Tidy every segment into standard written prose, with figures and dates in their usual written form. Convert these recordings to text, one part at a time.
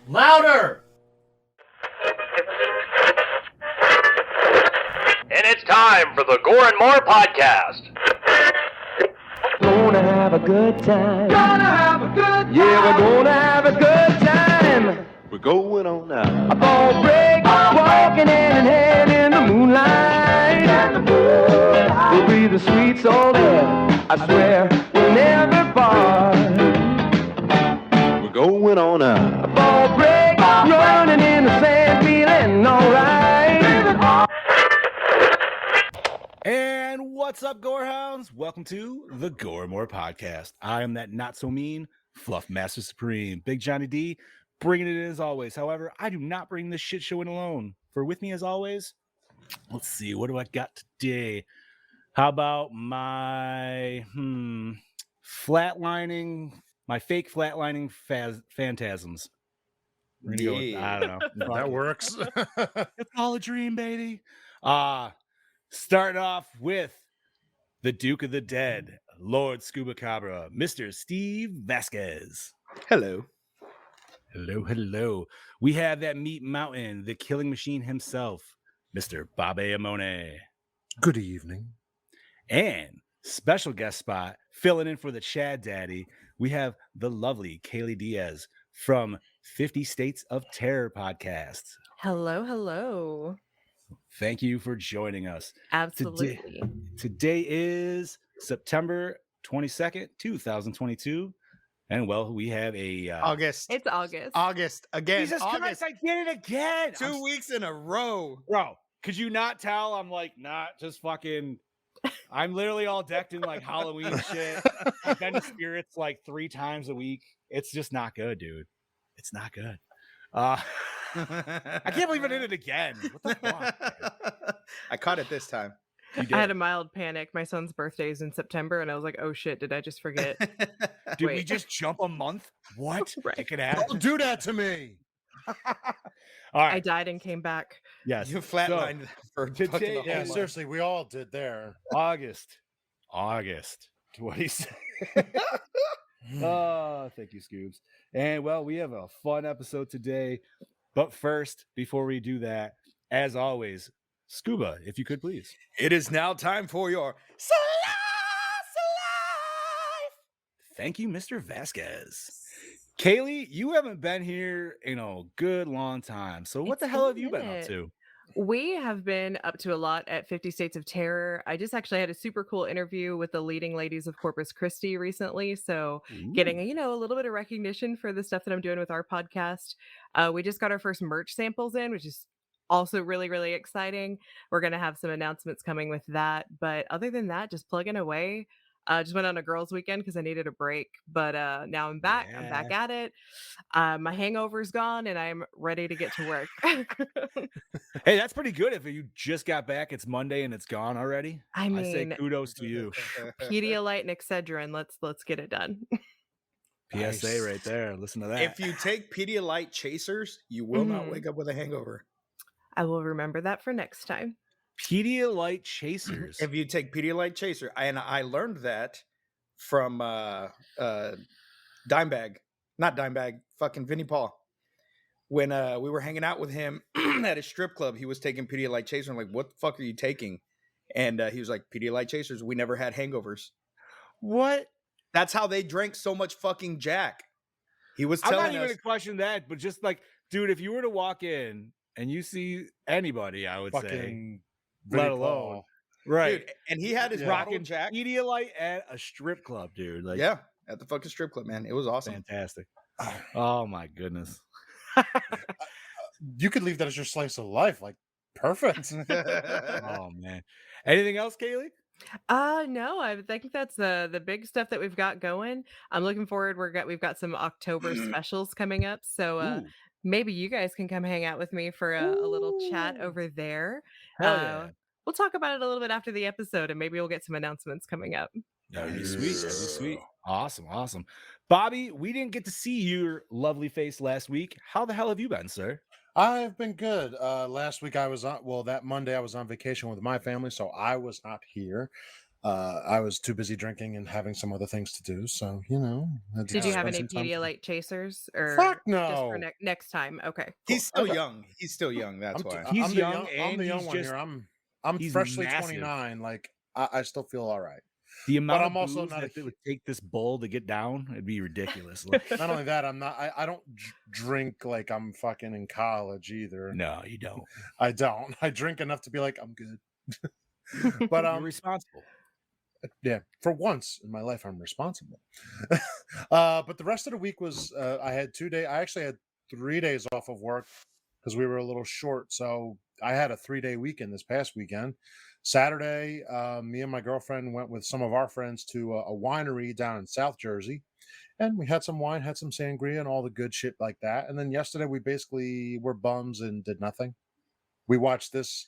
Louder! And it's time for the Gore N More podcast. Gonna have a good time. Gonna have a good time! Yeah, we're gonna have a good time. We're going on now. A ball break, walking hand in hand in the moonlight. We'll be the sweet soul there. I swear we'll never part. We're going on now. A ball break, running in the sand, feeling alright. And what's up, Gorehounds? Welcome to the Gore N More podcast. I am that not so mean Fluff Master Supreme, Big Johnny D, bringing it in as always. However, I do not bring this shit show in alone. For with me as always, let's see, what do I got today? How about my flatlining, my fake flatlining phantasms? We're gonna go with, I don't know. That works. It's all a dream, baby. Starting off with the Duke of the Dead, Lord Scuba Cabra, Mr. Steve Vasquez. Hello. Hello. We have that meat mountain, the killing machine himself, Mr. Babe Amone. Good evening. And special guest spot, filling in for the Chad Daddy, we have the lovely Kailey Diaz from 50 States of Terror podcast. Hello. Thank you for joining us. Absolutely. Today is September 22nd, 2022. And well, we have a August. It's August. August. Again. Jesus August. Christ, I did it again. 2 weeks in a row. Bro, could you not tell I'm like not just fucking I'm literally all decked in like Halloween shit. I've been to spirits like 3 times a week. It's just not good, dude. It's not good. I can't believe I did it again. What the fuck? I caught it this time. I had a mild panic. My son's birthday is in September, and I was like, "Oh shit, did I just forget?" Did we Wait. just jump a month? What? Right. Kick it out. Don't do that to me. All I right. died and came back. Yes. You flatlined for today- fucking the whole yeah, month. seriously, we all did there. August. What he said. Oh, thank you, Scoobs. And well, we have a fun episode today. But first, before we do that, as always, Scuba, if you could please. It is now time for your Thank you, Mr. Vasquez. Kailey, you haven't been here in a good long time. So what It's the hell been have a you been up minute. to? We have been up to a lot at 50 States of Terror. I just actually had a super cool interview with the leading ladies of Corpus Christi recently. So getting, a little bit of recognition for the stuff that I'm doing with our podcast. We just got our first merch samples in, which is also really, really exciting. We're going to have some announcements coming with that. But other than that, just plugging away. Just went on a girls' weekend because I needed a break. But now I'm back. I'm back at it. My hangover's gone and I'm ready to get to work. Hey, that's pretty good. If you just got back, it's Monday and it's gone already. I I say mean, kudos to you. Pedialyte and Excedrin. Let's get it done. PSA Nice. right there. Listen to that. If you take Pedialyte chasers, you will not Mhm. wake up with a hangover. I will remember that for next time. Pedialyte chasers. If you take Pedialyte chaser, and I learned that from Dimebag, fucking Vinnie Paul. When we were hanging out with him at a strip club, he was taking Pedialyte chaser. I'm like, what the fuck are you taking? And he was like, Pedialyte chasers. We never had hangovers. What? That's how they drank so much fucking Jack. He was I'm not telling even us. gonna question that, but just like, dude, if you were to walk in and you see anybody, I would say, Fucking let Vinnie alone Paul. right, Dude, and he had his Yeah. bottle rocking of Jack. Pedialyte at a strip club, dude. Like, Yeah, at the fucking strip club, man. It was awesome. fantastic. Oh my goodness. You could leave that as your slice of life. Like, perfect. Oh man. Anything else, Kailey? No, I think that's the big stuff that we've got going. I'm looking forward. We've got some October specials coming up, so Ooh, maybe you guys can come hang out with me for a little chat Ooh. over there. hell yeah. We'll talk about it a little bit after the episode, and maybe we'll get some announcements coming up. That'd be sweet. That'd be sweet. Awesome. Bobby, we didn't get to see your lovely face last week. How the hell have you been, sir? I've been good. Last week I was on, that Monday I was on vacation with my family, so I was not here. I was too busy drinking and having some other things to do. So, I had to Did you have spend any some time- Pedialyte chasers or Fuck just for no. next time? Okay. He's still Okay. young. He's still young. That's why. He's I'm young the I'm and the young he's one just- here. I'm he's freshly massive. 29. Like I still feel all right. The amount I'm of also booze not that a- it would take this bull to get down, it'd be ridiculous. Like, Not only that, I don't drink like I'm fucking in college either. no, you don't. I don't. I drink enough to be like, I'm good. But You're responsible. yeah, for once in my life, I'm responsible. But the rest of the week was I had 2 days. I actually had 3 days off of work because we were a little short. So I had a 3-day weekend this past weekend. Saturday, me and my girlfriend went with some of our friends to a winery down in South Jersey, and we had some wine, had some sangria, and all the good shit like that. And then yesterday, we basically were bums and did nothing. We watched this.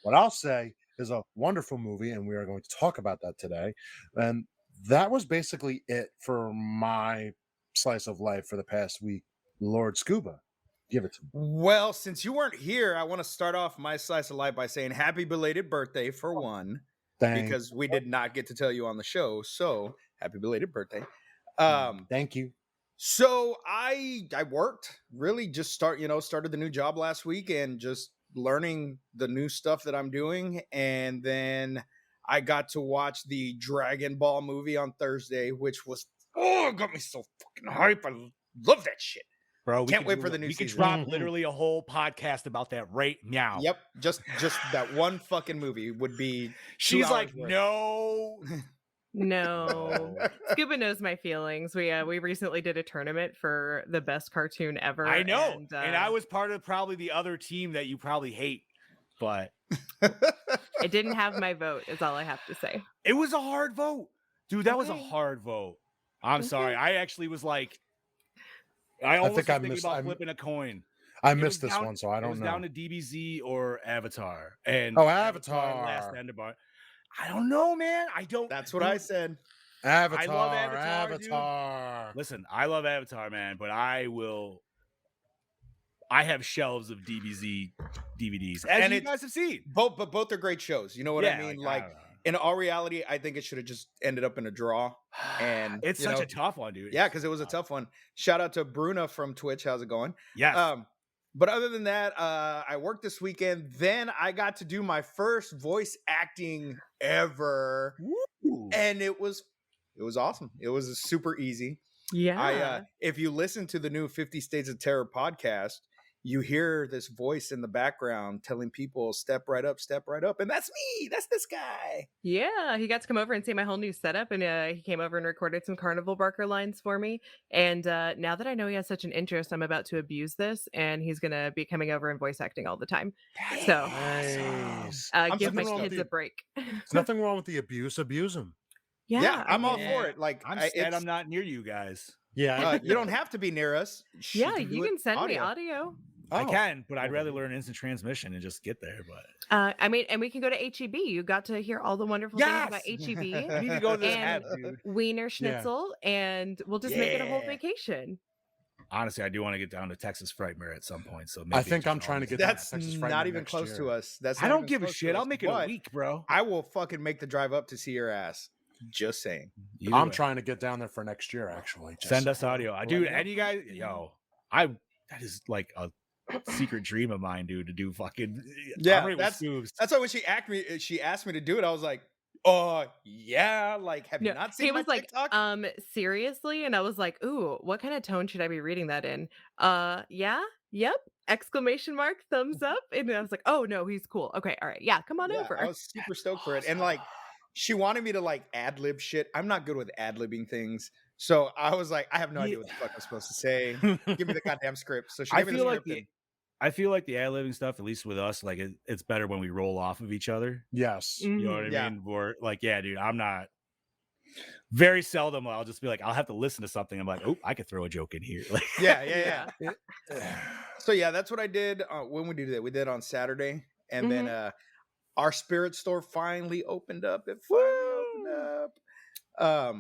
What I'll say is a wonderful movie, and we are going to talk about that today. And that was basically it for my slice of life for the past week. Lord Scuba, give it to me. Well, since you weren't here, I want to start off my slice of life by saying happy belated birthday for one, because we did not get to tell you on the show. So happy belated birthday. Thank you. So I worked, really just started the new job last week and just learning the new stuff that I'm doing. And then I got to watch the Dragon Ball movie on Thursday, which was, it got me so fucking hype. I love that shit. Bro, we Can't could wait do for it. the new We could season. drop Mhm. literally a whole podcast about that right now. Yep. Just that one fucking movie would be 2 She's hours like, worth. no. No. Scuba knows my feelings. We recently did a tournament for the best cartoon ever. I know. And, And I was part of probably the other team that you probably hate. But it didn't have my vote, is all I have to say. it was a hard vote. Dude, that was a Okay. hard vote. I'm Okay. sorry. I actually was like, I almost think was I thinking missed- about I- flipping a coin. I It was missed this down- one, so I It don't was know. down to DBZ or Avatar. And Oh, Last Avatar. Enderbar. I don't know, man. I don't. That's what I dude, said. Avatar. love Avatar, dude. Avatar. Listen, I love Avatar, man, but I have shelves of DBZ DVDs, as And you it- guys have seen. But both are great shows. You know what I Yeah, mean? I Like don't know. in all reality, I think it should have just ended up in a draw. And It's you such know, a tough one, dude. yeah, because it was a tough one. Shout out to Bruna from Twitch. How's it going? Yes. But other than that, I worked this weekend. Then I got to do my first voice acting ever, Woo. and it was awesome. It was super easy. Yeah. If you listen to the new 50 States of Terror podcast, you hear this voice in the background telling people step right up, and that's me. That's this guy. Yeah, he got to come over and see my whole new setup, and he came over and recorded some Carnival Barker lines for me. And now that I know he has such an interest, I'm about to abuse this, and he's gonna be coming over and voice acting all the time. So Nice. give my nothing wrong with kids the- a break. There's nothing wrong with the abuse. Abuse them. Yeah, I'm all man. for it. Like I'm I- sad it's- I'm not near you guys. Yeah. you don't have to be near us. Yeah, do you it can send me audio. I Oh. can, but I'd rather learn instant transmission and just get there. But I mean, and we can go to HEB. You got to hear all the wonderful things about Yes! HEB. I need to go to this And- app, dude. Wiener Schnitzel, and we'll just make it a whole Yeah. vacation. Honestly, I do want to get down to Texas Frightmare at some point. So I maybe think just I'm trying to always- get down to That's Texas Frightmare not even next close year. to us. That's I not don't even give a close to shit. I'll us, make it a but week, bro. I will fucking make the drive up to see your ass. Just saying. Either I'm way. trying to get down there for next year, actually. Just- Send us audio. I do. Let me know. And you guys, that is like a secret dream of mine, dude. To do fucking Yeah, I'm ready with that's- Scoobs. That's why when she asked me to do it, I was like, yeah. Like, have you No, not seen he my was like, TikTok? seriously? And I was like, ooh, what kind of tone should I be reading that in? Yeah, yep, exclamation mark, thumbs up. And I was like, oh no, he's cool. Okay, all right, yeah, come on Yeah, over. I was super stoked for it. And like, she wanted me to like ad lib shit. I'm not good with ad libbing things. So I was like, I have no idea what the fuck I'm supposed to say. Give me the goddamn script. So she I gave me the feel like script. I feel like the ad living stuff, at least with us, like it's better when we roll off of each other. Yes. You know Mhm. what I Yeah. mean? Or like, yeah, dude, I'm not. Very seldom I'll just be like, I'll have to listen to something. I'm like, oh, I could throw a joke in here. Like, Yeah. So yeah, that's what I did when we did that. We did it on Saturday, and then our spirit store finally opened up. It finally opened up.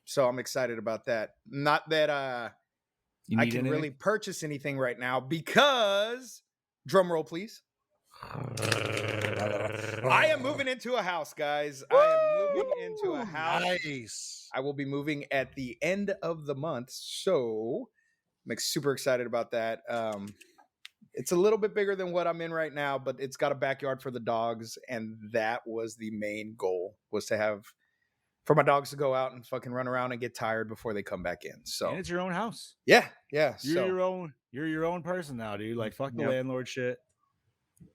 So I'm excited about that. Not that you I need can anything? really purchase anything right now because drum roll, please. I am moving into a house, guys. I am moving into a house. Nice. I will be moving at the end of the month, so I'm super excited about that. It's a little bit bigger than what I'm in right now, but it's got a backyard for the dogs, and that was the main goal, was to have for my dogs to go out and fucking run around and get tired before they come back in. So And it's your own house. yeah. You're So your own person now, dude. Like fuck the Yep. landlord shit.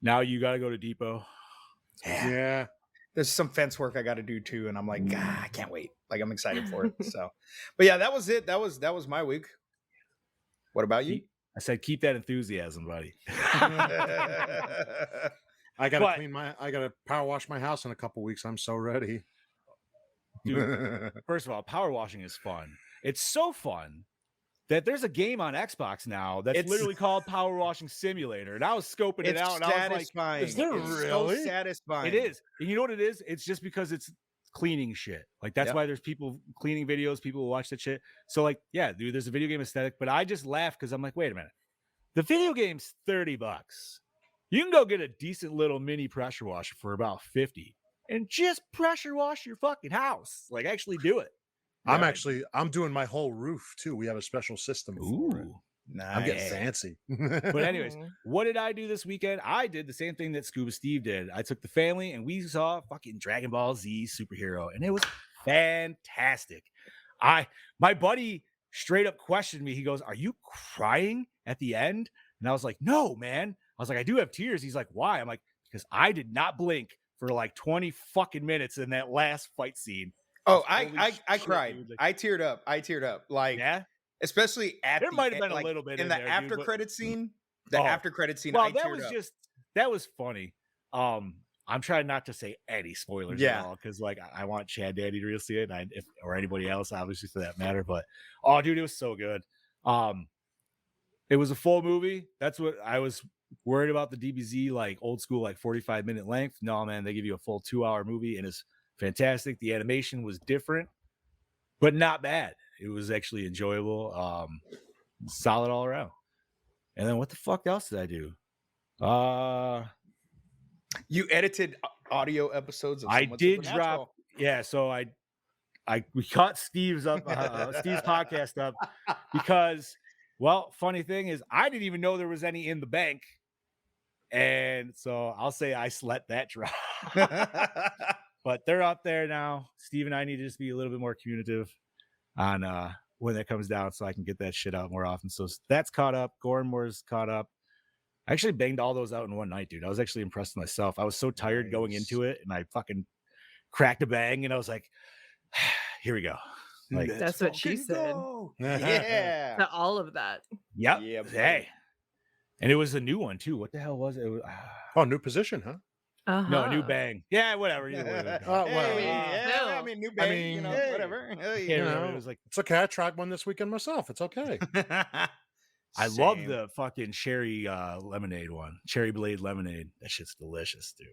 Now you gotta go to Depot. Yeah. there's some fence work I got to do too, and I'm like, I can't wait. Like I'm excited for it. So, but yeah, that was it. That was my week. What about you? I said keep that enthusiasm, buddy. I gotta But- I gotta power wash my house in a couple weeks. I'm so ready. Dude, first of all, power washing is fun. It's so fun that there's a game on Xbox now that's It's- literally called Power Washing Simulator. And I was scoping it It's out and I was like, satisfying. is there It's really? so satisfying. it is. And you know what it is? It's just because it's cleaning shit. Like that's Yep. why there's people cleaning videos, people who watch that shit. So like, yeah, dude, there's a video game aesthetic, but I just laugh because I'm like, wait a minute. The video game's $30. You can go get a decent little mini pressure washer for about 50 and just pressure wash your fucking house. Like actually do it. I'm doing my whole roof too. We have a special system for it. Nice. I'm getting fancy. But anyways, Mhm. what did I do this weekend? I did the same thing that Scuba Steve did. I took the family and we saw fucking Dragon Ball Z superhero, and it was fantastic. My buddy straight up questioned me. He goes, "Are you crying at the end?" And I was like, "No, man." I was like, "I do have tears." He's like, "Why?" I'm like, "Because I did not blink for like 20 fucking minutes in that last fight scene." Oh, Holy I shit, cried. dude. Like, I teared up. Like, yeah. especially at There the might have end, been a like, little bit in in the there, dude, after but- credit scene. The Oh. after credit scene. Well, I that teared was up. that was funny. I'm trying not to say any spoilers Yeah. at all because like I want Chad Daddy to really see it, and or anybody else, obviously for that matter. But oh, dude, it was so good. It was a full movie. That's what I was worried about, the DBZ like old school like 45-minute length. No, man, they give you a full 2-hour movie, and it's fantastic. The animation was different, but not bad. It was actually enjoyable. Solid all around. And then what the fuck else did I do? You edited audio episodes of I Somewhat did Supernatural. Yeah, so we caught Steve's podcast up because, well, funny thing is I didn't even know there was any in the bank, and so I'll say I let that drop. But they're up there now. Steve and I need to just be a little bit more communicative on when that comes down, so I can get that shit out more often. So that's caught up. Gore N More's caught up. I actually banged all those out in one night, dude. I was actually impressed with myself. I was so tired going Nice. into it, and I fucking cracked a bang, and I was like, here we go. Like, That's what she said. Yeah. To all of that. yep. Yeah, buddy. Hey. And it was a new one too. What the hell was it? It was, Oh, new position, huh? no, a new Uh-huh. bang. Yeah, whatever. Either way, it was Oh, good. well, Hey, yeah. yeah, I mean, new bang, mean, you know, hey. whatever. I Hey, can't you remember. know. It was like, It's okay. I tried one this weekend myself. It's okay. I love Same. the fucking cherry lemonade one. Cherry Blade lemonade. That shit's delicious, dude.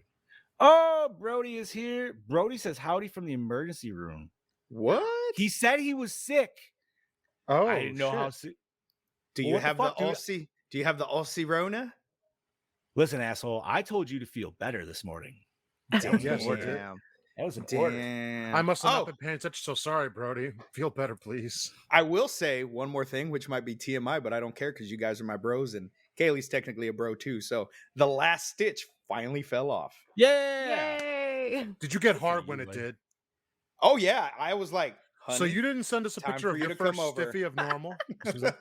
Oh, Brody is here. Brody says howdy from the emergency room. What? He said he was sick. Oh, I didn't know how shit. sick. Do Well, you what the have the fuck, dude? Aussie? Do you have the Aussie Rona? Listen, asshole, I told you to feel better this morning. Yes, I did. Damn. That was an order. Damn. I must have Oh, not been paying attention. So sorry, Brody. Feel better, please. I will say one more thing, which might be TMI, but I don't care because you guys are my bros, and Kaylee's technically a bro too. So the last stitch finally fell off. Yeah. Yay. Did you get Good for hard you, when it buddy. did? Oh yeah, I was like, honey, So you didn't send us a time picture for of you your to come first over. stiffy of normal? She was like,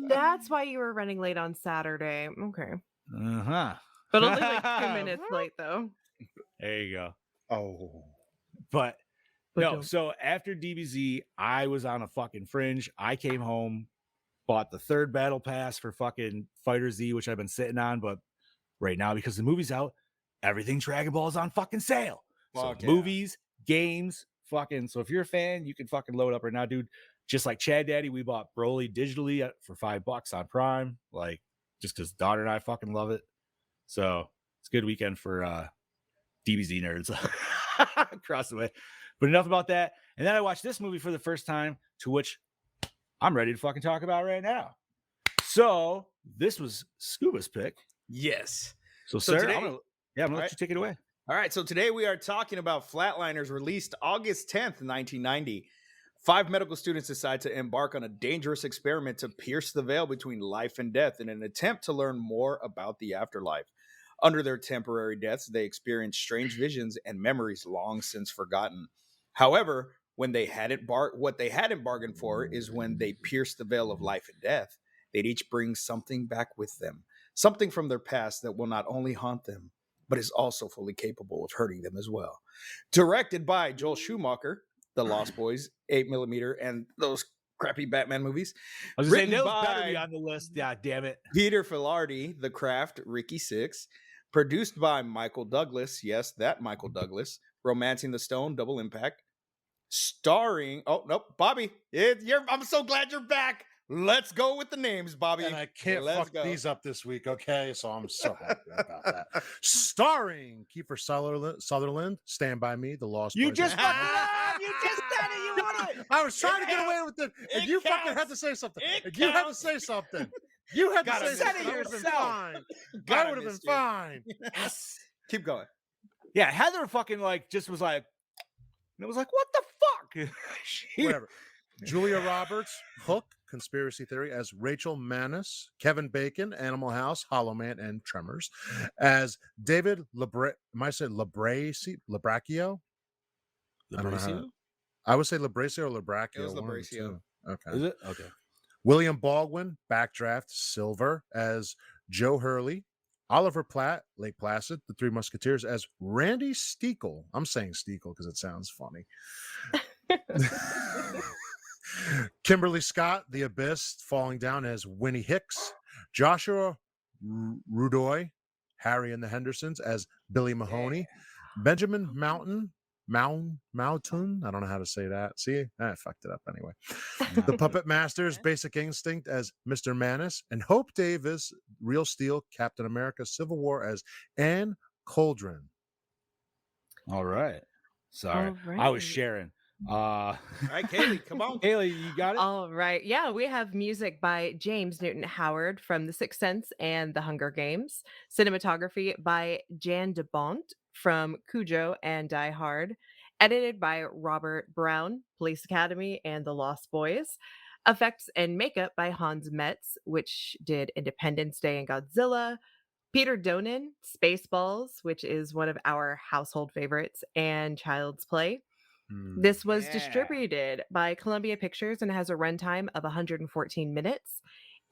That's why you were running late on Saturday. Okay. uh-huh. But only like 2 minutes late though. There you go. Oh. But But no, don't- so after DBZ, I was on a fucking fringe. I came home, bought the 3rd battle pass for fucking Fighter Z, which I've been sitting on, but right now, because the movie's out, everything Dragon Ball is on fucking sale. Fuck So yeah. movies, games, fucking. So if you're a fan, you can fucking load up right now, dude. Just like Chad Daddy, we bought Broly digitally for $5 on Prime, like just because daughter and I fucking love it. So it's a good weekend for DBZ nerds across the way. But enough about that. And then I watched this movie for the first time, to which I'm ready to fucking talk about right now. So this was Scuba's pick. yes. So So sir, today- I'm gonna Yeah, I'm gonna All let right. you take it away. All right, so today we are talking about Flatliners, released August 10th, 1990. 5 medical students decide to embark on a dangerous experiment to pierce the veil between life and death in an attempt to learn more about the afterlife. Under their temporary deaths, they experience strange visions and memories long since forgotten. However, what they hadn't bargained for is when they pierce the veil of life and death, they'd each bring something back with them, something from their past that will not only haunt them, but is also fully capable of hurting them as well. Directed by Joel Schumacher, The Lost Boys, 8mm, and those crappy Batman movies. I was gonna say Written those better be by on the list. Yeah, damn it. Peter Filardi, The Craft, Ricky Six. Produced by Michael Douglas, yes, that Michael Douglas. Romancing the Stone, Double Impact. Starring, oh, nope, Bobby. I'm so glad you're back. Let's go with the names, Bobby. And I can't Let's fuck go. these up this week, okay? So I'm so happy about that. Starring Kiefer Sutherland, Stand By Me, The Lost You Boys. just fucking you just said it. You want it. I was trying to get away with it, and It you fucking counts. had to say something. It And you had to counts. say something. You had to Gotta say miss something. it I would have been yourself. fine. God, I I would have been missed you. fine. Yes. Keep going. Yeah, Heather fucking like just was like, and it was like, what the fuck? She- Whatever. Julia Roberts, Hook, Conspiracy Theory, as Rachel Manis. Kevin Bacon, Animal House, Hollow Man, and Tremors. As David Labraccio? I don't know how. I would say Labraccio or Labraccio. It was one of the Labraccio. two. Okay. Is it? Okay. William Baldwin, Backdraft, Silver, as Joe Hurley. Oliver Platt, Lake Placid, The Three Musketeers, as Randy Steekel. I'm saying Steekel because it sounds funny. Kimberly Scott, The Abyss, Falling Down, as Winnie Hicks. Joshua Rudoy, Harry and the Hendersons, as Billy Mahoney. Benjamin Mountain, I don't know how to say that. See, I fucked it up anyway. The Puppet Masters, Basic Instinct, as Mr. Manis. And Hope Davis, Real Steel, Captain America, Civil War, as Anne Coldren. All right. Sorry. All I was right. sharing. All right, Kailey, come on. Haley, you got it? All right. Yeah, we have music by James Newton Howard from The Sixth Sense and The Hunger Games. Cinematography by Jan de Bont from Cujo and Die Hard. Edited by Robert Brown, Police Academy and The Lost Boys. Effects and makeup by Hans Metz, which did Independence Day and Godzilla. Peter Donen, Spaceballs, which is one of our household favorites, and Child's Play. This was Yeah. distributed by Columbia Pictures and has a runtime of 114 minutes.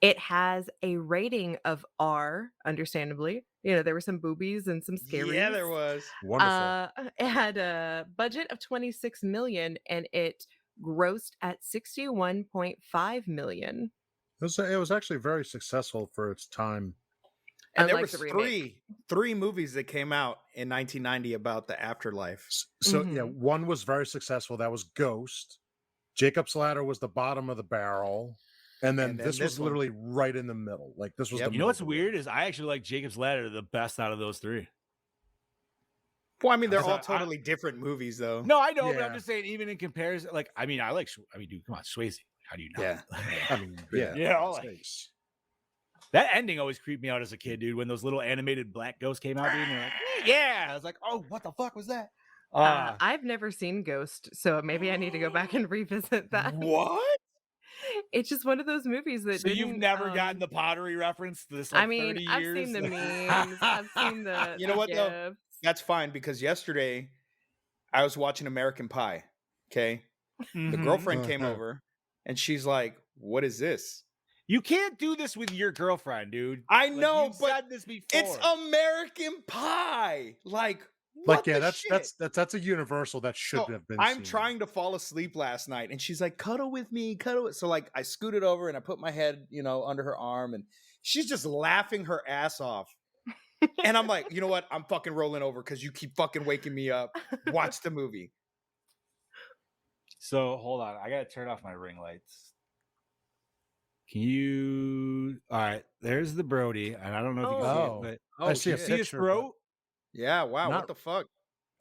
It has a rating of R, understandably. You know, there were some boobies and some scaries. Yeah, there was. Wonderful. It had a budget of 26 million and it grossed at 61.5 million. It was actually very successful for its time. And there Unlike was the remake. three movies that came out in 1990 about the afterlife. So yeah, one was very successful. That was Ghost. Jacob's Ladder was the bottom of the barrel. And then this was one. literally right in the middle. Like this was Yep. the You know what's middle. weird is I actually like Jacob's Ladder the best out of those three. Well, I mean, they're Because all I- totally different movies, though. No, I know, but I'm Yeah. just saying, even in comparison, like, I mean, dude, come on, Swayze. How do you not? Yeah. I mean, yeah. Yeah, God's like- sakes. That ending always creeped me out as a kid, dude. When those little animated black ghosts came out, dude, and they're like, yeah. I was like, oh, what the fuck was that? I've never seen Ghost, so maybe I need to go back and revisit that. What? It's just one of those movies that So you've didn't, never gotten the pottery reference to this, like, I mean, 30 I've years? seen the memes. I've seen the You know what, though? GIFs. That's fine because yesterday I was watching American Pie. Okay. The Mhm. girlfriend came over and she's like, "What is this?" You can't do this with your girlfriend, dude. I Like, know, you've but said this before. it's American Pie. Like Yeah, the shit? that's a universal that should So have been. I'm seen. trying to fall asleep last night, and she's like, "Cuddle with me, cuddle." So like, I scooted over and I put my head, under her arm, and she's just laughing her ass off. And I'm like, you know what? I'm fucking rolling over because you keep fucking waking me up. Watch the movie. So hold on, I gotta turn off my ring lights. Can you? All right, there's the Brody, and I don't know if you can Oh. see it, I see a but see his picture, but- throat, Yeah. Wow. Not- What the fuck?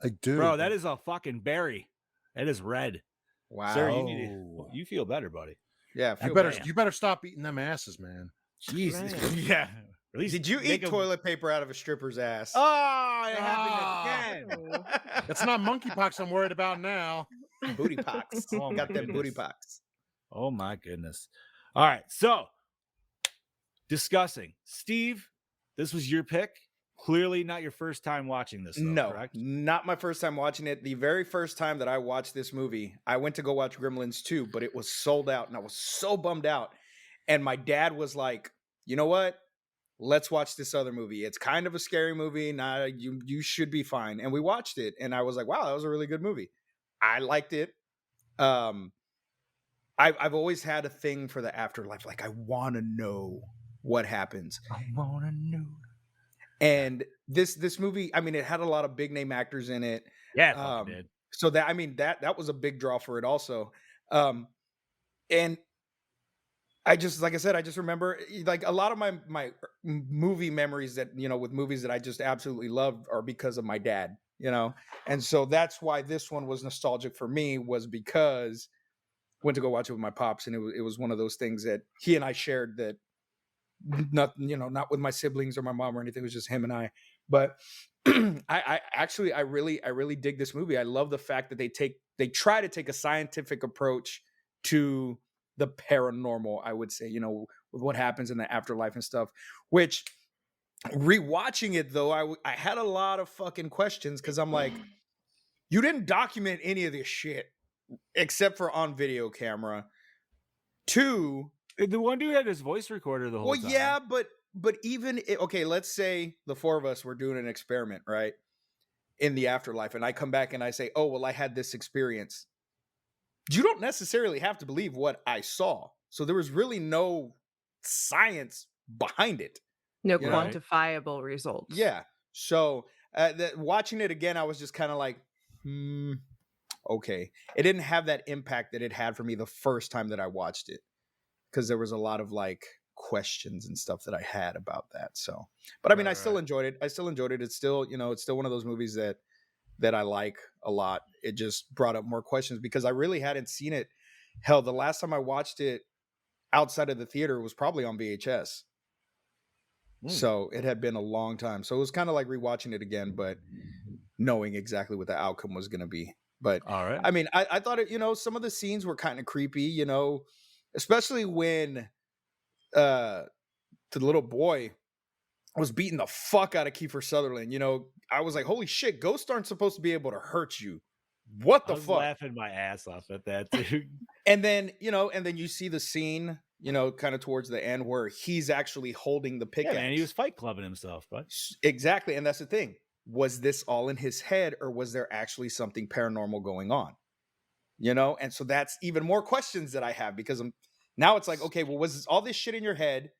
I do, bro. That is a fucking berry. That is red, Wow. sir. Oh. You feel better, buddy. Yeah. I You feel better bad. you better stop eating them asses, man. Jesus, Right. yeah. At least Did you make eat toilet paper out of a stripper's ass? Oh, it Ah. happened again. It's not monkeypox I'm worried about now. Booty pox. Oh, my Got that booty goodness. pox. Oh my goodness. All right. So discussing. Steve, this was your pick. Clearly not your first time watching this, though, No, correct? not my first time watching it. The very first time that I watched this movie, I went to go watch Gremlins 2, but it was sold out and I was so bummed out. And my dad was like, you know what? Let's watch this other movie. It's kind of a scary movie. Nah, you should be fine. And we watched it and I was like, wow, that was a really good movie. I liked it. I've always had a thing for the afterlife. Like, I want to know what happens. I want to know. And this movie, I mean, it had a lot of big name actors in it. Yeah, it fucking did. So that, I mean, that was a big draw for it also. And I just, like I said, I just remember like a lot of my movie memories that, you know, with movies that I just absolutely loved are because of my dad, you know? And so that's why this one was nostalgic for me, was because I went to go watch it with my pops. And it was one of those things that he and I shared, that not, you know, not with my siblings or my mom or anything. It was just him and I. But I actually, I really dig this movie. I love the fact that they try to take a scientific approach to the paranormal, I would say, you know, with what happens in the afterlife and stuff, which rewatching it though, I had a lot of fucking questions. Cause I'm like, you didn't document any of this shit except for on video camera. Two, The one dude had his voice recorder the whole time. well, yeah, but even okay, let's say the four of us were doing an experiment, right, in the afterlife, and I come back and I say, "Oh, well, I had this experience." You don't necessarily have to believe what I saw, so there was really no science behind it. No You know? quantifiable results. Yeah. So watching it again, I was just kind of like, okay. It didn't have that impact that it had for me the first time that I watched it, because there was a lot of like questions and stuff that I had about that. So, but I mean, I still enjoyed it. I still enjoyed it. It's still, you know, it's still one of those movies that I like a lot. It just brought up more questions because I really hadn't seen it. Hell, the last time I watched it outside of the theater was probably on VHS. So it had been a long time. So it was kind of like rewatching it again, but knowing exactly what the outcome was going to be. But All right. I mean, I thought it, you know, some of the scenes were kind of creepy, you know, especially when the little boy was beating the fuck out of Kiefer Sutherland. You know, I was like, holy shit, ghosts aren't supposed to be able to hurt you. What the I was fuck? laughing my ass off at that, dude. And then, you know, and then you see the scene, you know, kind of towards the end where he's actually holding the pickaxe. Yeah, man, he was fight clubbing himself, but Exactly. And that's the thing. Was this all in his head, or was there actually something paranormal going on? You know? And so that's even more questions that I have, because now it's like, okay, well, was all this shit in your head,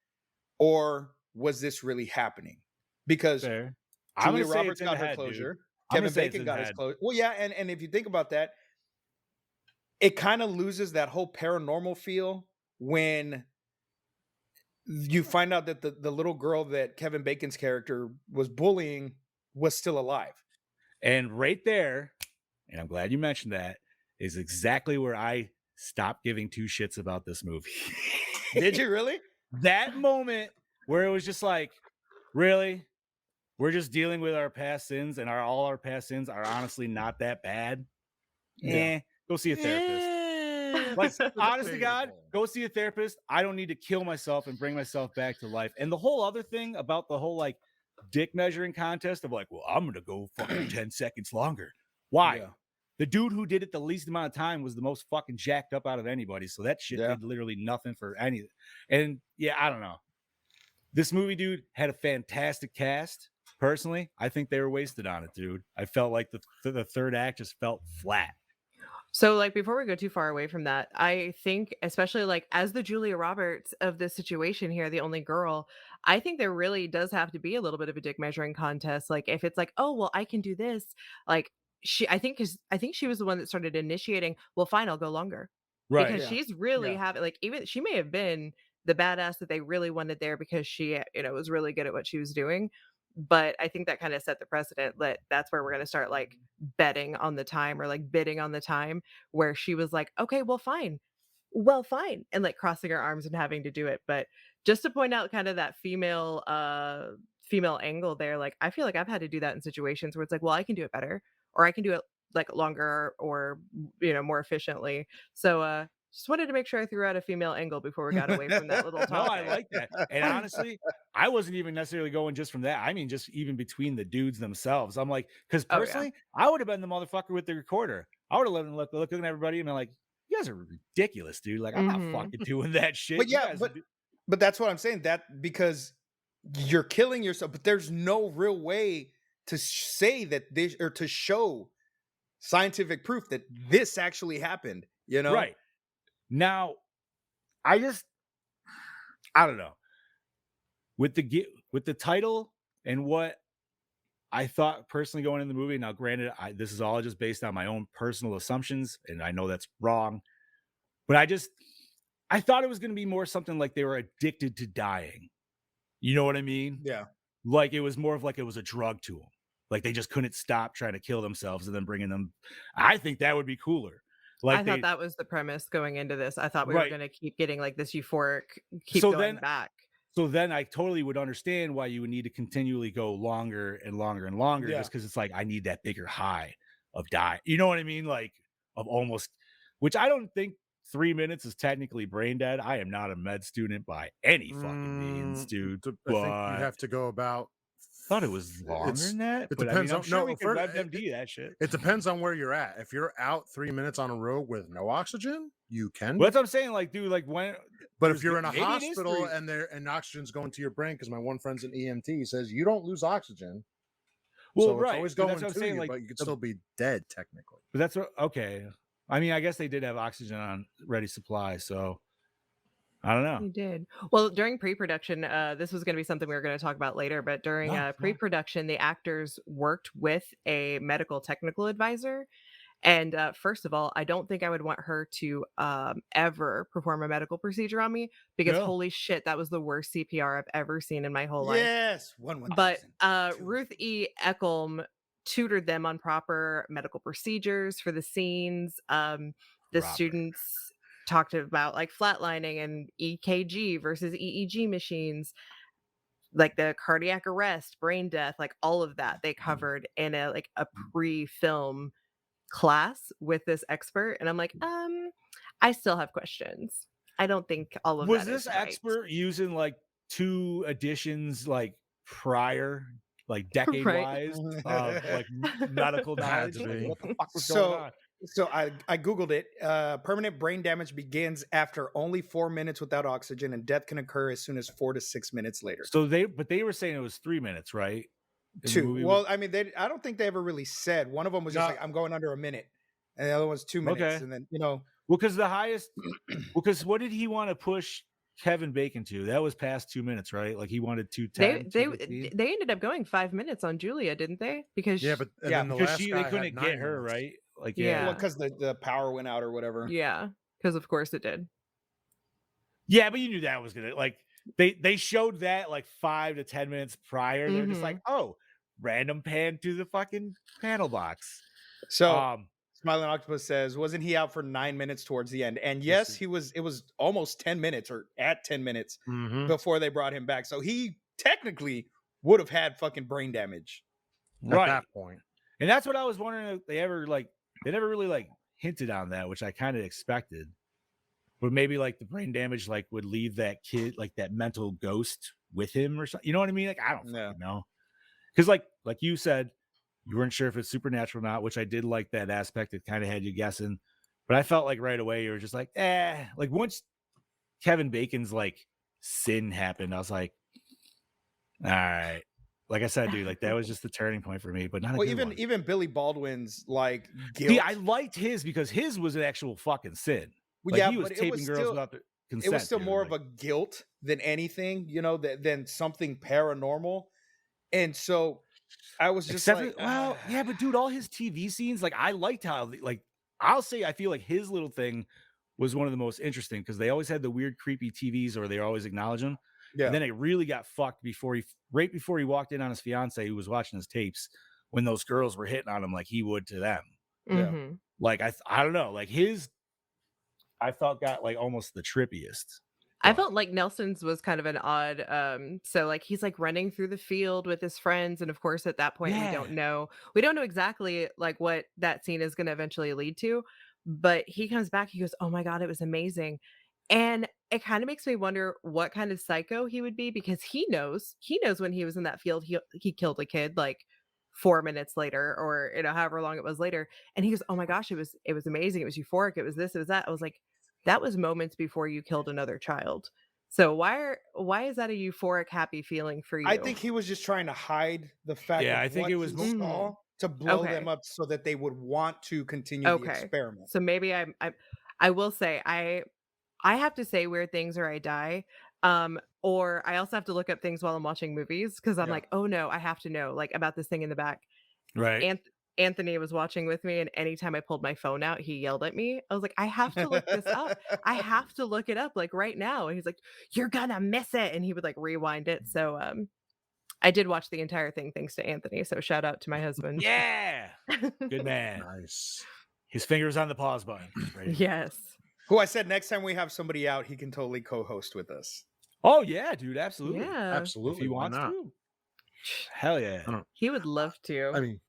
or was this really happening? Because fair. Julia Roberts got her closure. Kevin Bacon got his closure. Well, yeah, and if you think about that, it kind of loses that whole paranormal feel when you find out that the little girl that Kevin Bacon's character was bullying was still alive. And right there, and I'm glad you mentioned that, is exactly where I stopped giving two shits about this movie. Did you really? That moment where it was just like, really? We're just dealing with our past sins, and all our past sins are honestly not that bad. Yeah. Go see a therapist. Like, honest to God, go see a therapist. I don't need to kill myself and bring myself back to life. And the whole other thing about the whole like dick measuring contest of like, well, I'm gonna go fucking 10 seconds longer. Why? Yeah. The dude who did it the least amount of time was the most fucking jacked up out of anybody. So that shit Yeah. did literally nothing for any. And yeah, I don't know. This movie, dude, had a fantastic cast. Personally, I think they were wasted on it, dude. I felt like the third act just felt flat. So, like, before we go too far away from that, I think, especially like as the Julia Roberts of this situation here, the only girl, I think there really does have to be a little bit of a dick measuring contest. Like, if it's like, oh, well, I can do this, like I think she was the one that started initiating. Well, fine, I'll go longer, because Yeah. she's really Yeah. having, like, even she may have been the badass that they really wanted there because she, you know, was really good at what she was doing. But I think that kind of set the precedent that that's where we're going to start like betting on the time, or like bidding on the time, where she was like, okay, well, fine, and like crossing her arms and having to do it. But just to point out kind of that female angle there, like I feel like I've had to do that in situations where it's like, well, I can do it better, or I can do it like longer, or more efficiently. So just wanted to make sure I threw out a female angle before we got away from that little No, I topic. like that. And honestly, I wasn't even necessarily going just from that. I mean, just even between the dudes themselves. I'm like, because Oh, yeah. personally, I would have been the motherfucker with the recorder. I would have let them looking at everybody and been like, you guys are ridiculous, dude. Like, I'm not fucking doing that shit. But You yeah, guys but do- but that's what I'm saying. That because you're killing yourself, but there's no real way to say that this or to show scientific proof that this actually happened. right now, I don't know with the title and what I thought personally going in the movie. Now, granted, this is all just based on my own personal assumptions, and I know that's wrong, but I thought it was going to be more something like they were addicted to dying. You know what I mean? Yeah. Like it was more of like it was a drug to them. Like they just couldn't stop trying to kill themselves and then bringing them. I think that would be cooler. Like I thought that was the premise going into this. I thought we were Right. going to keep getting like this euphoric, keep So going then- back. So then I totally would understand why you would need to continually go longer and longer and longer, Yeah. just because it's like I need that bigger high of die. You know what I mean? Like of almost, which I don't think 3 minutes is technically brain dead. I am not a med student by any fucking means, dude. I think But you have to go about. thought it was longer It's- than that. it But depends I mean, I'm on- sure no, we can WebMD that shit. It depends on where you're at. If you're out 3 minutes on a road with no oxygen, you can. Well, that's what I'm saying. Like, dude, like when. But if you're in a maybe it is hospital 3 and oxygen's going to your brain, because my one friend's an EMT, he says you don't lose oxygen. Well, so right. it's always but going that's what I'm to saying, you, like, but you could the- still be dead technically. But that's what. Okay. I mean, I guess they did have oxygen on ready supply, so I don't know. You did. Well, during pre-production, this was going to be something we were going to talk about later, but during No, no. pre-production, the actors worked with a medical technical advisor. And first of all, I don't think I would want her to ever perform a medical procedure on me, because No. holy shit, that was the worst CPR I've ever seen in my whole life. Yes. One. But 1000, Ruth E. Eckelm tutored them on proper medical procedures for the scenes. The Proper. students talked about like flatlining and EKG versus EEG machines, like the cardiac arrest, brain death, like all of that they covered in a pre-film class with this expert. And I'm like, I still have questions. I don't think all of Was that this is right. expert using like 2 editions like prior, like decade wise of like medical Had knowledge? to Like, be. what the fuck was So- going on? So I Googled it. Permanent brain damage begins after only 4 minutes without oxygen, and death can occur as soon as 4 to 6 minutes later. So they were saying it was 3 minutes, right? In the 2. movie Well, I mean, I don't think they ever really said. One of them was just No. like, I'm going under a minute. And the other one's 2 minutes. Okay. And then, well, because the highest, because what did he want to push Kevin Bacon to? That was past 2 minutes, right? Like he wanted 2:10. They ended up going 5 minutes on Julia, didn't they? Because Yeah, but and Yeah, then the because last they guy had couldn't 9 get her minutes. right. Like Yeah. well, because the power went out or whatever. yeah, because of course it did. Yeah, but you knew that was gonna like they showed that like 5 to 10 minutes prior. They're just like, oh, random pan to the fucking panel box. So Smiling Octopus says, wasn't he out for 9 minutes towards the end? And yes, he was. It was almost 10 minutes or at 10 minutes Mhm. before they brought him back. So he technically would have had fucking brain damage. At right. that point. And that's what I was wondering if they ever like they never really like hinted on that, which I kind of expected. But maybe like the brain damage like would leave that kid like that mental ghost with him or something. You know what I mean? Like I don't Yeah. fucking know. Because like you said, you weren't sure if it's supernatural or not, which I did like that aspect. It kind of had you guessing. But I felt like right away you were just like, like once Kevin Bacon's like sin happened, I was like, all right. Like I said, dude, like that was just the turning point for me. But not a Well, good one. even Billy Baldwin's like guilt. See, I liked his because his was an actual fucking sin. Well, Like, yeah, he was but it taping was girls still without their consent. it was still dude, more like- of a guilt than anything, than something paranormal. And so I was just Except like, for, well, yeah, but dude, all his TV scenes, like I liked how, like, I'll say I feel like his little thing was one of the most interesting because they always had the weird, creepy TVs, or they always acknowledge them. yeah. And then it really got fucked right before he walked in on his fiance who was watching his tapes when those girls were hitting on him like he would to them. Yeah. Mhm. Like I don't know, like his, I felt got like almost the trippiest. I felt like Nelson's was kind of an odd so like he's like running through the field with his friends, and of course at that point Yeah. we don't know exactly like what that scene is going to eventually lead to, but he comes back, he goes, "Oh my god, it was amazing." And it kind of makes me wonder what kind of psycho he would be, because he knows when he was in that field he killed a kid like 4 minutes later, or however long it was later, and he goes, "Oh my gosh, it was amazing, it was euphoric, it was this, it was that." I was like, that was moments before you killed another child. So why is that a euphoric, happy feeling for I you? think he was just trying to hide the fact Yeah, of I think what it was he saw to blow Okay. them up so that they would want to continue the Okay. experiment. So maybe I will say I have to say weird things or I die. Or I also have to look up things while I'm watching movies, because I'm Yeah. like, oh no, I have to know like about this thing in the back. Right. Anthony was watching with me, and anytime I pulled my phone out, he yelled at me. I was like, I have to look this up. I have to look it up like right now. And he's like, "You're gonna miss it." And he would like rewind it. So I did watch the entire thing thanks to Anthony. So shout out to my husband. Yeah. Good man. Nice. His fingers on the pause button. Ready. Yes. Who I said next time we have somebody out, he can totally co-host with us. Oh yeah, dude, absolutely. Yeah. Absolutely. If he why wants not? to. Hell yeah. I don't- He would love to. I mean,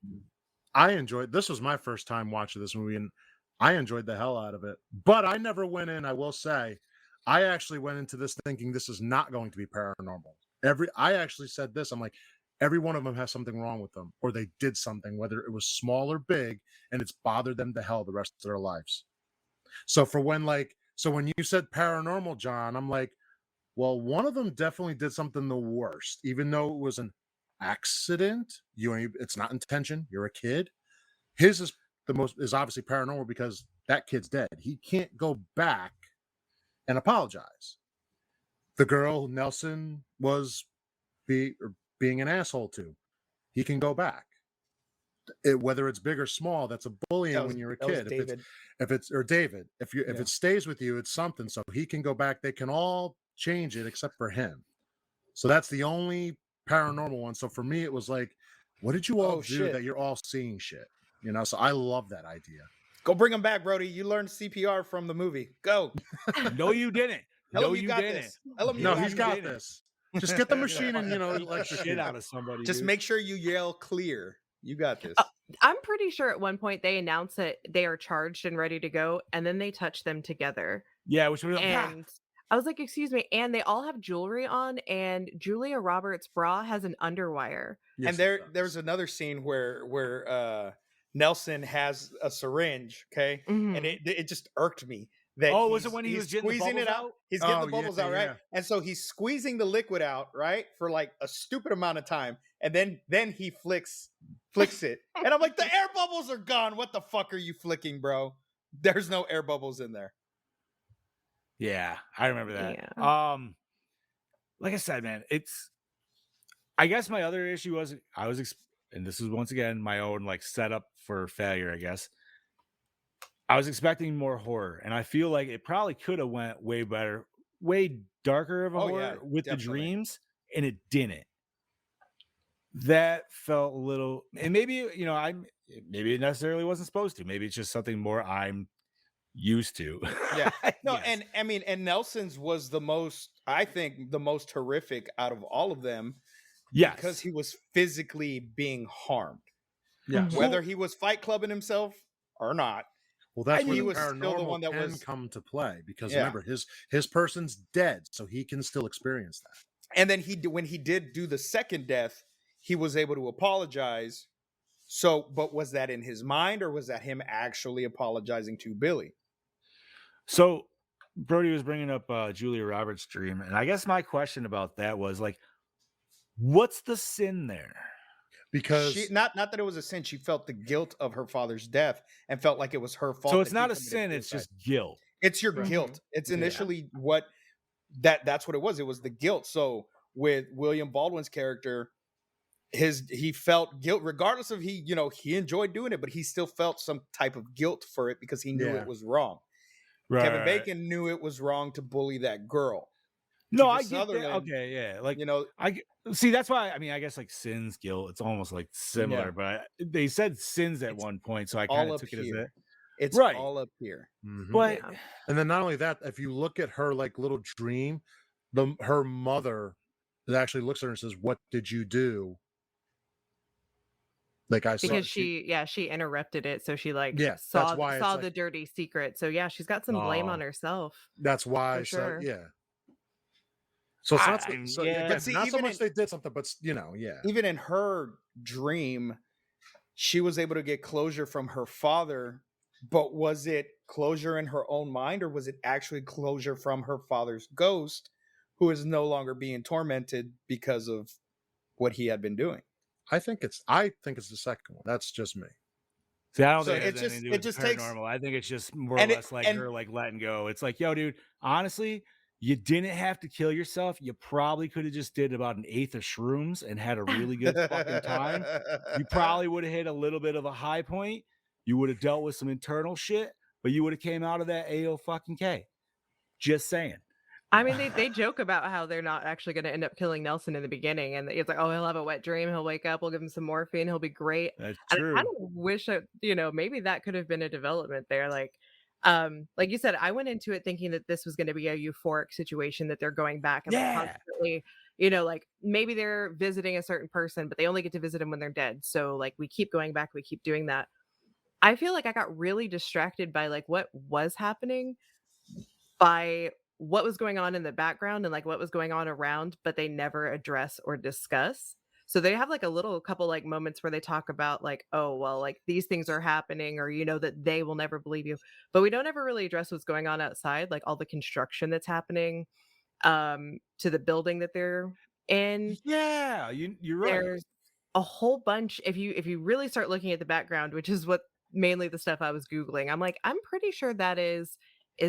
I enjoyed this was my first time watching this movie, and I enjoyed the hell out of it. But I never went in, I will say, I actually went into this thinking this is not going to be paranormal. I actually said this, I'm like, every one of them has something wrong with them, or they did something, whether it was small or big, and it's bothered them to hell the rest of their lives. So when you said paranormal, John, I'm like, well, one of them definitely did something the worst, even though it was an accident. It's not intention. You're a kid. His is obviously paranormal because that kid's dead. He can't go back and apologize. The girl Nelson was being an asshole to. He can go back. Whether it's big or small, that's a bullying when you're a kid. David. If it stays with you, it's something. So he can go back. They can all change it except for him. So that's the only paranormal one. So for me, it was like, what did you all do that you're all seeing shit? So I love that idea. Go bring him back, Brody. You learned CPR from the movie. Go. No, you didn't. Tell No, him you got didn't. this. Tell him you No, got he's this. got this. Just get the machine and Beat the electrocute shit out of somebody. Just dude. make sure you yell clear. You got this. I'm pretty sure at one point they announce that they are charged and ready to go, and then they touch them together. Yeah, which was And I was like, excuse me. And they all have jewelry on, and Julia Roberts' bra has an underwire. And there's another scene where Nelson has a syringe, okay? Mhm. And it just irked me that was it when he was getting the squeezing it bubbles out? out? He's getting Oh, the bubbles yeah, out, right? yeah. And so he's squeezing the liquid out, right? For like a stupid amount of time. And then he flicks it. And I'm like, the air bubbles are gone. What the fuck are you flicking, bro? There's no air bubbles in there. Yeah, I remember that. Yeah. Like I said, man, I guess my other issue was and this is once again my own like setup for failure, I guess. I was expecting more horror, and I feel like it probably could have went way better, way darker of a horror with definitely. the dreams, and it didn't. That felt a little, and maybe maybe it necessarily wasn't supposed to. Maybe it's just something more I'm used to. Yeah. No, Yes. and Nelson's was the most horrific out of all of them. Yes, Because he was physically being harmed. Yeah. Mhm. Whether he was fight clubbing himself or not. Well, that's where he the was still the paranormal one that can was- come to play because Yeah. remember his person's dead, so he can still experience that. And then when he did do the second death, he was able to apologize. So, but was that in his mind or was that him actually apologizing to Billy? So Brody was bringing up Julia Roberts' dream, and I guess my question about that was like, what's the sin there? Because She not that it was a sin. She felt the guilt of her father's death and felt like it was her fault. So it's that he not a committed sin; it's suicide. just guilt. It's your Right. guilt. It's Yeah. initially what that's what it was. It was the guilt. So with William Baldwin's character, he felt guilt regardless of he enjoyed doing it, but he still felt some type of guilt for it because he knew Yeah. it was wrong. Right. Kevin Bacon knew it was wrong to bully that girl. No, Kiefer I get that. Sutherland, Okay, yeah. Like I see, that's why. I mean, I guess like sins, guilt. It's almost like similar, Yeah. but they said sins at It's one point, so I all kind of up took it as here. that. It's Right. all up here. Mhm. But Yeah. And then not only that, if you look at her like little dream, her mother actually looks at her and says, "What did you do?" Like I saw Because she interrupted it, so she like Yeah, that's saw why it's saw like the dirty secret. So yeah, she's got some blame on Oh. herself that's why. for So sure. yeah. So it's not so, so yeah. again, But see, not so even much in they did something, but yeah. even in her dream, she was able to get closure from her father. But was it closure in her own mind, or was it actually closure from her father's ghost, who is no longer being tormented because of what he had been doing? I think it's the second one. That's just me. See, I don't So think it it has anything just to do it with the just takes paranormal. I think it's just more or and it less like and her like letting go. It's like, yo, dude, honestly, you didn't have to kill yourself. You probably could have just did about an eighth of shrooms and had a really good fucking time. You probably would have hit a little bit of a high point. You would have dealt with some internal shit, but you would have came out of that AO fucking K. Just saying. I mean, they joke about how they're not actually going to end up killing Nelson in the beginning, and it's like, oh, he'll have a wet dream, he'll wake up, we'll give him some morphine, he'll be great. That's And I kind true. of wish that maybe that could have been a development there. Like you said, I went into it thinking that this was going to be a euphoric situation, that they're going back and like Yeah. constantly, like maybe they're visiting a certain person, but they only get to visit them when they're dead. So like we keep going back, we keep doing that. I feel like I got really distracted by like what was happening, by what was going on in the background and like what was going on around, but they never address or discuss. So they have like a little couple like moments where they talk about like, oh, well, like these things are happening, or that they will never believe you. But we don't ever really address what's going on outside, like all the construction that's happening to the building that they're in. Yeah, you're right. There's a whole bunch. If you really start looking at the background, which is what mainly the stuff I was Googling, I'm like, I'm pretty sure that is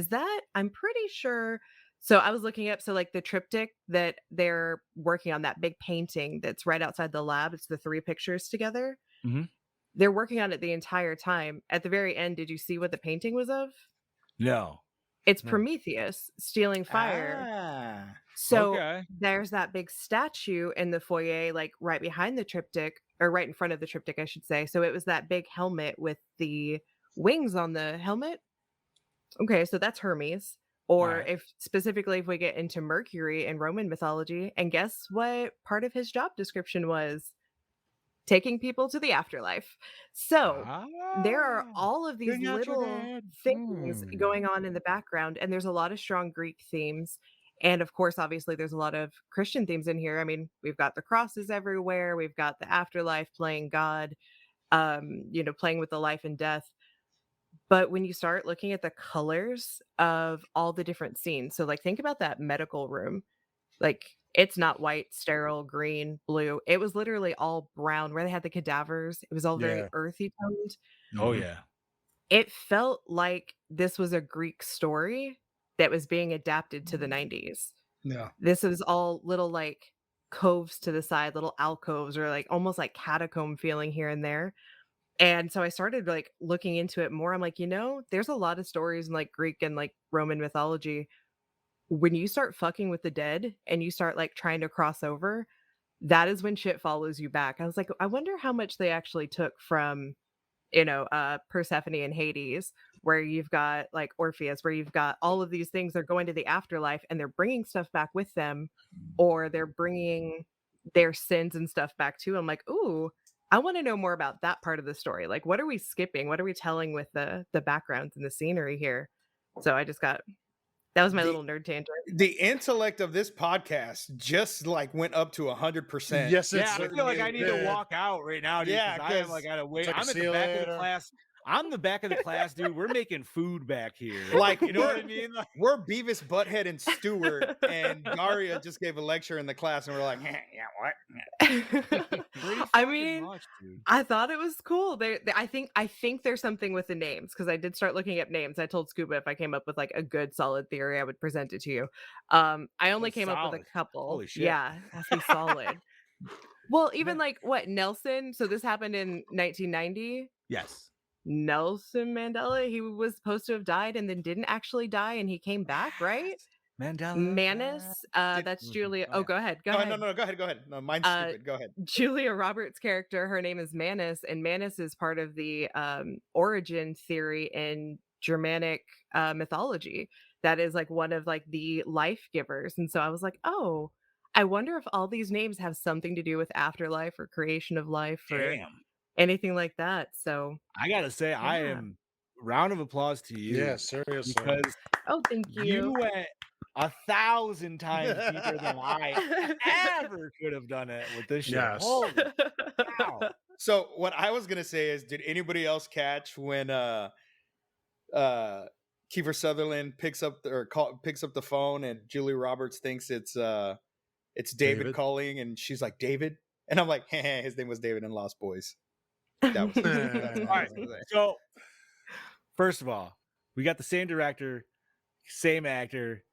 that? I'm pretty sure. So I was looking up, so like the triptych that they're working on, that big painting that's right outside the lab, it's the three pictures together. Mhm. They're working on it the entire time. At the very end, did you see what the painting was of? No. It's No. Prometheus stealing fire. Ah. So Okay. there's that big statue in the foyer, like right behind the triptych, or right in front of the triptych, I should say. So it was that big helmet with the wings on the helmet. Okay, so that's Hermes. Or Alright. if we get into Mercury in Roman mythology, and guess what part of his job description was? Taking people to the afterlife. So there are Ah, all of these bring out your little dad. things going on in the background, and there's a lot of strong Greek themes. And of course, obviously, there's a lot of Christian themes in here. I mean, we've got the crosses everywhere, we've got the afterlife, playing God, playing with the life and death. But when you start looking at the colors of all the different scenes, so like think about that medical room. Like it's not white, sterile, green, blue. It was literally all brown where they had the cadavers. It was all very Yeah. earthy toned. Oh Mhm. yeah. It felt like this was a Greek story that was being adapted to the 90s. No. This was all little like coves to the side, little alcoves, or like almost like catacomb feeling here and there. And so I started like looking into it more. I'm like, there's a lot of stories in like Greek and like Roman mythology. When you start fucking with the dead and you start like trying to cross over, that is when shit follows you back. I was like, I wonder how much they actually took from, Persephone and Hades, where you've got like Orpheus, where you've got all of these things. They're going to the afterlife and they're bringing stuff back with them, or they're bringing their sins and stuff back too. I'm like, ooh, I want to know more about that part of the story. Like, what are we skipping? What are we telling with the backgrounds and the scenery here? So that was my The little nerd tangent. the intellect of this podcast just like went up to 100%. Yes, Yeah, it's I feel like I need to did. walk out right now, dude. Yeah, Because I am 'cause like at a wait. it's like, I'm at "See the you back of the later." class. I'm the back of the class, dude. We're making food back here. Like, you know what I mean? Like, We're Beavis, Butthead, and Stewart, and Daria just gave a lecture in the class, and we're like, yeah, what? pretty I fucking mean, much, dude. I thought it was cool. I think there's something with the names, because I did start looking up names. I told Scuba if I came up with like a good solid theory, I would present it to you. I only That's came up with solid. a couple. Holy shit. Yeah, it has to be solid. Well, even like what Nelson. So this happened in 1990. Yes. Nelson Mandela, he was supposed to have died and then didn't actually die, and he came back, right? Mandela. Manus, that's Julia. Oh, go ahead. Go ahead. No, go ahead. No, mine's stupid. Go ahead. Julia Roberts' character, her name is Manus, and Manus is part of the origin theory in Germanic mythology. That is like one of like the life givers. And so I was like, oh, I wonder if all these names have something to do with afterlife or creation of life or Damn. anything like that. So I gotta say, I am round of applause to you. Yeah, seriously. Because oh, thank you you. went 1,000 times deeper than I ever could have done it with this shit. Yes. Holy cow. So what I was gonna say is, did anybody else catch when Kiefer Sutherland picks up the phone and Julia Roberts thinks it's David calling, and she's like, David, and I'm like, hey, his name was David in Lost Boys. That was that's All all I right. was gonna say. So, first of all, we got the same director, same actor,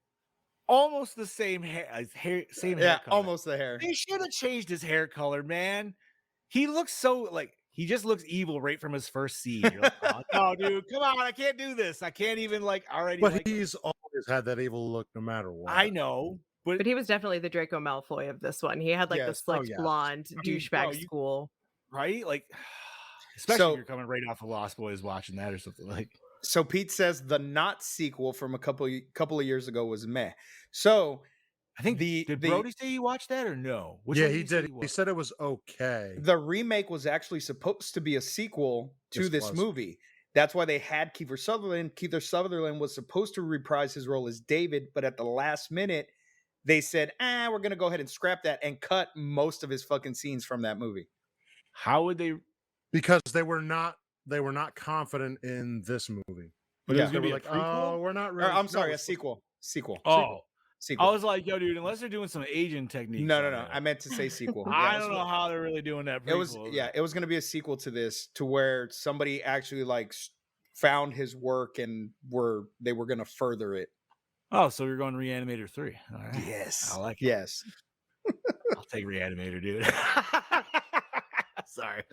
almost the same hair, same hair color. Almost the hair. They should have changed his hair color, man. He looks so like he just looks evil right from his first scene. You're like, oh, no, dude, come on, I can't do this. I can't even like already. But like he's always had that evil look no matter what. I know, But he was definitely the Draco Malfoy of this one. He had like the Yes. slick yes. blonde I mean, douchebag bro, school. right? Like, especially So- if you're coming right off of Lost Boys watching that or something like. So Pete says the not sequel from a couple of years ago was meh. So I think did Brody say you watched that or no? Which Yeah, one he say did. you He watched? said it was okay. the remake was actually supposed to be a sequel to Yes, it this was. movie. That's why they had Kiefer Sutherland. Kiefer Sutherland was supposed to reprise his role as David, but at the last minute, they said, we're going to go ahead and scrap that and cut most of his fucking scenes from that movie. How would they? Because they were not confident in this movie. But Yeah. it was They gonna were be like, a prequel. oh, we're not Or, really. I'm no, sorry, a it's- sequel. Sequel. Oh, Sequel. I was like, yo, dude, unless they're doing some Asian techniques. No. on it. I meant to say sequel. I Yeah, don't know how they're really doing that. It was prequel. it was going to be a sequel to this, to where somebody actually like found his work and they were going to further it. Oh, so you're going Reanimator 3. All right. Yes. I like it. Yes. I'll take Reanimator, dude. Sorry.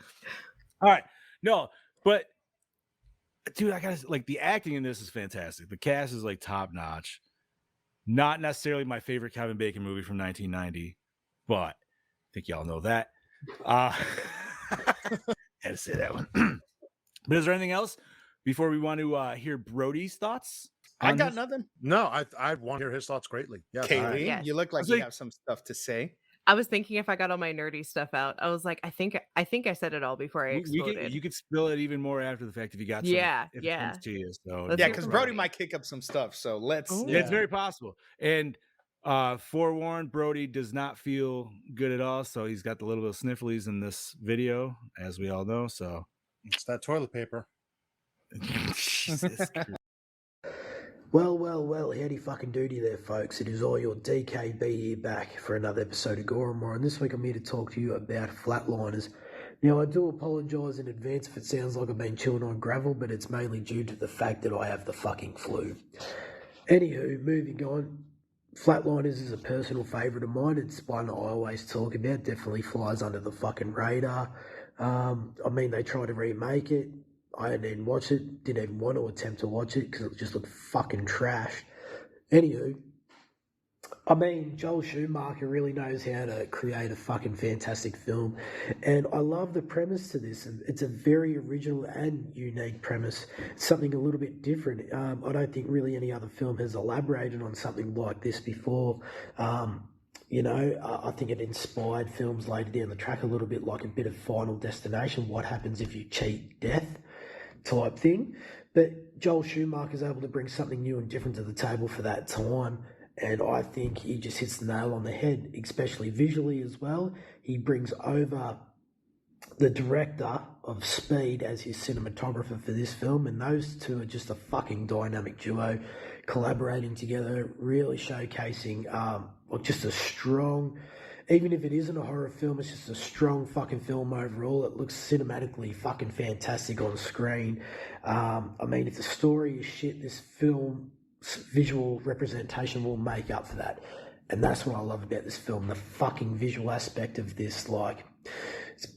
All right. No, but dude, I gotta like the acting in this is fantastic. The cast is like top notch. Not necessarily my favorite Kevin Bacon movie from 1990, but I think y'all know that. Had to say that one. But is there anything else before we want to hear Brody's thoughts? I on got this? nothing. No, I want to hear his thoughts greatly. Yes. Kailey, Yes. you look like was you like- have some stuff to say. I was thinking if I got all my nerdy stuff out, I was like, I think I said it all before I exploded. You could spill it even more after the fact if you got some. Yeah, if it yeah. comes to you. So Let's Yeah, hear because from Brody Brody. might kick up some stuff. So let's. Ooh. Yeah, it's very possible. And forewarned, Brody does not feel good at all. So he's got the little bit of snifflies in this video, as we all know. So It's that toilet paper. Jesus Christ. Well, howdy fucking doody there, folks. It is all your DKB here back for another episode of Gore N More, and this week I'm here to talk to you about Flatliners. Now, I do apologise in advance if it sounds like I've been chewing on gravel, but it's mainly due to the fact that I have the fucking flu. Anywho, moving on. Flatliners is a personal favourite of mine. It's one I always talk about. Definitely flies under the fucking radar. I mean, they tried to remake it. I didn't even watch it. Didn't even want to attempt to watch it because it just looked fucking trash. Anywho, I mean, Joel Schumacher really knows how to create a fucking fantastic film. And I love the premise to this. It's a very original and unique premise. It's something a little bit different. I don't think really any other film has elaborated on something like this before. You know, I think it inspired films later down the track a little bit, like a bit of Final Destination, what happens if you cheat death type thing. But Joel Schumacher's able to bring something new and different to the table for that time. And I think he just hits the nail on the head, especially visually as well. He brings over the director of Speed as his cinematographer for this film, and those two are just a fucking dynamic duo, collaborating together, really showcasing just a strong, even if it isn't a horror film, it's just a strong fucking film overall. It looks cinematically fucking fantastic on screen. I mean, if the story is shit, this film's visual representation will make up for that. And that's what I love about this film, the fucking visual aspect of this. Like,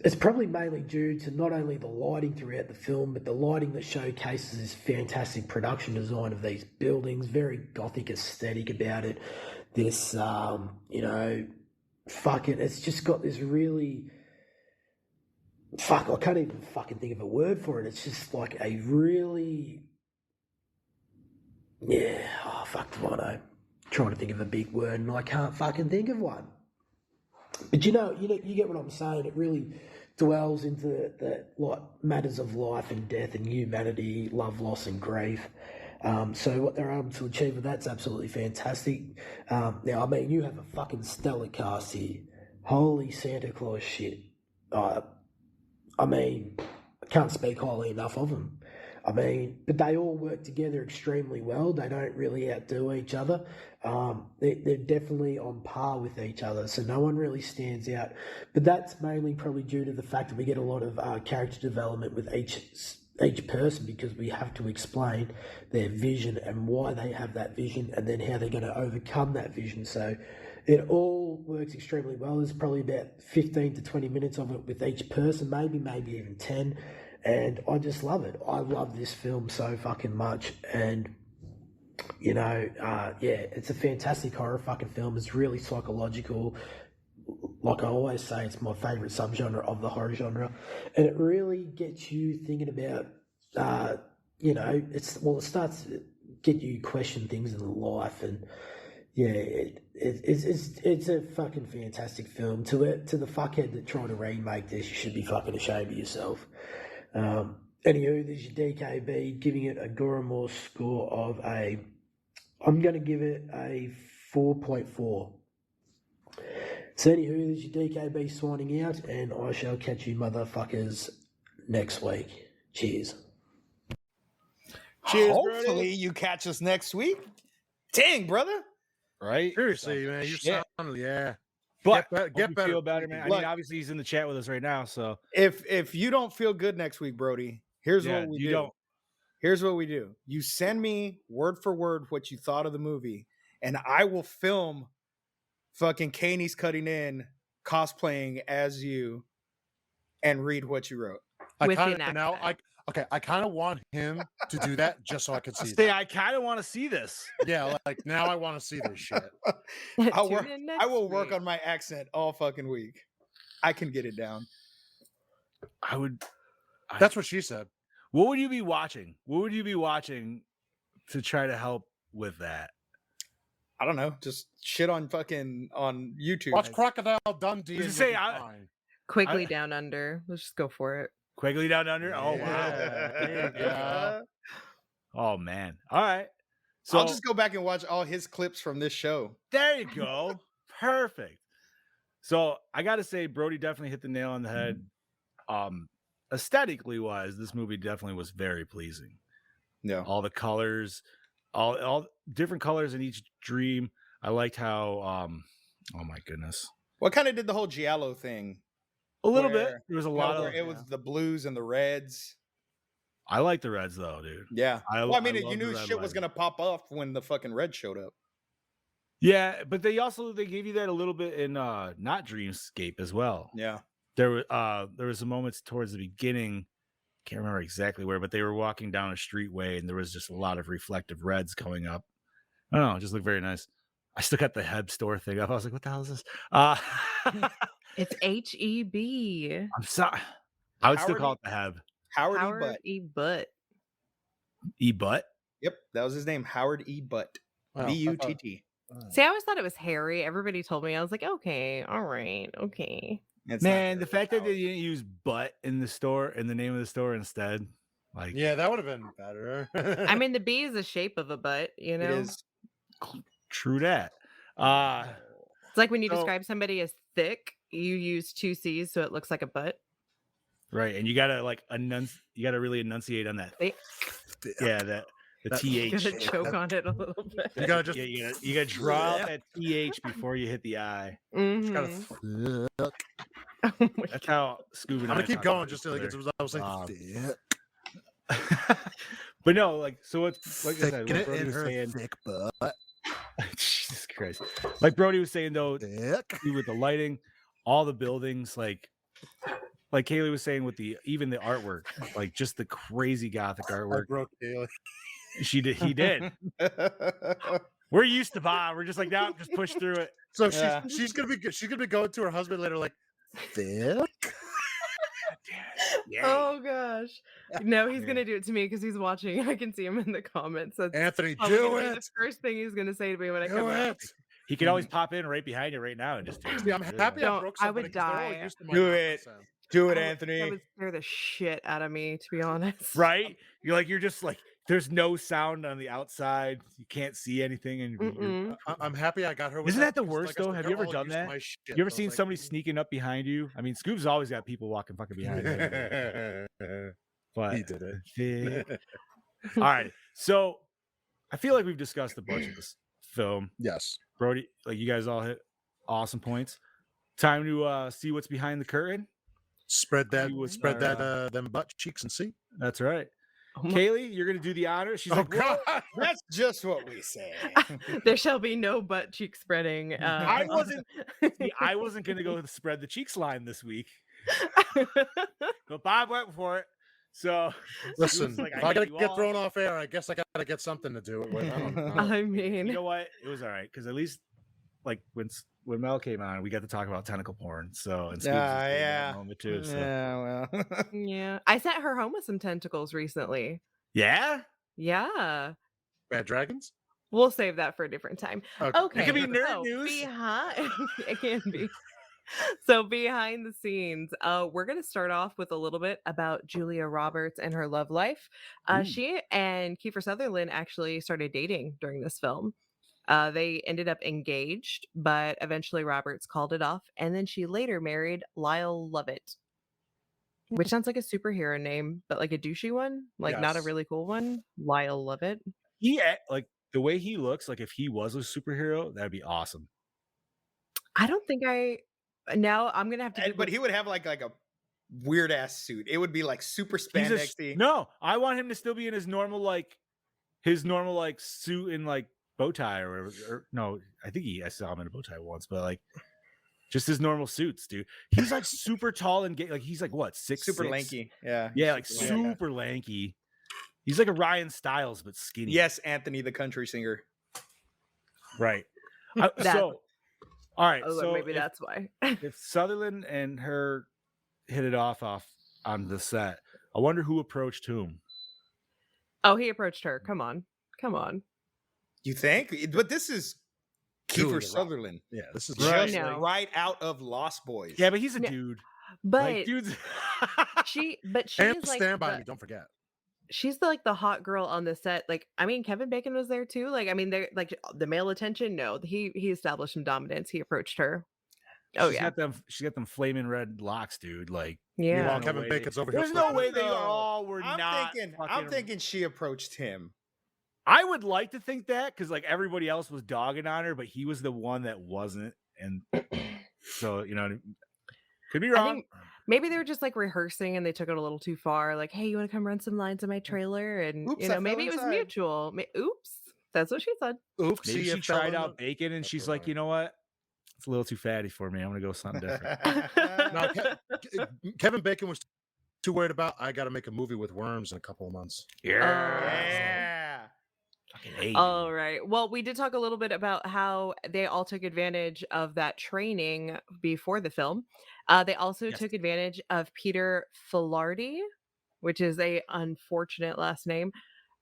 it's probably mainly due to not only the lighting throughout the film, but the lighting that showcases this fantastic production design of these buildings, very gothic aesthetic about it. This, it's just got this really, I can't even fucking think of a word for it. It's just like a really, trying to think of a big word and I can't fucking think of one. But you get what I'm saying. It really dwells into the matters of life and death and humanity, love, loss, and grief. So what they're able to achieve with that's absolutely fantastic. Now, I mean, you have a fucking stellar cast here. Holy Santa Claus shit. I can't speak highly enough of them. I mean, but they all work together extremely well. They don't really outdo each other. They're definitely on par with each other, so no one really stands out. But that's mainly probably due to the fact that we get a lot of character development with each person, because we have to explain their vision and why they have that vision and then how they're going to overcome that vision. So it all works extremely well. There's probably about 15 to 20 minutes of it with each person, maybe even 10. And I just love it. I love this film so fucking much. And, it's a fantastic horror fucking film. It's really psychological. Like I always say, it's my favourite subgenre of the horror genre. And it really gets you thinking about, it starts to get you question things in life. And, it's a fucking fantastic film. To the fuckhead that tried to remake this, you should be fucking ashamed of yourself. Anywho, this is your DKB giving it a Gore N More score of I'm going to give it a 4.4. So anywho, this is your DKB signing out, and I shall catch you motherfuckers next week. Cheers. Cheers, hopefully you catch us next week. Dang, brother. Right? Seriously, man. You're sounding, yeah. But get better. Feel better, man. I mean, obviously he's in the chat with us right now. So if you don't feel good next week, Brody, here's what we do. Here's what we do. You send me word for word what you thought of the movie, and I will film fucking Kaney's cutting in cosplaying as you and read what you wrote. I kind of want him to do that just so I can see. I kind of want to see this. Yeah, like now I want to see this shit. I will work on my accent all fucking week. I can get it down. That's what she said. What would you be watching? What would you be watching to try to help with that? I don't know. Just shit on YouTube. Watch Crocodile Dundee. Quickly Down Under. Let's just go for it. Quigley Down Under? Oh, wow. There you go. Oh, man. All right. So I'll just go back and watch all his clips from this show. There you go. Perfect. So I got to say, Brody definitely hit the nail on the head. Aesthetically wise, this movie definitely was very pleasing. Yeah. All the colors, all different colors in each dream. I liked how, oh my goodness. What kind of did the whole Giallo thing? A little bit. There was a lot of it was the blues and the reds. I like the reds though, dude. Yeah. You knew shit was gonna pop off when the fucking red showed up. Yeah, but they gave you that a little bit in not Dreamscape as well. Yeah. There was some moments towards the beginning, can't remember exactly where, but they were walking down a streetway and there was just a lot of reflective reds going up. I don't know, it just looked very nice. I still got the Heb store thing up. I was like, what the hell is this? It's HEB. I'm sorry. I would still call it the Heb. Howard E. Butt. E. Butt? Yep, that was his name. Howard E. Butt. B-U-T-T. See, I always thought it was Harry. Everybody told me. I was like, okay, all right, okay. Man, the fact that they didn't use butt in the store, in the name of the store instead. Like, yeah, that would have been better. I mean, the B is the shape of a butt, you know? It is. True that. It's like when you describe somebody as thick, you use 2 C's so it looks like a butt. Right, and you gotta really enunciate on that. Yeah, the TH. You gotta choke on it a little bit. You gotta just you gotta draw out that TH before you hit the I. Mm-hmm. That's how Scooby. I'm gonna keep going just like I was like, but no, like so. It's like I said, get what it in Brody was her saying. thick butt. Jesus Christ! Like Brody was saying though, Thick. with the lighting, all the buildings, like like Kailey was saying with even the artwork, like just the crazy gothic I artwork. broke Kailey. He did. We're used to Bob. We're just like, now just push through it. So Yeah. she's gonna be going to her husband later like, Phil? Oh gosh. No, he's gonna do it to me because he's watching. I can see him in the comments. That's Anthony, probably do gonna be it. the first thing he's gonna say to me when I Do come out. it. He could always pop in right behind you right now and just do it. See, I'm happy I Don't- broke I somebody would 'cause they're all die. used to my Do nonsense. it. Do it, That Anthony. would scare the shit out of me, to be honest. Right? You're just like, there's no sound on the outside. You can't see anything. And Mm-mm. I'm happy I got her with isn't that the because, worst like I though? said, Have they're you ever all done used to that? my shit. You ever So seen it's like, somebody sneaking up behind you? I mean, Scoob's always got people walking fucking behind him. But he did it. all right. So I feel like we've discussed a bunch of this film. Yes. Brody, like you guys all hit awesome points. Time to see what's behind the curtain. Spread that, See what's them butt cheeks and see. That's right. Oh my- Kaylee, you're gonna do the honor. She's like, God. That's just what we say. There shall be no butt cheek spreading. I wasn't gonna go with the spread the cheeks line this week, but Bob went for it. So Listen, like, if I gotta you get all. thrown off air, I guess I gotta get something to do it with. I don't know. I mean, You know what? It was all right because at least like when Mel came on, we got to talk about tentacle porn. So and Scoobs was there in that moment too. So Yeah, well. yeah. I sent her home with some tentacles recently. yeah, Yeah. Bad dragons? We'll save that for a different time. Okay. It could be nerd so news. Behind it can be. So behind the scenes, we're gonna start off with a little bit about Julia Roberts and her love life. Ooh. She and Kiefer Sutherland actually started dating during this film. They ended up engaged, but eventually Roberts called it off, and then she later married Lyle Lovett, which sounds like a superhero name, but like a douchey one, like not a Yes. really cool one. Lyle Lovett. He like the way he looks. Like if he was a superhero, that'd be awesome. I don't think now I'm gonna have to. But he would have like a weird ass suit. It would be like super spandexy. No, I want him to still be in his normal like suit and like bow tie or whatever. Or, no, I think I saw him in a bow tie once, but like just his normal suits, dude. He's like super tall and like he's like what 6'6"? Super lanky. Yeah. Yeah, like super lanky. super lanky. He's like a Ryan Stiles but skinny. Yes, Anthony, the country singer. Right. That- So all right. Oh, so maybe that's why. if Sutherland and her hit it off on the set, I wonder who approached whom. Oh, he approached her. Come on. You think? But this is Julia Kiefer Sutherland. Yeah, this is Just No. right out of Lost Boys. Yeah, but he's a No, dude. But Like dudes. she And is like stand by the- me, don't forget. she's like the hot girl on the set. Like, I mean, Kevin Bacon was there too. Like, I mean, they're like the male attention. No, he established some dominance. He approached her. Oh She's yeah, got them flaming red locks, dude. Like yeah. Meanwhile, no Kevin way Bacon's over there's here. no way they No. all were not. I'm fucking- thinking she approached him. I would like to think that because like everybody else was dogging on her, but he was the one that wasn't, and so could be I wrong. think maybe they were just like rehearsing and they took it a little too far. Like, hey, you want to come run some lines in my trailer? And Oops, I fell maybe it was inside. mutual. Oops, that's what she said. Oops, Maybe see, she it fell tried in the- out bacon and That's she's all like, right. you know what? It's a little too fatty for me. I'm gonna go something different. No, Kevin Bacon was too worried about. I got to make a movie with worms in a couple of months. Yeah. Fucking hate All you. right. Well, we did talk a little bit about how they all took advantage of that training before the film. They also Yes. took advantage of Peter Filardi, which is a unfortunate last name.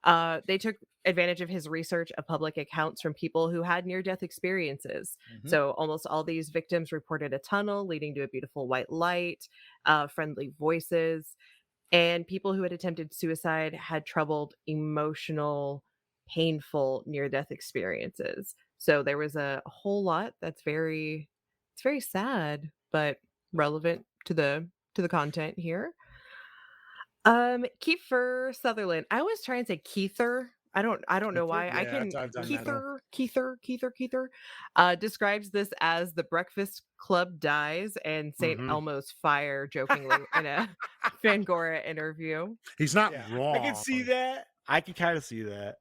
They took advantage of his research of public accounts from people who had near-death experiences. Mhm. So almost all these victims reported a tunnel leading to a beautiful white light, friendly voices, and people who had attempted suicide had troubled, emotional, painful near-death experiences. So there was a whole lot that's very sad, but relevant to the content here. Kiefer Sutherland. I always try and say Keither. I don't know Keither? why. I Yeah, can I've done that. Keither describes this as the Breakfast Club dies and St. Mhm. Elmo's fire jokingly in a Fangora interview. He's not Yeah. wrong. I can see that. I can kind of see that.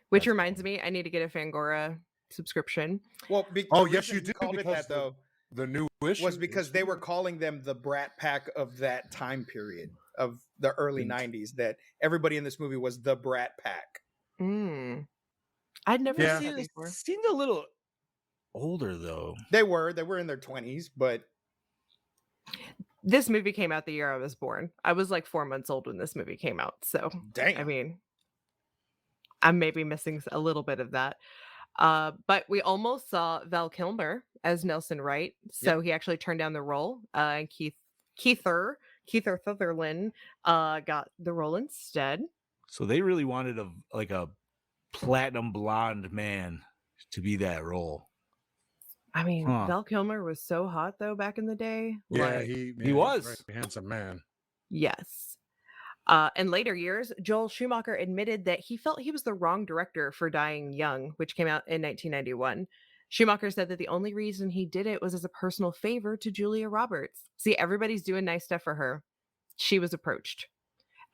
Which That's reminds me, I need to get a Fangora subscription. Well, Oh, the yes, reason you he do, called it because that though The new issue was because they were calling them the Brat Pack of that time period of the early 90s, that everybody in this movie was the Brat Pack. I'd never Yeah. seen that before. Seemed a little older though. They were in their 20s, but This movie came out the year I was born. I was like 4 months old when this movie came out. So, damn. I mean, I'm maybe missing a little bit of that. But we almost saw Val Kilmer as Nelson Wright. So he actually turned down the role. And Keither Sutherland got the role instead. So they really wanted a platinum blonde man to be that role. I mean, Val Kilmer was so hot though back in the day. Yeah, Like, he was a very handsome man. yes. In later years, Joel Schumacher admitted that he felt he was the wrong director for Dying Young, which came out in 1991. Schumacher said that the only reason he did it was as a personal favor to Julia Roberts. See, everybody's doing nice stuff for her. She was approached.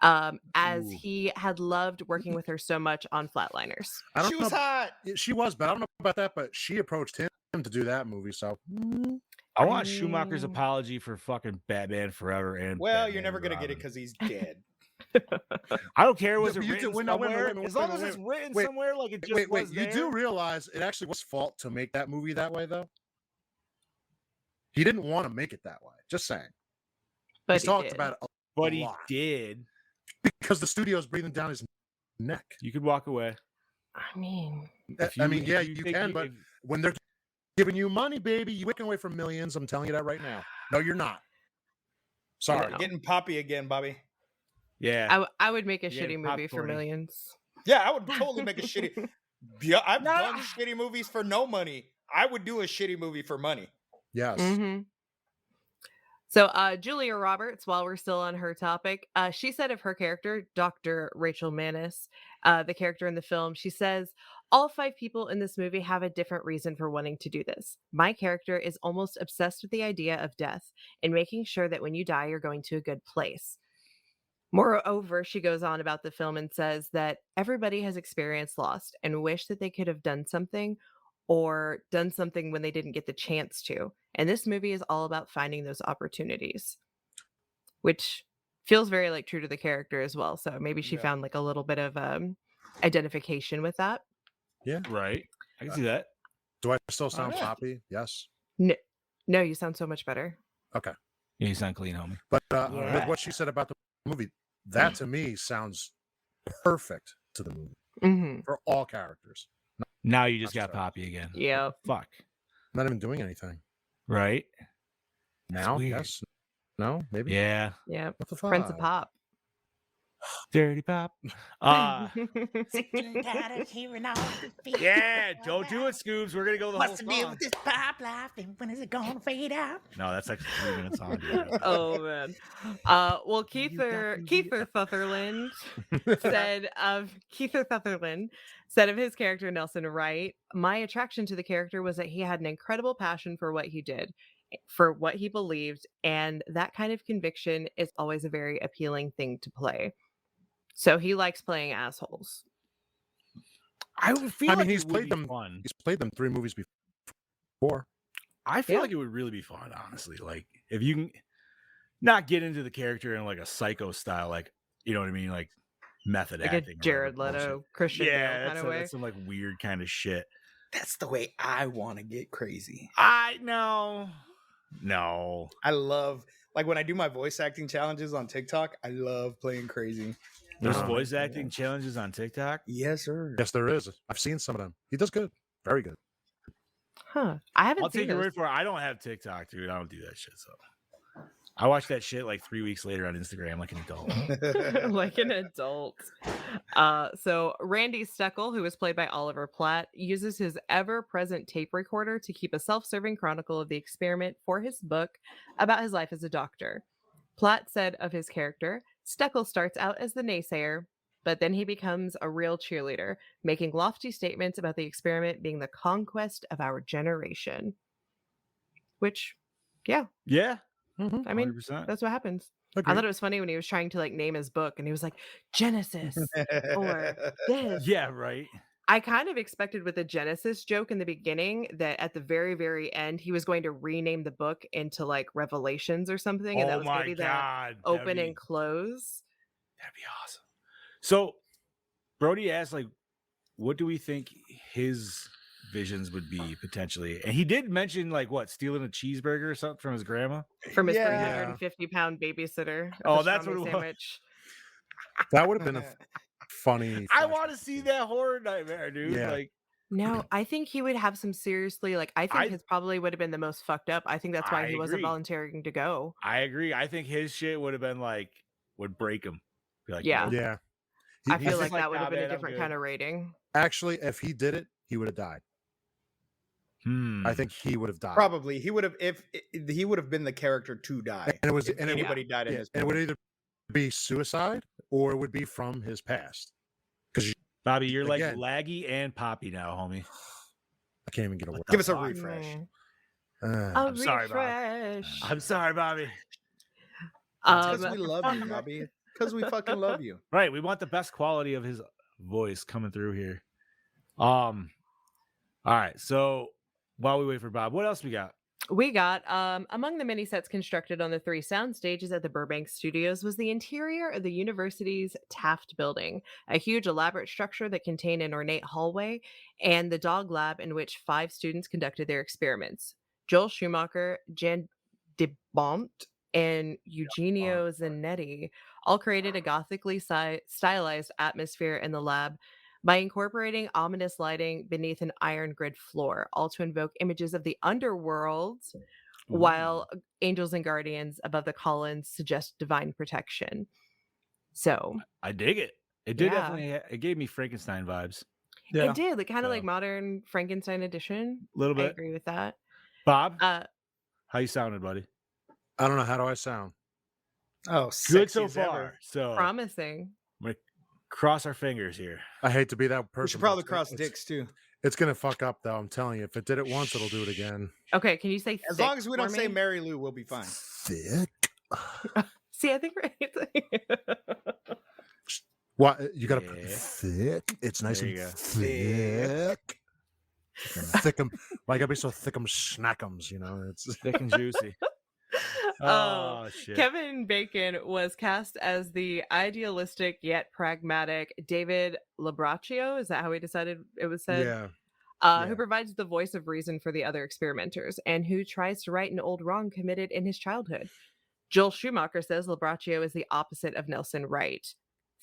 As he had loved working with her so much on Flatliners. She was hot. She was, but I don't know about that, but she approached him to do that movie, so I want Schumacher's apology for fucking Batman Forever and well, Batman you're never gonna Robin. get it because he's dead. I don't care. Was No, it you written do- wait, somewhere? wait, As long as it's written wait, somewhere, like it just was you there. do realize it actually was fault to make that movie that way, though? He didn't want to make it that way. Just saying. But He's talked about it a But he lot. did. Because the studio's breathing down his neck. You could walk away. I mean, Yeah, you can, but when they're giving you money, baby, you're walking away from millions. I'm telling you that right now. No, you're not. Sorry. No. Getting poppy again, Bobby. Yeah. I would make a Yeah, shitty movie for popcorny. millions. Yeah, I would totally make a shitty. Yeah, I've done shitty movies for no money. I would do a shitty movie for money. Yes. So Julia Roberts, while we're still on her topic, she said of her character, Dr. Rachel Manis, the character in the film, she says, all 5 people in this movie have a different reason for wanting to do this. My character is almost obsessed with the idea of death and making sure that when you die, you're going to a good place. Moreover, she goes on about the film and says that everybody has experienced loss and wish that they could have done something or done something when they didn't get the chance to. And this movie is all about finding those opportunities, which feels very like true to the character as well. So maybe she found like a little bit of identification with that. Yeah. Right. I can see that. Do I still sound poppy? Yes. No, you sound so much better. Okay. Yeah, you sound clean, homie. But with what she said about the movie, that to me sounds perfect to the movie for all characters. Now you just got Poppy again. Yeah. Fuck. I'm not even doing anything. Right? Now? weird. Yes. No? Maybe? Yeah. Yeah. What the fuck? Prince of Pop. Dirty Pop. Yeah, don't do it, Scoobs. We're gonna go the whole song. this pop life and when is it gonna fade out? No, that's like 3 minutes on. Dude. Oh man. Well, Keither Sutherland said of his character Nelson Wright, my attraction to the character was that he had an incredible passion for what he did, for what he believed, and that kind of conviction is always a very appealing thing to play. So he likes playing assholes. I mean, he's played them. Fun. He's played them 3 movies before. I feel like it would really be fun, honestly. Like if you can not get into the character in like a psycho style, like you know what I mean, like method Like acting, a Jared Leto, Christian Bale kind that's of way. That's some like weird kind of shit. That's the way I want to get crazy. I know. No. I love, like when I do my voice acting challenges on TikTok, I love playing crazy. There's voice acting challenges on TikTok. Yes, sir. Yes, there is. I've seen some of them. He does good. Very good. Huh. I haven't I'll seen take your those. word for it. I don't have TikTok, dude. I don't do that shit. So I watch that shit like 3 weeks later on Instagram like an adult. Like an adult. So Randy Steckel, who was played by Oliver Platt, uses his ever-present tape recorder to keep a self-serving chronicle of the experiment for his book about his life as a doctor. Platt said of his character, Steckel starts out as the naysayer, but then he becomes a real cheerleader, making lofty statements about the experiment being the conquest of our generation. Which, yeah. Yeah. I mean, 100%. that's what happens. Agreed. I thought it was funny when he was trying to like name his book and he was like Genesis or this. Yeah, right. I kind of expected with the Genesis joke in the beginning that at the very, very end, he was going to rename the book into like Revelations or something. And that Oh was going to my be the god. open and close. That'd be awesome. So Brody asked, like, what do we think his visions would be potentially? And he did mention, like, what, stealing a cheeseburger or something from his grandma? From his Yeah. 350-pound babysitter. a Oh, that's what pastrami it was. sandwich. That would have been a funny. I want to flashback see scene. that horror nightmare, dude. Yeah. Like, No, I think he would have some seriously, like, I think I- his probably would have been the most fucked up. I think that's why I he wasn't agree. volunteering to go. I agree. I think his shit would have been like, would break him. Be like, Yeah. nope. Yeah. I he's feel just like like, that would have "Nah, been man, a I'm different good." kind of rating. Actually, if he did it, he would have died. I think he would have died. Probably he would have if he would have been the character to die. And it was, if and it would, anybody died in yeah, this. and it would either be suicide or it would be from his past. Because Bobby, you're Again. like laggy and poppy now, homie. I can't even get a word. Give us a out. refresh. A I'm sorry, Bob. refresh. I'm sorry, Bobby. Because we love you, Bobby. Because we fucking love you. Right. We want the best quality of his voice coming through here. All right. So while we wait for Bob, what else we got? We got among the many sets constructed on the 3 sound stages at the Burbank Studios was the interior of the university's Taft building, a huge elaborate structure that contained an ornate hallway and the dog lab in which 5 students conducted their experiments. Joel Schumacher, Jan DeBont, and Eugenio Zanetti all created a gothically stylized atmosphere in the lab by incorporating ominous lighting beneath an iron grid floor, all to invoke images of the underworld, while angels and guardians above the columns suggest divine protection. So I dig it. It did Yeah. definitely. It gave me Frankenstein vibes. it did, like kind of So- like modern Frankenstein edition. A little I bit. agree with that. Bob, Uh, how you sounding, buddy? I don't know. How do I sound? Oh, Good sexy so as ever. far. So promising. I'm gonna cross our fingers here. I hate to be that person. We should but probably it's- cross it's- dicks too. It's gonna fuck up though. I'm telling you. If it did it once, it'll do it again. Okay, can you say As thick long as we don't for say me? Mary Lou, we'll be fine. Thick. See, I think we're What you gotta Yeah. thick? It's nice There and you go. thick. Thickum. Why gotta be so thick'em snack'ems? You know, it's Thick and juicy. Oh shit. Kevin Bacon was cast as the idealistic yet pragmatic David Labraccio. Is that how we decided it was said? yeah. Who yeah. provides the voice of reason for the other experimenters and who tries to right an old wrong committed in his childhood. Joel Schumacher says Labraccio is the opposite of Nelson Wright,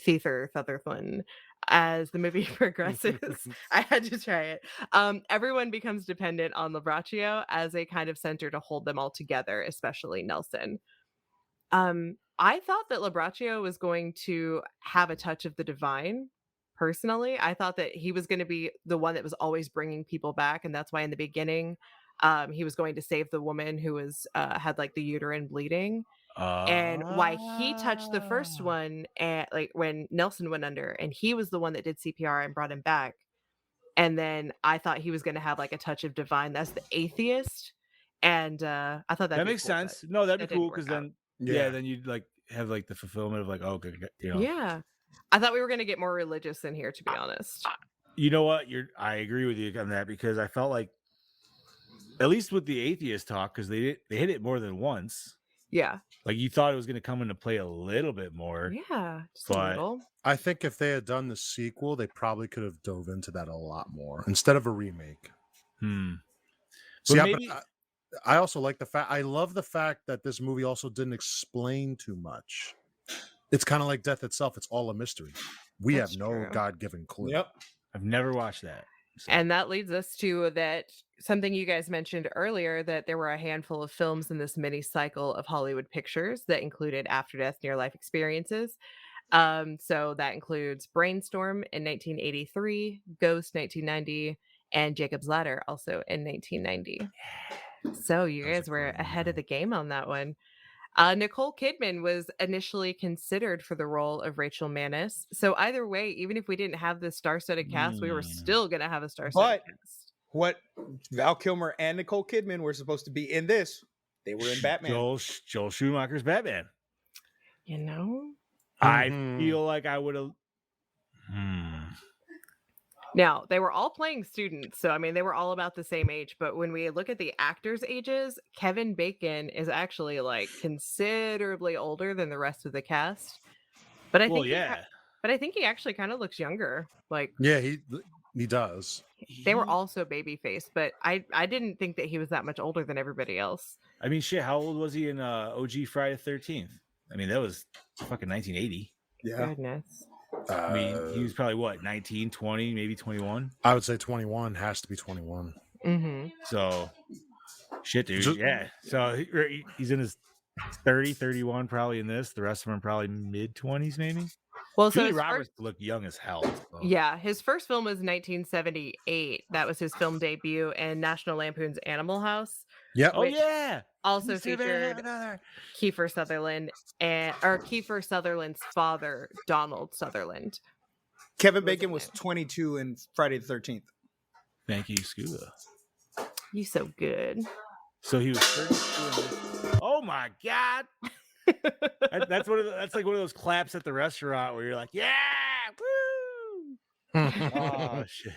Thutherthun. As the movie progresses, I had to try it. Everyone becomes dependent on Labraccio as a kind of center to hold them all together, especially Nelson. I thought that Labraccio was going to have a touch of the divine. Personally, I thought that he was going to be the one that was always bringing people back, and that's why in the beginning, he was going to save the woman who was had like the uterine bleeding. And why he touched the first one, and like when Nelson went under, and he was the one that did CPR and brought him back. And then I thought he was going to have like a touch of divine. That's the atheist, and I thought that makes sense. No, that'd that be didn't cool because work then then you'd like have like the fulfillment of like, oh, good, you know. Yeah, I thought we were going to get more religious in here, to be honest. You know what? I agree with you on that because I felt like, at least with the atheist talk, because they hit it more than once. Yeah, Like you thought it was going to come into play a little bit more. yeah, just a But- little. I think if they had done the sequel, they probably could have dove into that a lot more instead of a remake. Hmm. See, But but maybe- I also like the fact. I love the fact that this movie also didn't explain too much. It's kind of like death itself. It's all a mystery. We That's have no true. God-given clue. Yep. I've never watched that. So- And that leads us to that something you guys mentioned earlier, that there were a handful of films in this mini cycle of Hollywood pictures that included after death near life experiences. So that includes Brainstorm in 1983, Ghost 1990, and Jacob's Ladder also in 1990. So you That was a guys were great movie, ahead of though. the game on that one. Nicole Kidman was initially considered for the role of Rachel Manis. So either way, even if we didn't have the star-studded cast, we were still going to have a star-studded But- cast. What Val Kilmer and Nicole Kidman were supposed to be in this, they were in Batman. Joel Schumacher's Batman. You know? I Mhm. feel like I would have. Now, they were all playing students, so I mean, they were all about the same age. But when we look at the actors' ages, Kevin Bacon is actually like considerably older than the rest of the cast. But I Well, think yeah. but I think he actually kind of looks younger. Like Yeah, he does. they were also baby faced, but I didn't think that he was that much older than everybody else. I mean, shit. How old was he in OG Friday the 13th? I mean, that was fucking 1980. Yeah. Goodness. I mean, he was probably what, 19, 20, maybe 21. I would say 21 has to be 21. Mm-hmm. So, shit, dude. Just- Yeah. So he's in his 30, 31 probably in this. The rest of them are probably mid 20s, maybe. Well, so Julie his Roberts looked young as hell. So. yeah, his first film was 1978. That was his film debut, and National Lampoon's Animal House. Yep. Oh which yeah. Also featured Kiefer Sutherland Kiefer Sutherland's father, Donald Sutherland. Kevin Bacon was 22 in Friday the 13th. Thank you, Scuba. You so good. So he was 32 in this. Oh my god. That's like one of those claps at the restaurant where you're like, yeah, woo. Oh shit.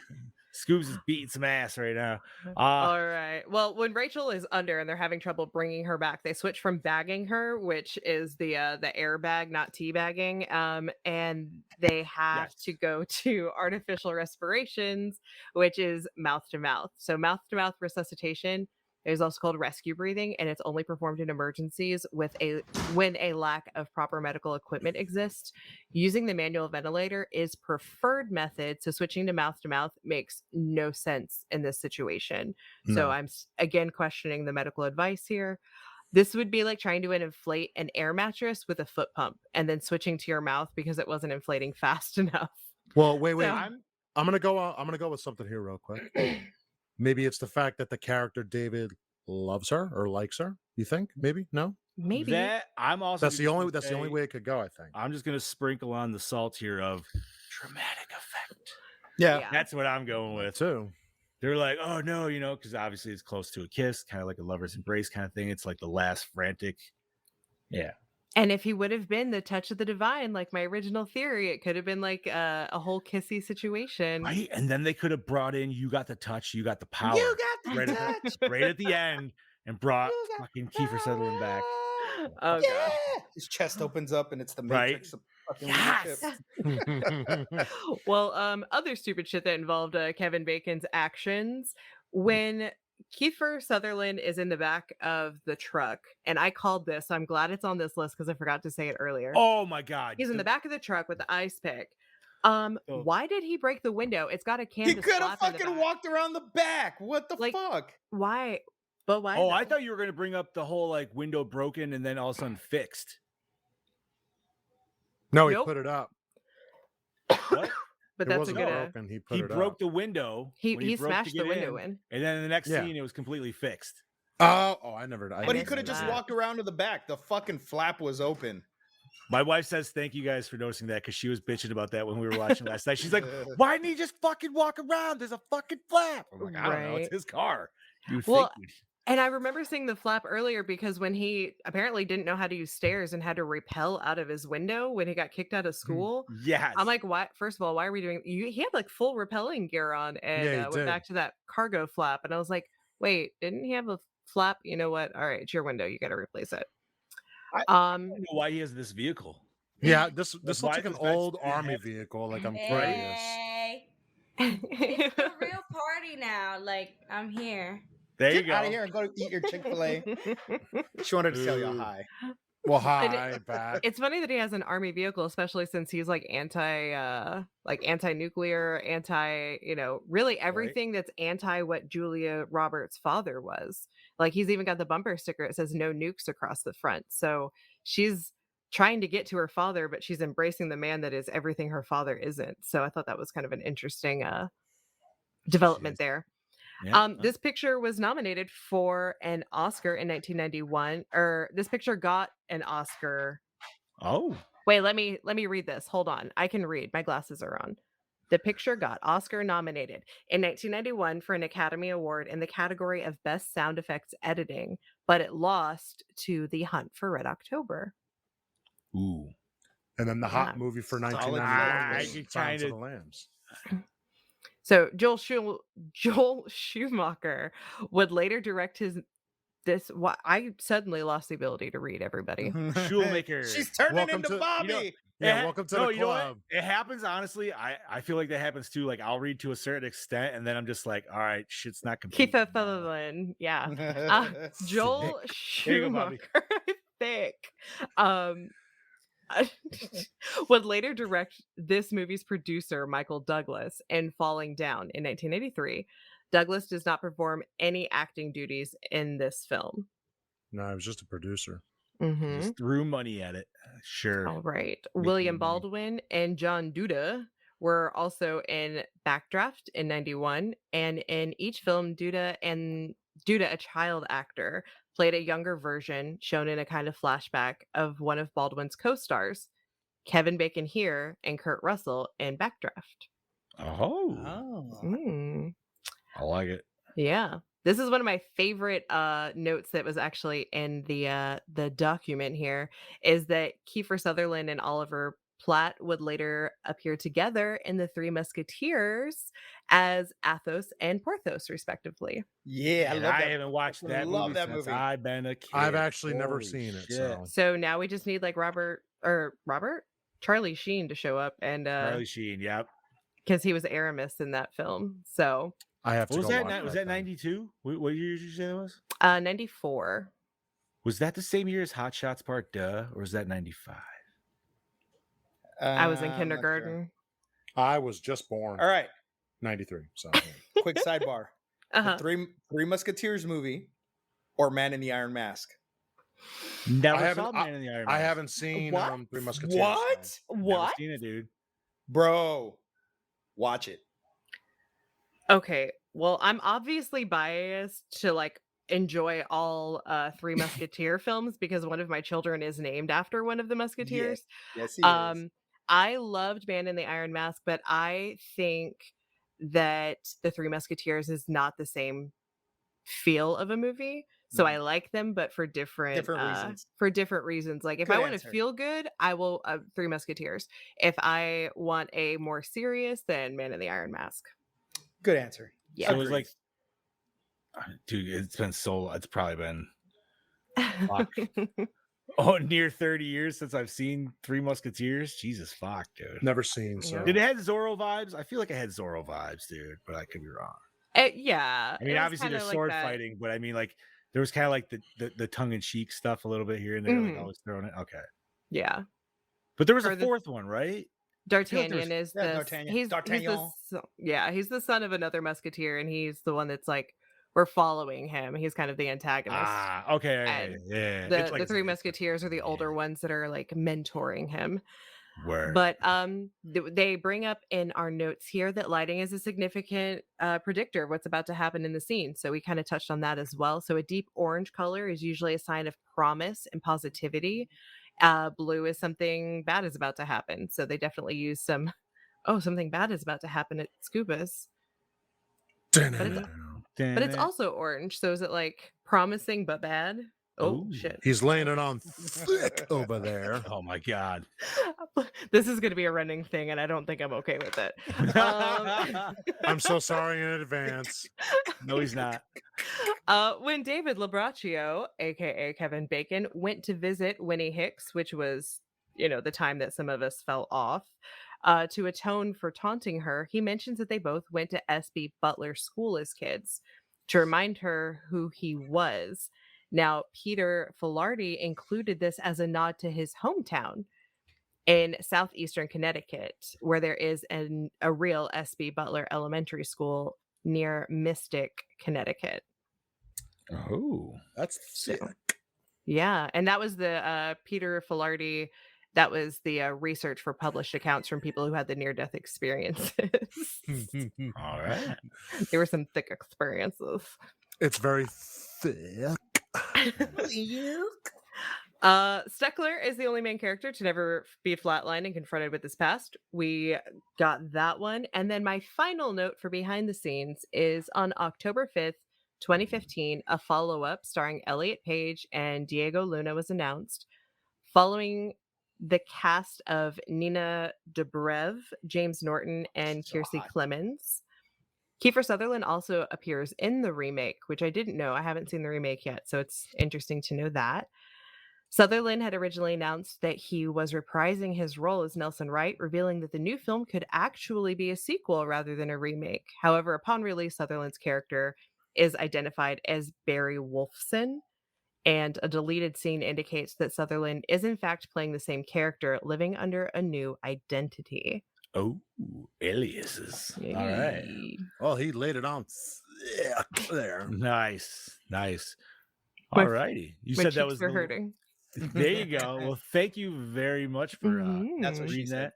Scoobs is beating some ass right now. All right. Well, when Rachel is under and they're having trouble bringing her back, they switch from bagging her, which is the air bag, not tea bagging, and they have to go to artificial respirations, which is mouth to mouth. So mouth to mouth resuscitation is also called rescue breathing, and it's only performed in emergencies when a lack of proper medical equipment exists. Using the manual ventilator is preferred method, so switching to mouth makes no sense in this situation. No. So I'm again questioning the medical advice here. This would be like trying to inflate an air mattress with a foot pump and then switching to your mouth because it wasn't inflating fast enough. Well, wait. So- I'm gonna go with something here real quick. Maybe it's the fact that the character David loves her or likes her. You think? Maybe? No? Maybe. That I'm also That's the only way it could go, I think. I'm just gonna sprinkle on the salt here of dramatic effect. Yeah. That's what I'm going with too. They're like, oh no, because obviously it's close to a kiss, kind of like a lover's embrace kind of thing. It's like the last frantic. Yeah. And if he would have been the touch of the divine, like my original theory, it could have been like a whole kissy situation. Right. And then they could have brought in you got the touch, you got the power. You got the right touch. right at the end and brought fucking Kiefer Sutherland back. Oh god. His chest opens up and it's the Right. Matrix of fucking Yes. leadership. Well, other stupid shit that involved Kevin Bacon's actions when Kiefer Sutherland is in the back of the truck, and I called this, so I'm glad it's on this list because I forgot to say it earlier. Oh my god. He's in the back of the truck with the ice pick. Oh. Why did he break the window? It's got a He canvas. could have flap in the fucking back. walked around the back. What the Like, fuck? Why? But why? Oh, though? I thought you were gonna bring up the whole like window broken and then all of a sudden fixed. No, he Nope. put it up. What? But It that's a wasn't good. broken. He put He it broke up. the window. He when he broke to smashed the get window in. And then in the next Yeah. scene, it was completely fixed. Oh, I But he missed could have just that. walked around to the back. The fucking flap was open. My wife says, thank you guys for noticing that because she was bitching about that when we were watching last night. She's like, why didn't he just fucking walk around? There's a fucking flap. I'm like, I don't know. It's Right. his car. You would Well, think. And I remember seeing the flap earlier because when he apparently didn't know how to use stairs and had to rappel out of his window when he got kicked out of school. Yes. I'm like, why? First of all, why are we doing? He had like full rappelling gear on and Yeah, he went did. back to that cargo flap, and I was like, wait, didn't he have a flap? You know what? All right, it's your window. You got to replace it. I don't know why he has this vehicle. Yeah, this Why looks like is an this guy's old pretty army heavy? vehicle. Like I'm curious. Hey, it's a real party now. Like I'm here. There Get you go. out of here and go eat your Chick-fil-A. She wanted to tell you Ooh. hi. Well, And hi, back. It's funny that he has an army vehicle, especially since he's like anti-nuclear, really everything that's anti what Julia Roberts' father was. Like he's even got the bumper sticker. It says no nukes across the front. So she's trying to get to her father, but she's embracing the man that is everything her father isn't. So I thought that was kind of an interesting development there. Yeah. This picture was nominated for an Oscar in 1991, or this picture got an Oscar. Oh. Wait, let me read this. Hold on. I can read. My glasses are on. The picture got Oscar nominated in 1991 for an Academy Award in the category of Best Sound Effects Editing, but it lost to The Hunt for Red October. Ooh. And then the hot movie for Solid 1991 I was could Silence of kinda- the Lambs. So Joel Schumacher would later direct I suddenly lost the ability to read, everybody. Shoemaker. She's turning Welcome into to- Bobby. Welcome to the you know what? club. It happens honestly. I feel like that happens too. Like I'll read to a certain extent, and then I'm just like, all right, shit's not Keith competing. Sutherland, yeah. Joel There you go, Bobby. Schumacher, I think, would later direct this movie's producer, Michael Douglas, in Falling Down in 1983. Douglas does not perform any acting duties in this film. No, I was just a producer. Mhm. Just threw money at it. Sure. All right. Making William money. Baldwin and John Duda were also in Backdraft in 91. And in each film, Duda, a child actor, played a younger version shown in a kind of flashback of one of Baldwin's co-stars, Kevin Bacon here and Kurt Russell in Backdraft. Oh. Mm. I like it. Yeah. This is one of my favorite notes that was actually in the document here, is that Kiefer Sutherland and Oliver Platt would later appear together in The Three Musketeers as Athos and Porthos, respectively. Yeah, I And love I that. haven't watched that love movie that since movie. I've been a kid. I've actually never Holy seen it. shit. So now we just need like Charlie Sheen to show up, and Charlie Sheen, yep. because he was Aramis in that film. So I have to What was go that? watch Was that that thing. 92? What year did you say that was? 94. Was that the same year as Hot Shots Part Duh, or was that 95? I was in I'm not sure. kindergarten. I was just born. All right, 93. So quick sidebar. Uh-huh. The Three Musketeers movie or Man in the Iron Mask? Never I saw haven't- Man in the Iron I Mask. haven't seen What? Three Musketeers. What? Never What? seen it, dude. Bro, watch it. Okay, well, I'm obviously biased to like enjoy all Three Musketeer films because one of my children is named after one of the Musketeers. Yes, he is. I loved Man in the Iron Mask, but I think that The Three Musketeers is not the same feel of a movie. So I like them, but for different reasons. For different reasons. Like if Good I want to answer. feel good, I will Three Musketeers. If I want a more serious, then Man in the Iron Mask. Good answer. Yeah. So it was like, dude, it's probably been near 30 years since I've seen Three Musketeers. Jesus fuck, dude. Never seen. So Did it have Zorro vibes? I feel like it had Zorro vibes, dude, but I could be wrong. Yeah. I mean, obviously there's sword fighting, but I mean, like, there was kind of like the tongue-in-cheek stuff a little bit here and there, like always throwing it. Okay. Yeah. But there was Or a the- fourth one, right? D'Artagnan is yeah, the D'Artagnan. he's D'Artagnan. he's the son of another musketeer, and he's the one that's like we're following him. He's kind of the antagonist. Okay, And yeah. The Three Musketeers are the older ones that are like mentoring him. Word. But they bring up in our notes here that lighting is a significant predictor of what's about to happen in the scene. So we kind of touched on that as well. So a deep orange color is usually a sign of promise and positivity. Blue is something bad is about to happen. So they definitely use something bad is about to happen at Scuba's. But it's also orange. So is it like promising but bad? Oh, shit. He's laying it on thick over there. Oh my god. This is going to be a running thing, and I don't think I'm okay with it. I'm so sorry in advance. No, he's not. When David Labraccio, aka Kevin Bacon, went to visit Winnie Hicks, which was, the time that some of us fell off, to atone for taunting her, he mentions that they both went to S.B. Butler School as kids to remind her who he was. Now, Peter Filardi included this as a nod to his hometown in southeastern Connecticut, where there is a real S.B. Butler Elementary School near Mystic, Connecticut. Oh, that's sick. Yeah, and that was the Peter Filardi. That was the research for published accounts from people who had the near-death experiences. All right. There were some thick experiences. It's very thick. Steckler is the only main character to never be flatlined and confronted with his past. We got that one. And then my final note for behind the scenes is on October 5th, 2015, a follow-up starring Elliot Page and Diego Luna was announced. Following the cast of Nina Dobrev, James Norton, and Kiersey Clemens. Kiefer Sutherland also appears in the remake, which I didn't know. I haven't seen the remake yet, so it's interesting to know that. Sutherland had originally announced that he was reprising his role as Nelson Wright, revealing that the new film could actually be a sequel rather than a remake. However, upon release, Sutherland's character is identified as Barry Wolfson, and a deleted scene indicates that Sutherland is in fact playing the same character, living under a new identity. Oh, aliases. All right. Yay. Well, he laid it on there. Nice. My- All righty. You My said that cheeks was were the- hurting. There you go. Well, thank you very much for That's what she reading said.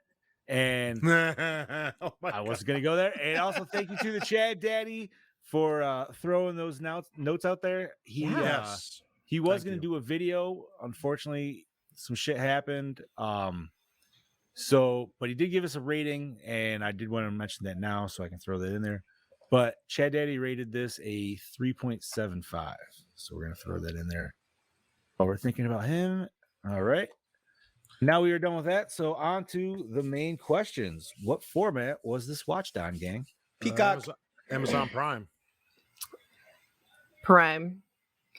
that. And Oh my I wasn't going to go there. And also thank you to the Chad Daddy for throwing those notes out there. He Yes. he was Thank going you. to do a video. Unfortunately, some shit happened. But he did give us a rating, and I did want to mention that now so I can throw that in there. But Chad Daddy rated this a 3.75. So we're going to throw that in there. While we're thinking about him. All right. Now we are done with that. So on to the main questions. What format was this watched on, gang? Peacock. Amazon Prime. Prime.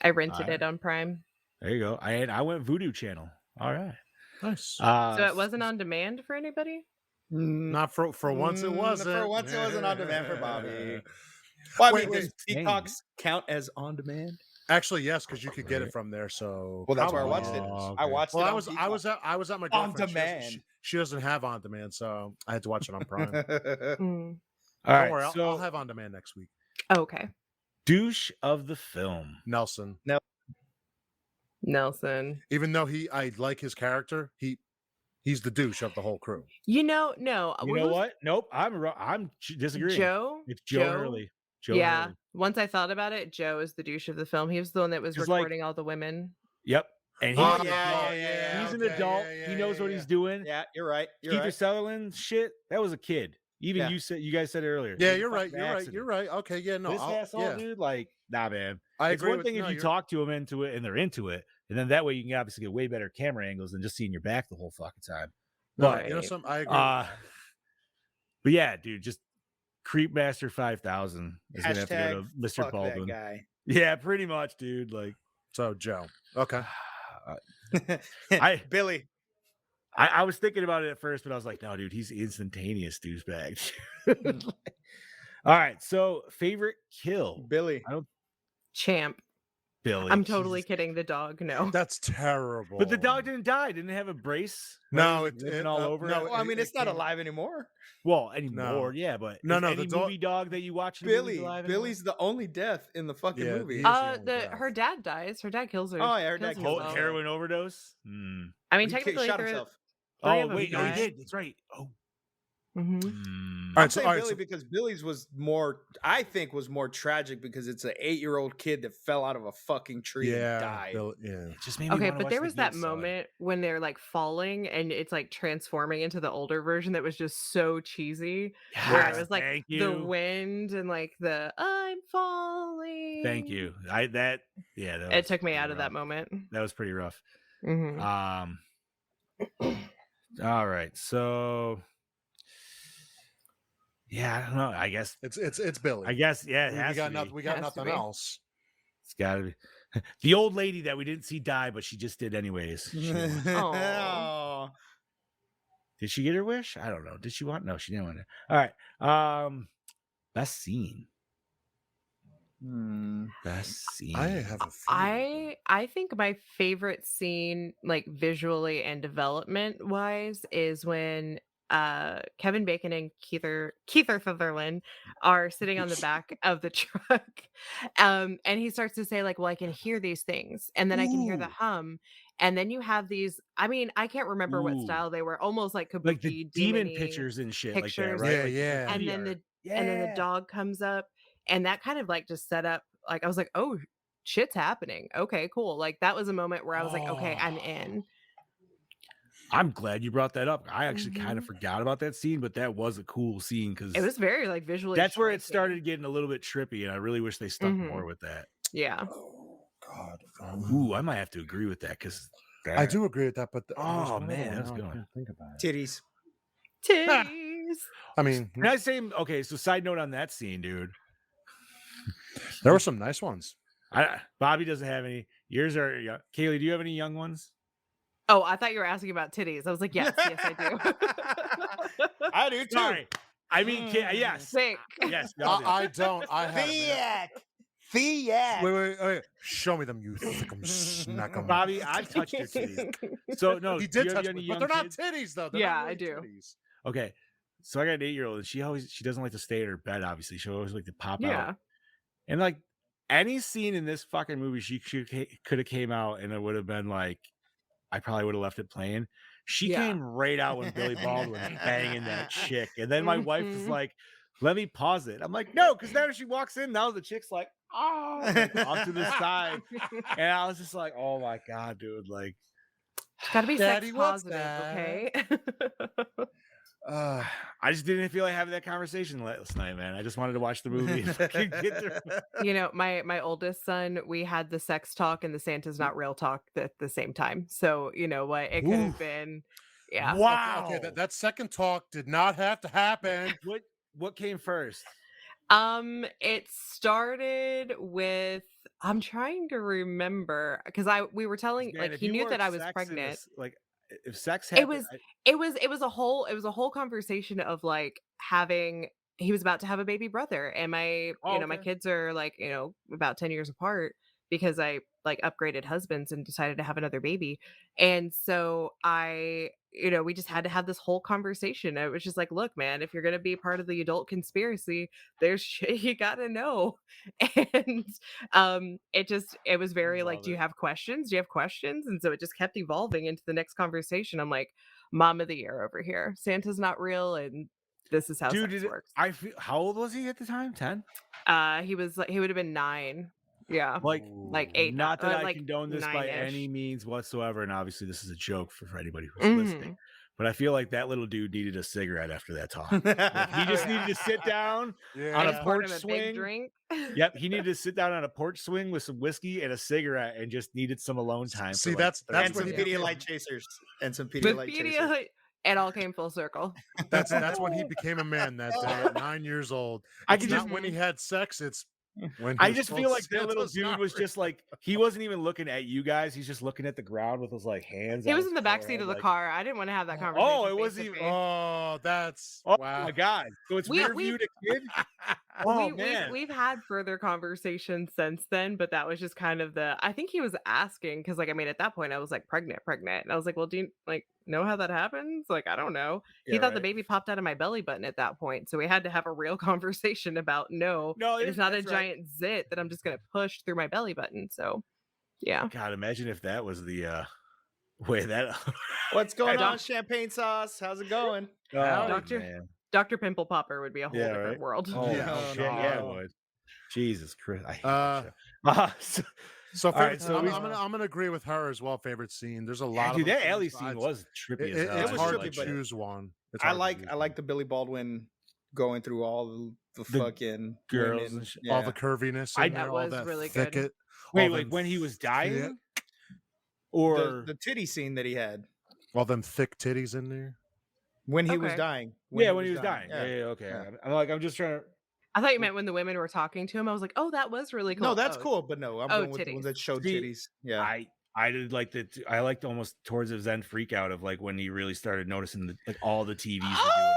I rented Alright. it on Prime. There you go. I went Voodoo Channel. All right. Nice. So it wasn't on demand for anybody? Not for once it wasn't. For once it wasn't on demand for Bobby. Well, I Wait, mean, does wait. Peacocks count as on demand? Actually, yes, because you could get it from there. So Well, that's where I watched it. Oh, I okay. watched Well, it. I was at my On girlfriend's. demand. She doesn't have on demand, so I had to watch it on Prime. Don't Mm. All right. worry, So I'll have on demand next week. Okay. douche of the film. Nelson. Nelson. Even though I like his character, he's the douche of the whole crew. No. You know who's- what? Nope. I'm disagreeing. Joe? It's Joe Hurley. Joe yeah. Hurley. Once I thought about it, Joe is the douche of the film. He was the one that was 'Cause, like- recording all the women. Yep. And he's Oh, an adult. yeah, He's an okay, adult. yeah, He yeah, knows what yeah. he's doing. Yeah, you're right. You're Kiefer right. Sutherland shit. That was a kid. Even Yeah. you guys said it earlier. Yeah, It was you're a right. fucking You're right. accident. You're right. Okay, yeah, no, This asshole, yeah. dude, like, nah, man. I It's agree. one thing if you talk to them into it and they're into it, and then that way you can obviously get way better camera angles than just seeing your back the whole fucking time. No, But, you know something. I agree. but yeah, dude, just Creepmaster 5000 is gonna have to go Hashtag to Mr. fuck Baldwin. that guy. Yeah, pretty much, dude. Like, So Joe. Okay. Billy. I was thinking about it at first, but I was like, no, dude, he's instantaneous douchebag. All right, so favorite kill, Billy. Champ. Billy. I'm totally Jesus. kidding. The dog. No. That's terrible. But the dog didn't die. Didn't it have a brace? No, Right? it Lifting all over. no, it? Well, I mean, it's not came- alive anymore. Well, anymore, yeah, but No, is no, any the dog- movie dog that you watch, in the movie's Billy. alive anymore? Billy's the only death in the fucking Yeah, movie. he is the only death. Her dad dies. Her dad kills her. Oh, yeah, her kills dad Oh, himself. heroin overdose. Hmm. I mean, He technically, shot three himself. Oh of them wait, no, he died. did. That's right. Oh. Mhm. Hmm. All I'm right, so, saying all right, Billy so- because Billy's was more, I think, was more tragic because it's an 8-year-old kid that fell out of a fucking tree and yeah, died. yeah. It just made me Okay, wanna but watch there the was that good side. moment when they're like falling and it's like transforming into the older version that was just so cheesy. Where Yes, it was like thank the you. wind and like the I'm falling. Thank you. That It was took me pretty out of that rough. moment. That was pretty rough. Mhm. All right, so yeah, I don't know. I guess It's Billy. yeah, it we has got to nothing. be. We got Has to nothing be. else. It's gotta be the old lady that we didn't see die, but she just did anyways. She won. Oh. Did she get her wish? I don't know. Did she want? No, she didn't want it. All right. Best scene. Best scene. I have a feeling. I think my favorite scene, like visually and development wise, is when Kevin Bacon and Keither Sutherland are sitting on the back of the truck. And he starts to say, like, well, I can hear these things, and then I can hear the Ooh. hum. And then you have these, I mean, I can't remember what Ooh. style they were, almost like kabuki Like the demon demon-y pictures and shit like that, pictures. right? Yeah, Like, yeah. And then the dog comes up, and that kind of like just set up, like I was like, oh, shit's happening. Okay, cool. Like that was a moment where I was like, okay, I'm in. I'm glad you brought that up. I actually kind Mhm. of forgot about that scene, but that was a cool scene because It was very like visually. that's where it striking. started getting a little bit trippy, and I really wish they stuck Mhm. more with that. Yeah. Oh God. Ooh, I might have to agree with that because I do agree with that, but Oh, man, that's a good one. Think about it. Titties. Titties. I mean, Can I say okay? So side note on that scene, dude. there were some nice ones. Bobby doesn't have any. Yours are young. Kailey, do you have any young ones? Oh, I thought you were asking about titties. I was like, yes, I do. I do too. Sorry. I mean, yes. Sick. Yes, y'all do. I don't. I have. Wait. Show me them, you thickum snack'em. Bobby, I've touched your titties. So no, He do did you have touch any me, young but they're not kids? titties though. They're Yeah, not really I do. Titties. Okay. So I got an 8-year-old, and she doesn't like to stay in her bed, obviously. She always like to pop Yeah. out. And like any scene in this fucking movie, she could have came out and it would have been like, I probably would have left it playing. She Yeah. came right out when Billy Baldwin was banging that chick. And then my wife was like, let me pause it. I'm like, no, because then she walks in, now the chick's like, oh, like, off to the side. And I was just like, oh my God, dude. Like, Gotta be Daddy, sex what's positive, that? okay? I just didn't feel like having that conversation last night, man. I just wanted to watch the movie and fucking get through. You know, my oldest son, we had the sex talk and the Santa's not real talk at the same time. So you know what? It could have Oof. been, yeah. Wow. Okay, that second talk did not have to happen. What came first? It started with I'm trying to remember because we were telling Man, like if he you knew weren't that I was sex in pregnant. this, like if sex It happened, was it was a whole conversation of like having he was about to have a baby brother and my Oh, my okay. kids are like about 10 years apart because I like upgraded husbands and decided to have another baby. And so I we just had to have this whole conversation. It was just like, look, man, if you're going to be part of the adult conspiracy, there's shit you got to know. And it was very like, love do you it. have questions? Do you have questions? And so it just kept evolving into the next conversation. I'm like, mom of the year over here. Santa's not real and this is how Dude, sex works. I feel how old was he at the time? 10? He was like he would have been 9. Yeah. Like, Like 8, not that I like condone this by 9-ish. any means whatsoever, and obviously this is a joke for anybody who's Mhm. listening. But I feel like that little dude needed a cigarette after that talk. Like, he just needed to sit down on I a just poured porch him a big swing. drink. Yep, he needed to sit down on a porch swing with some whiskey and a cigarette, and just needed some alone time. See, for like that's 30 And some when he minutes. Pedialyte chasers. And some With Pedialyte chasers. Pedialyte, it all came full circle. that's when he became a man that day at 9 years old. I It's could not just- when he had sex. It's when he I was just told feel like that little Santa's dude not was real. just like he wasn't even looking at you guys. He's just looking at the ground with his like hands. He on was his in the back seat forehead, of the like, car. I didn't want to have that conversation. Oh, it face wasn't to even. face. Oh, that's Oh wow. my God! So it's We- rear we- view to kid. Oh man! We've had further conversations since then, but that was just kind of I think he was asking because, like, I mean, at that point, I was like pregnant, and I was like, well, do you like know how that happens? Like, I don't know. He Yeah, thought the right. baby popped out of my belly button at that point, so we had to have a real conversation about no, it is not a that's right. giant zit that I'm just gonna push through my belly button. So, yeah. God, imagine if that was the way that. What's going Doc- on, champagne sauce? How's it going? Oh, Doctor- man. Dr. Pimple Popper would be a whole Yeah, different right. world. Oh, Yeah. oh, Oh, shit! Yeah, it no. would. Jesus Christ! I hate Uh, that show. So, All right, favorite, so I'm, we- I'm gonna agree with her as well. Favorite scene. There's a lot Dude, of that them, alley so scene it's- was trippy. It, as hell. it's It was hard trippy, to but choose one. It's I hard to like choose I like the Billy Baldwin going through all the The fucking girls women. and shit. all the curviness. I- In there, That all was that really good. thicket. Wait, all like them when he was thick- dying, or the titty scene that he had all them thick titties in there. when he was Okay. dying. when he was dying. Yeah. Yeah, okay. Yeah. I'm just trying to. I thought you meant when the women were talking to him. I was like, oh, that was really cool. No, that's Oh, cool, but no, I'm Oh, going with the ones titties. that showed See, titties. Yeah. I did like that. I liked almost towards his end freak out of like when he really started noticing like all the TVs were doing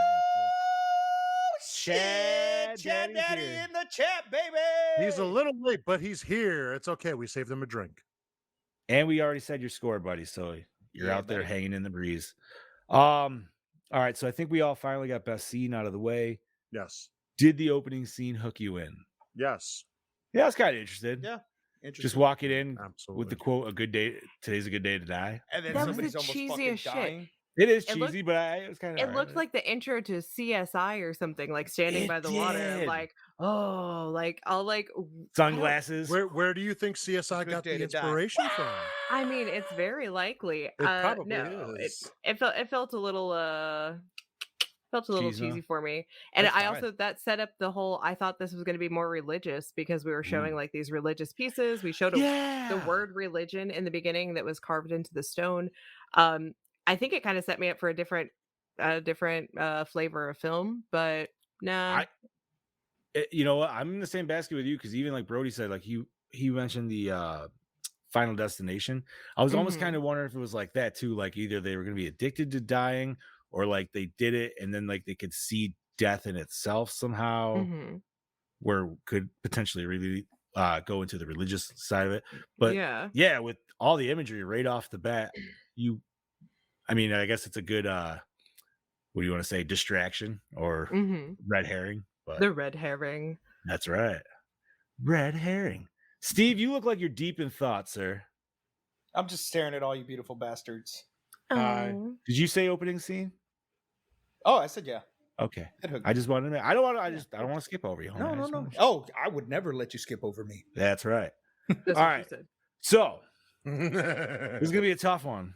Chad Chad Daddy's Daddy here. in the chat, baby. He's a little late, but he's here. It's okay. We saved him a drink. it. And we already said your score, buddy. So you're Yeah, out there buddy. hanging in the breeze. All right. So I think we all finally got best scene out of the way. Yes. Did the opening scene hook you in? Yes. Yeah, I was kind of interested. Yeah. Interesting. Just walking in Absolutely. with the quote, "A good day. Today's a good day to die." and then That was somebody's the almost fucking cheesiest shit. dying. It is It cheesy, looked- but it was kind of. It looked like the intro to CSI or something, like standing It by the water, did. like, oh, like I'll like sunglasses. Where do you think CSI Good got day the to die. inspiration from? I mean, it's very likely. It probably No, is. it felt a little Cheese, huh? cheesy for me. And That's I fine. also that set up the whole I thought this was going to be more religious because we were showing like these religious pieces. We showed the word religion in the beginning that was carved into the stone. I think it kind of set me up for a different a different flavor of film, but nah. You know what? I'm in the same basket with you because even like Brody said, like he mentioned the Final Destination. I was almost kind of wondering if it was like that too. Like either they were going to be addicted to dying, or like they did it and then like they could see death in itself somehow, where could potentially really go into the religious side of it. But yeah, with all the imagery right off the bat, I mean, I guess it's a good what do you want to say, distraction or red herring? But the red herring. That's right. Red herring. Steve, you look like you're deep in thought, sir. I'm just staring at all you beautiful bastards. Hi. Did you say opening scene? Oh, I said yeah. Okay. I just wanted to. I don't want to skip over you. Homie. No. Oh, I would never let you skip over me. That's right. That's all what right. she said. So this is gonna be a tough one.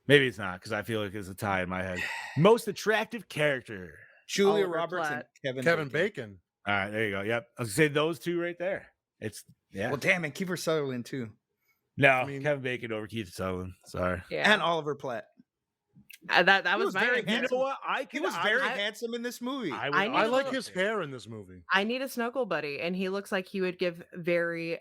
Maybe it's not because I feel like it's a tie in my head. Most attractive character: Julia Roberts and Kevin Bacon. All right, there you go. Yep, I was gonna say those two right there. It's Well, damn it, Kiefer Sutherland too. No, Kevin Bacon over Keith Sutherland. Sorry. Yeah, and Oliver Platt. That was my very answer. handsome. You know what? He was very handsome in this movie. I like his hair in this movie. I need a snuggle buddy, and he looks like he would give very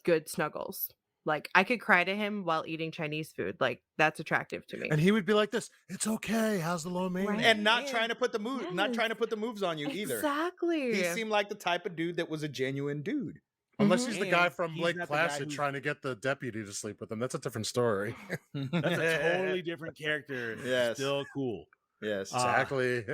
good snuggles. Like I could cry to him while eating Chinese food. Like that's attractive to me. And he would be like this. It's okay. How's the low man? And not trying to put the moves on you either. Exactly. He seemed like the type of dude that was a genuine dude. Unless he's the guy from Lake Placid trying to get the deputy to sleep with him. That's a different story. That's a totally different character. Yes. Still cool. Yes. Exactly.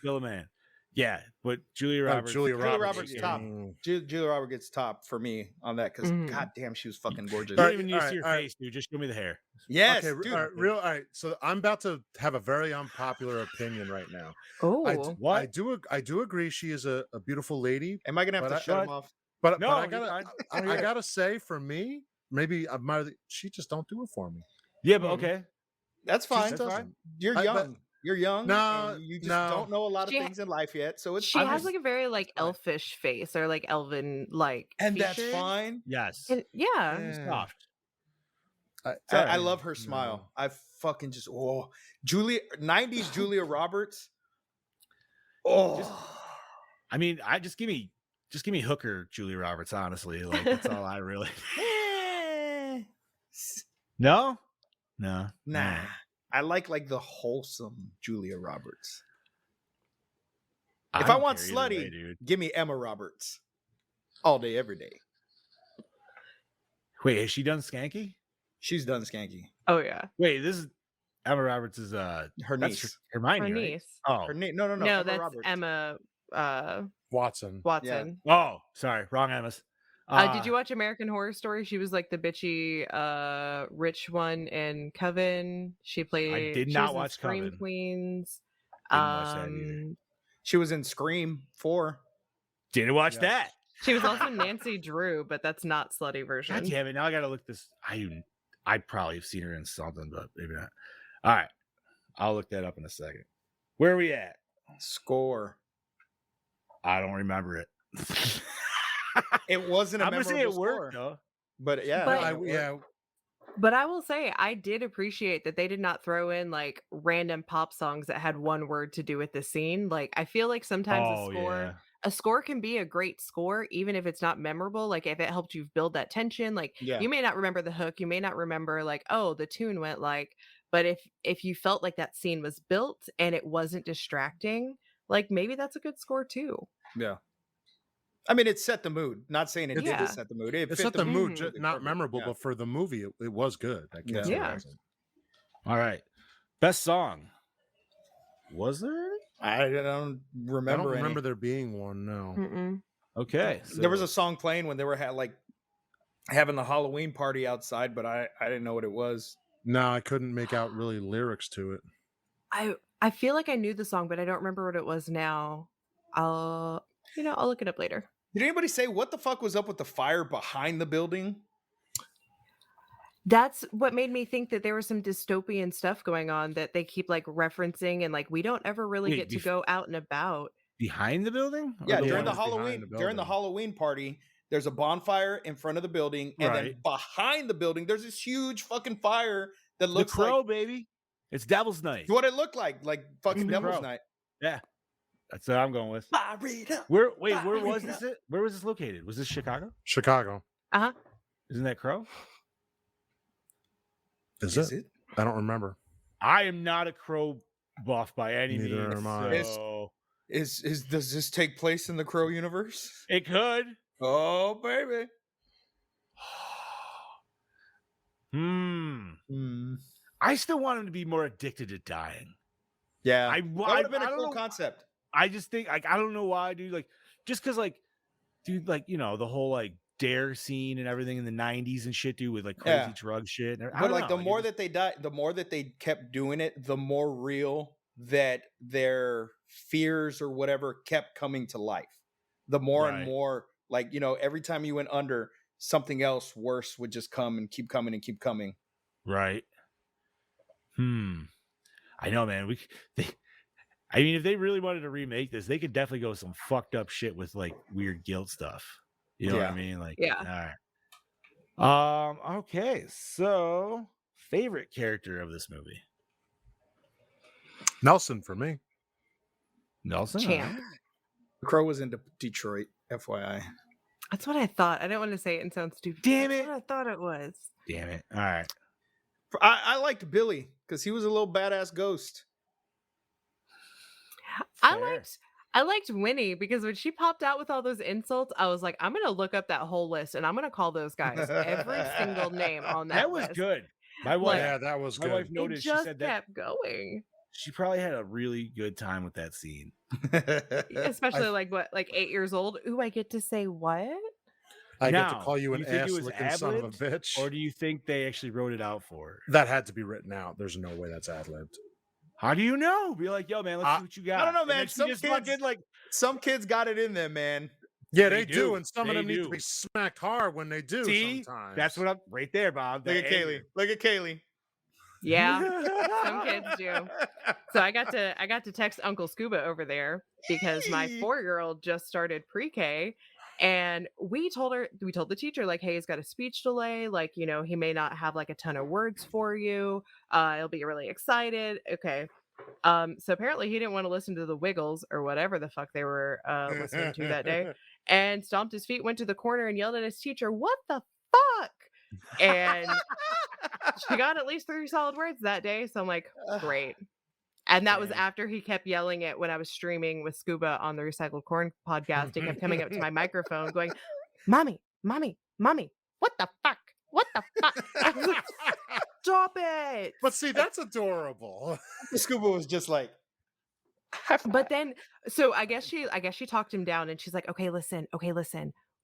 Still a man. Yeah, but Julia Roberts. Julia Roberts top. Julia Roberts gets top for me on that because goddamn, she was fucking gorgeous. You don't even need to see your face, dude. Just show me the hair. Yes, okay, dude. All right. So I'm about to have a very unpopular opinion right now. Oh, I do agree she is a beautiful lady. Am I gonna have to shut him off? But I gotta say, for me, maybe she just don't do it for me. Yeah, but okay, that's fine. You're young. You're young. No, you just don't know a lot of things in life yet. So she has like a very like elfish face or like elven like, and features. That's fine. Yes. And, yeah. Soft. I love her smile. I fucking just 90s Julia Roberts. I mean, just give me Hooker Julia Roberts. Honestly, like that's all I really. No. Nah. I like the wholesome Julia Roberts. If I want slutty, give me Emma Roberts. All day, every day. Wait, has she done Skanky? She's done Skanky. Oh yeah. Wait, this is Emma Roberts is her niece. Hermione. Her right? niece. Oh, her niece. No, No, Emma that's Roberts. Emma Watson. Watson. Yeah. Oh, sorry, wrong Emma's. Did you watch American Horror Story? She was like the bitchy rich one in Coven. She played. I did not watch Scream Coven. Queens. Didn't watch that either. She was in Scream 4. Didn't watch that. She was also Nancy Drew, but that's not slutty version. God damn it! Now I gotta look this. I probably have seen her in something, but maybe not. All right, I'll look that up in a second. Where are we at? Score. I don't remember it. It wasn't a I'm gonna memorable say it score. worked though. But yeah, But I will say I did appreciate that they did not throw in like random pop songs that had one word to do with the scene. Like I feel like sometimes a score can be a great score even if it's not memorable. Like if it helped you build that tension, like you may not remember the hook, you may not remember like, oh, the tune went like, but if you felt like that scene was built and it wasn't distracting, like maybe that's a good score too. Yeah. I mean, it set the mood. Not saying it did set the mood. It set the mood, not memorable, but for the movie, it was good. I can't say it wasn't. All right. Best song. Was there? I don't remember. I don't remember there being one. No. Okay. So. There was a song playing when they were having the Halloween party outside, but I didn't know what it was. No, I couldn't make out really lyrics to it. I feel like I knew the song, but I don't remember what it was now. I'll look it up later. Did anybody say what the fuck was up with the fire behind the building? That's what made me think that there was some dystopian stuff going on that they keep like referencing, and like we don't ever really get to go out and about. Behind the building? Yeah, during the Halloween party, there's a bonfire in front of the building, and then behind the building, there's this huge fucking fire that looks the Crow, like baby. It's Devil's Night. It's what it looked like fucking the Devil's Crow. Night. Yeah, that's what I'm going with. Where was this? Where was this located? Was this Chicago? Chicago. Uh-huh. Isn't that Crow? Is Is it? it? I don't remember. I am not a Crow buff by any Neither means. am I. So Does this take place in the Crow universe? it could. Oh baby. I still want him to be more addicted to dying. Yeah. I That would have been a don't cool know- concept. I just think like I don't know why, dude. Like just because like, dude, like you know the whole like Dare scene and everything in the '90s and shit, dude, with like crazy Yeah. drug shit. I But don't like know, the like, more it that they died, the more that they kept doing it, the more real that their fears or whatever kept coming to life. The more and Right. more, like, you know, every time you went under, something else worse would just come and keep coming and keep coming. right. I know, man. I mean, if they really wanted to remake this, they could definitely go some fucked up shit with like weird guilt stuff. You know what I Yeah. mean? Like, Yeah. all right. Okay, so favorite character of this movie, Nelson for me. Nelson. all Champ. right. The Crow was in Detroit, FYI. That's what I thought. I didn't want to say it and sound stupid. Damn That's it. what I thought it was. Damn it! All right. I liked Billy because he was a little badass ghost. Fair. I liked Winnie because when she popped out with all those insults, I was like, I'm gonna look up that whole list and I'm gonna call those guys every single name on that. That was list. good. My wife. Yeah, that was My good. wife It noticed. She just said that kept going. she probably had a really good time with that scene. Especially like 8 years old. Ooh, I get to say what? I get Now, to call you do an you think it was ass-licking son of a ad-libbed, bitch. Or do you think they actually wrote it out for her? That had to be written out. There's no way that's ad-libbed. How do you know? Be like, yo, man, let's see what you got. I don't know, And man. then she Some just kids, fucking, like, some kids got it in them, man. Yeah, They they do, do. and some of They them need to do. be smacked hard when they do. see, sometimes that's what I'm right there, Bob. Look that at Kailey. anger. Look at Kailey. Yeah. Some kids do. So I got to text Uncle Scuba over there because my 4-year-old just started pre-K, and we told the teacher like, hey, he's got a speech delay, like, you know, he may not have like a ton of words for you. He'll be really excited. Okay. So apparently he didn't want to listen to the Wiggles or whatever the fuck they were listening to that day, and stomped his feet, went to the corner and yelled at his teacher, "What the fuck?" And she got at least 3 solid words that day. So I'm like, great. And that was Damn. after he kept yelling it when I was streaming with Scuba on the Recycled Corn podcast. He kept coming up to my microphone going, "Mommy, mommy, mommy, what the fuck? What the fuck?" I was like, stop it. But see, that's adorable. Scuba was just like, But then, so I guess she talked him down, and she's like, okay, listen.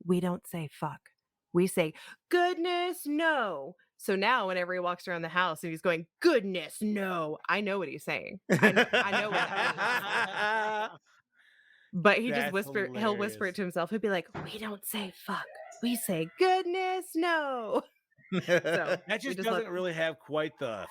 We don't say fuck. We say, goodness, no. So now whenever he walks around the house and he's going, goodness, no, I know what he's saying. I know what that means. But he just That's he'll whisper it to himself. He'll be like, we don't say fuck. We say, goodness, no. So That we just just doesn't let- really have quite the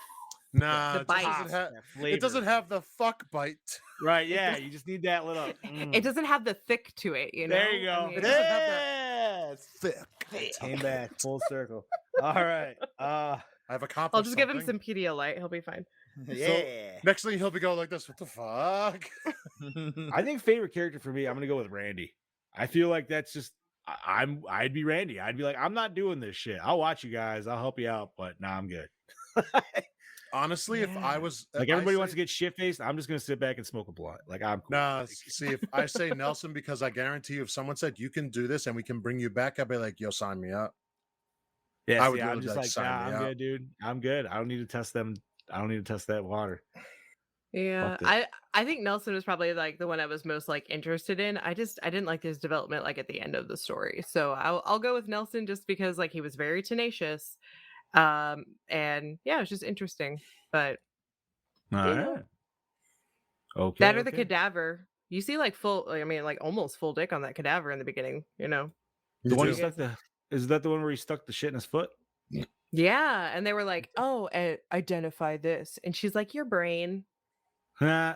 Nah, The it bite. doesn't have. that flavor. It doesn't have the fuck bite. Right, yeah. You just need that little. It doesn't have the thick to it, you know? There you I go. mean- It doesn't have that thick. Came back full circle. All right. I've accomplished. I'll just give him something. some Pedialyte. He'll be fine. yeah. Next thing he'll be going like this. What the fuck? I think favorite character for me, I'm gonna go with Randy. I feel like that's just I'd be Randy. I'd be like, I'm not doing this shit. I'll watch you guys. I'll help you out, but nah, I'm good. Honestly, if I was Like if I everybody wants say- to get shit faced, I'm just gonna sit back and smoke a blunt. Like I'm cool. Nah, see, if I say Nelson, because I guarantee you, if someone said you can do this and we can bring you back, I'd be like, yo, sign me up. Yeah, I would see, I'm really just like like, sign nah, me I'm up. good, dude. I'm good. I don't need to test them. I don't need to test that water. Yeah, Fuck I think Nelson was probably like the one I was most like interested in. I didn't like his development like at the end of the story, so I'll go with Nelson just because like he was very tenacious, and yeah, it was just interesting. But All you right. know, Okay. that or the okay. cadaver. You see like full, I mean like almost full dick on that cadaver in the beginning. You know. The You one do. he stuck the is that the one where he stuck the shit in his foot? Yeah, and they were like, "Oh, identify this," and she's like, "Your brain." Huh.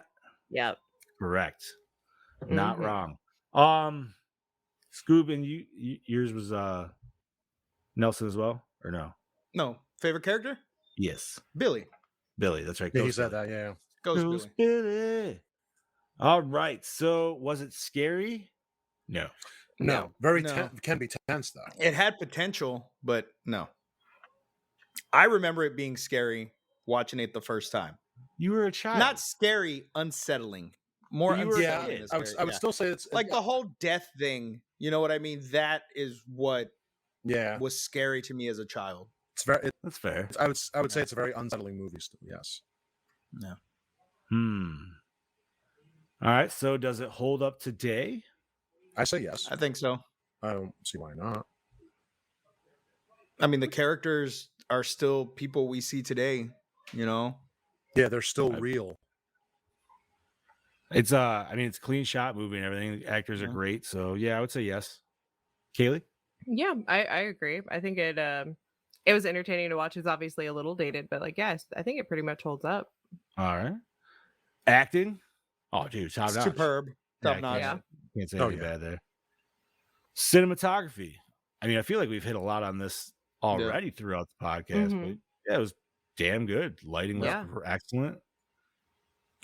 Yep. Correct. Not Mhm. wrong. Scoob, and yours was Nelson as well, or no? No. Favorite character? Yes. Billy. Billy. That's right. Yeah, he Ghost said Billy. that. Yeah. Ghost Billy. Billy. All right. So was it scary? No. No. Very No. can be tense though. It had potential, but no. I remember it being scary watching it the first time. You were a child. Not scary, unsettling. More But you were a unsettling kid. than I scary. would still say it's Like the whole death thing. You know what I mean? That is what was scary to me as a child. It's very. That's fair. I would say it's a very unsettling movie. Still, yes. No. All right. So does it hold up today? I say yes. I think so. I don't see why not. I mean, the characters are still people we see today, you know? Yeah, they're still real. It's I mean, it's a clean shot movie and everything. The actors are great. So yeah, I would say yes. Kaylee? Yeah, I agree. I think it was entertaining to watch. It's obviously a little dated, but like, yes, I think it pretty much holds up. All right. Acting? Oh, dude, top notch. Superb. Top notch. Yeah. Can't say anything bad there. Cinematography. I mean, I feel like we've hit a lot on this already throughout the podcast, but yeah, it was damn good. Lighting was excellent.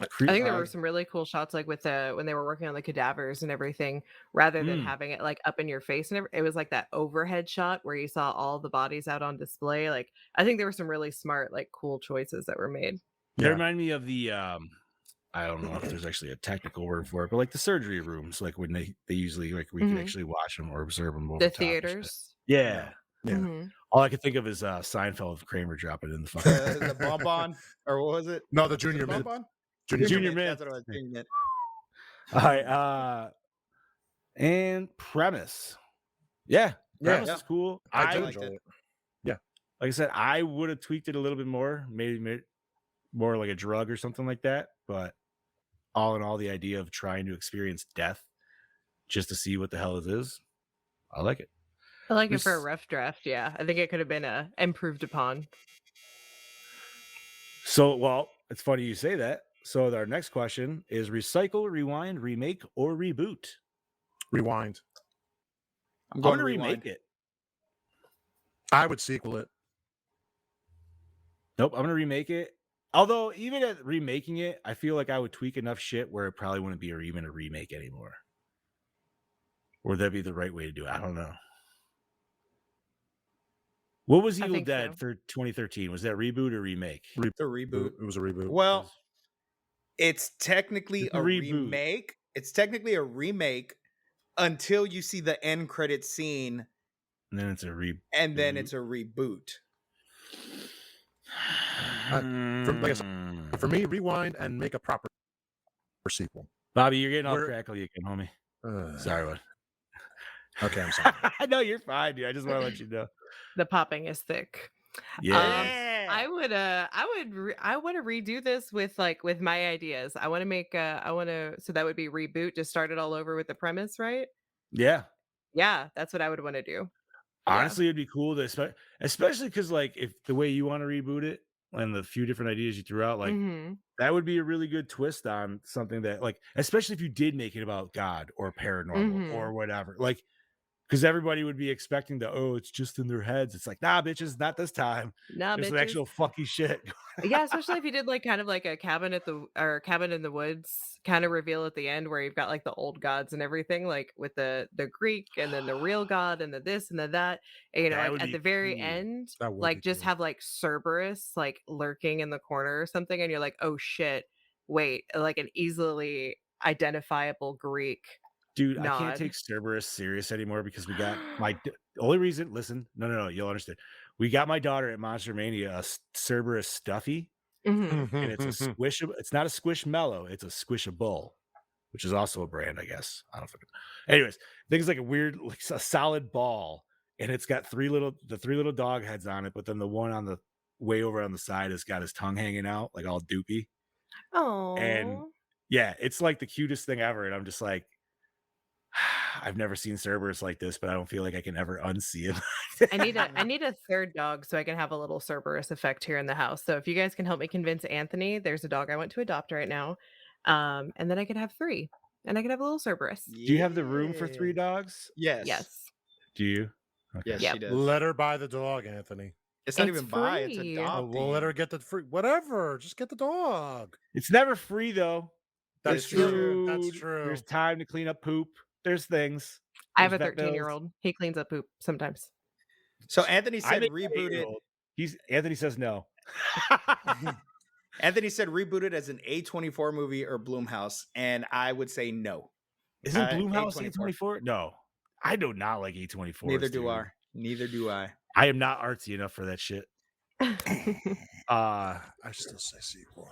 I think there were some really cool shots, like with when they were working on the cadavers and everything, rather than having it like up in your face, and it was like that overhead shot where you saw all the bodies out on display. Like, I think there were some really smart, like, cool choices that were made. They remind me of the I don't know if there's actually a technical word for it, but like the surgery rooms, like when they usually like we can actually watch them or observe them over The top theaters. Yeah. Mm-hmm. All I could think of is Seinfeld with Kramer dropping in the fucking the bonbon, or what was it? No, the junior mid. Junior mid. That's what I was thinking. All right. And premise. Yeah. Premise is cool. I liked it. Yeah. Like I said, I would have tweaked it a little bit more, maybe more like a drug or something like that. But all in all, the idea of trying to experience death just to see what the hell it is, I like it. I like it for a rough draft. Yeah, I think it could have been improved upon. So, well, it's funny you say that. So our next question is: recycle, rewind, remake, or reboot? Rewind. I'm going to remake it. I would sequel it. Nope, I'm going to remake it. Although, even at remaking it, I feel like I would tweak enough shit where it probably wouldn't be even a remake anymore. Or would that be the right way to do it? I don't know. What was Evil Dead for 2013? Was that reboot or remake? The reboot. It was a reboot. Well, it's technically a remake. It's technically a remake until you see the end credit scene. And then it's a reboot. And then it's a reboot. For me, rewind and make a proper sequel. Bobby, you're getting all crackly again, homie. Sorry, bud. Okay, I'm sorry. No, you're fine, dude. I just want to let you know. The popping is thick. Yeah. I want to redo this with my ideas. I want to make so that would be reboot, just start it all over with the premise, right? Yeah. Yeah, that's what I would want to do. Honestly, it'd be cool to, especially because like if the way you want to reboot it and the few different ideas you threw out, like that would be a really good twist on something that, like, especially if you did make it about God or paranormal or whatever, like, because everybody would be expecting it's just in their heads. It's like, nah, bitches, not this time. Nah, There's bitches. some actual fucky shit. Yeah, especially if you did like kind of like a cabin in the woods kind of reveal at the end where you've got like the old gods and everything, like with the Greek and then the real god and the this and the that. And, you know, like, at the very end, like just have like Cerberus like lurking in the corner or something, and you're like, oh shit, wait, like an easily identifiable Greek. Dude, I can't take Cerberus serious anymore because we got my only reason. Listen, no, you'll understand. We got my daughter at Monster Mania a Cerberus stuffy, and it's a squishable. It's not a Squishmallow. It's a Squishable, which is also a brand, I guess. I don't know. Anyways, I think it's like a weird, like a solid ball, and it's got three little dog heads on it. But then the one on the way over on the side has got his tongue hanging out, like all doopy. Oh, and yeah, it's like the cutest thing ever. And I'm just like, I've never seen Cerberus like this, but I don't feel like I can ever unsee him. I need a third dog so I can have a little Cerberus effect here in the house. So if you guys can help me convince Anthony, there's a dog I want to adopt right now, and then I could have 3, and I could have a little Cerberus. Do you have the room for 3 dogs? Yes. Yes. Do you? Okay. Yes, yep. she does. Let her buy the dog, Anthony. It's not It's even buy, it's free. adopt. We'll let her get the free whatever. Just get the dog. It's never free though. That's There's true. That's food, true. There's time to clean up poop. There's things. I have a There's vet bills. 13-year-old. He cleans up poop sometimes. So Anthony I said think reboot it. Anthony says no. Anthony said reboot it as an A24 movie or Blumhouse, and I would say no. Isn't Blumhouse A24? No, I do not like A24. Neither do I. Neither do I. I am not artsy enough for that shit. I still say sequel.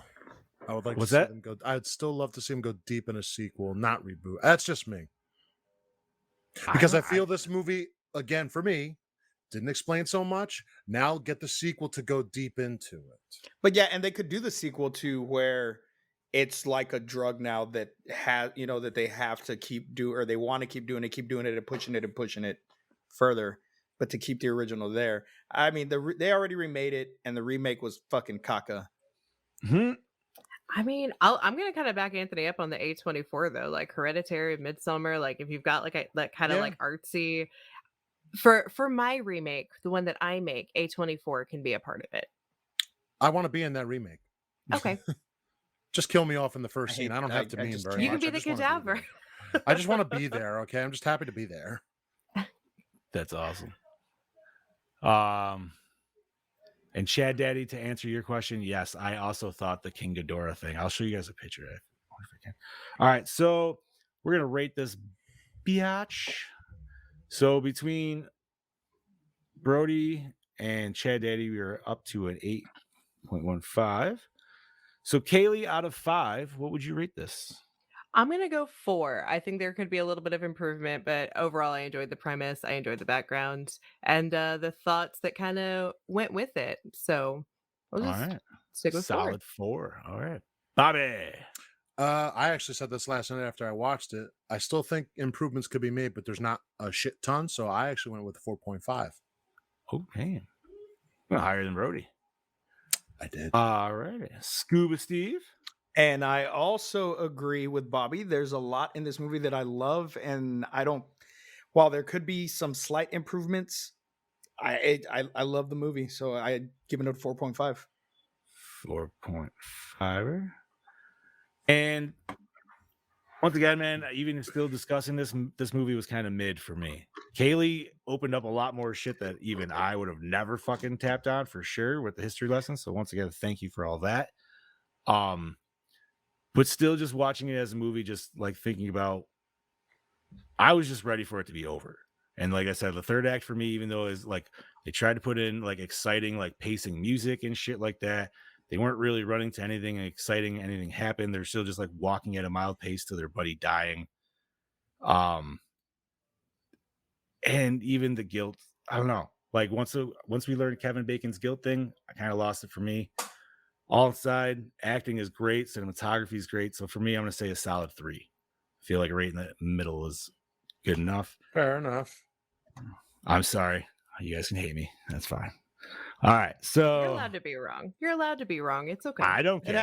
I would like What's to see that? them go. I'd still love to see them go deep in a sequel, not reboot. That's just me. Because I feel this movie, again, for me, didn't explain so much. Now get the sequel to go deep into it. But yeah, and they could do the sequel to where it's like a drug now that has, that they have to keep do, or they want to keep doing it and pushing it further, but to keep the original there. I mean, they already remade it, and the remake was fucking caca. Mm-hmm. I mean, I'm gonna kind of back Anthony up on the A24 though, like Hereditary, Midsummer. Like if you've got like that kind of like artsy, for my remake, the one that I make, A24 can be a part of it. I want to be in that remake. Okay. Just kill me off in the first scene. I don't have to be in very much. You can be the cadaver. I just want to be there. Okay, I'm just happy to be there. That's awesome. And Chad Daddy, to answer your question, yes, I also thought the King Ghidorah thing. I'll show you guys a picture if I can. All right, so we're gonna rate this biatch. So between Brody and Chad Daddy, we are up to an 8.15. So Kailey, out of 5, what would you rate this? I'm gonna go 4. I think there could be a little bit of improvement, but overall, I enjoyed the premise. I enjoyed the background and the thoughts that kind of went with it. So we'll just stick with solid 4. All right, Bobby. I actually said this last night after I watched it. I still think improvements could be made, but there's not a shit ton. So I actually went with 4.5. Okay, well, higher than Brody. I did. All right, Scuba Steve. And I also agree with Bobby. There's a lot in this movie that I love, and while there could be some slight improvements, I love the movie, so I give it a 4.5. 4.5. And once again, man, even still discussing this movie was kind of mid for me. Kailey opened up a lot more shit that even I would have never fucking tapped on for sure with the history lesson. So once again, thank you for all that. But still just watching it as a movie, just like thinking about, I was just ready for it to be over. And like I said, the third act for me, even though is like they tried to put in like exciting, like pacing music and shit like that, they weren't really running to anything exciting. Anything happened. They're still just like walking at a mild pace to their buddy dying. And even the guilt, I don't know. Like once we learned Kevin Bacon's guilt thing, I kind of lost it for me. All inside, acting is great, cinematography is great. So for me, I'm going to say a solid 3. I feel like right in the middle is good enough. Fair enough. I'm sorry. You guys can hate me. That's fine. All right. So you're allowed to be wrong. You're allowed to be wrong. It's okay. I don't care. It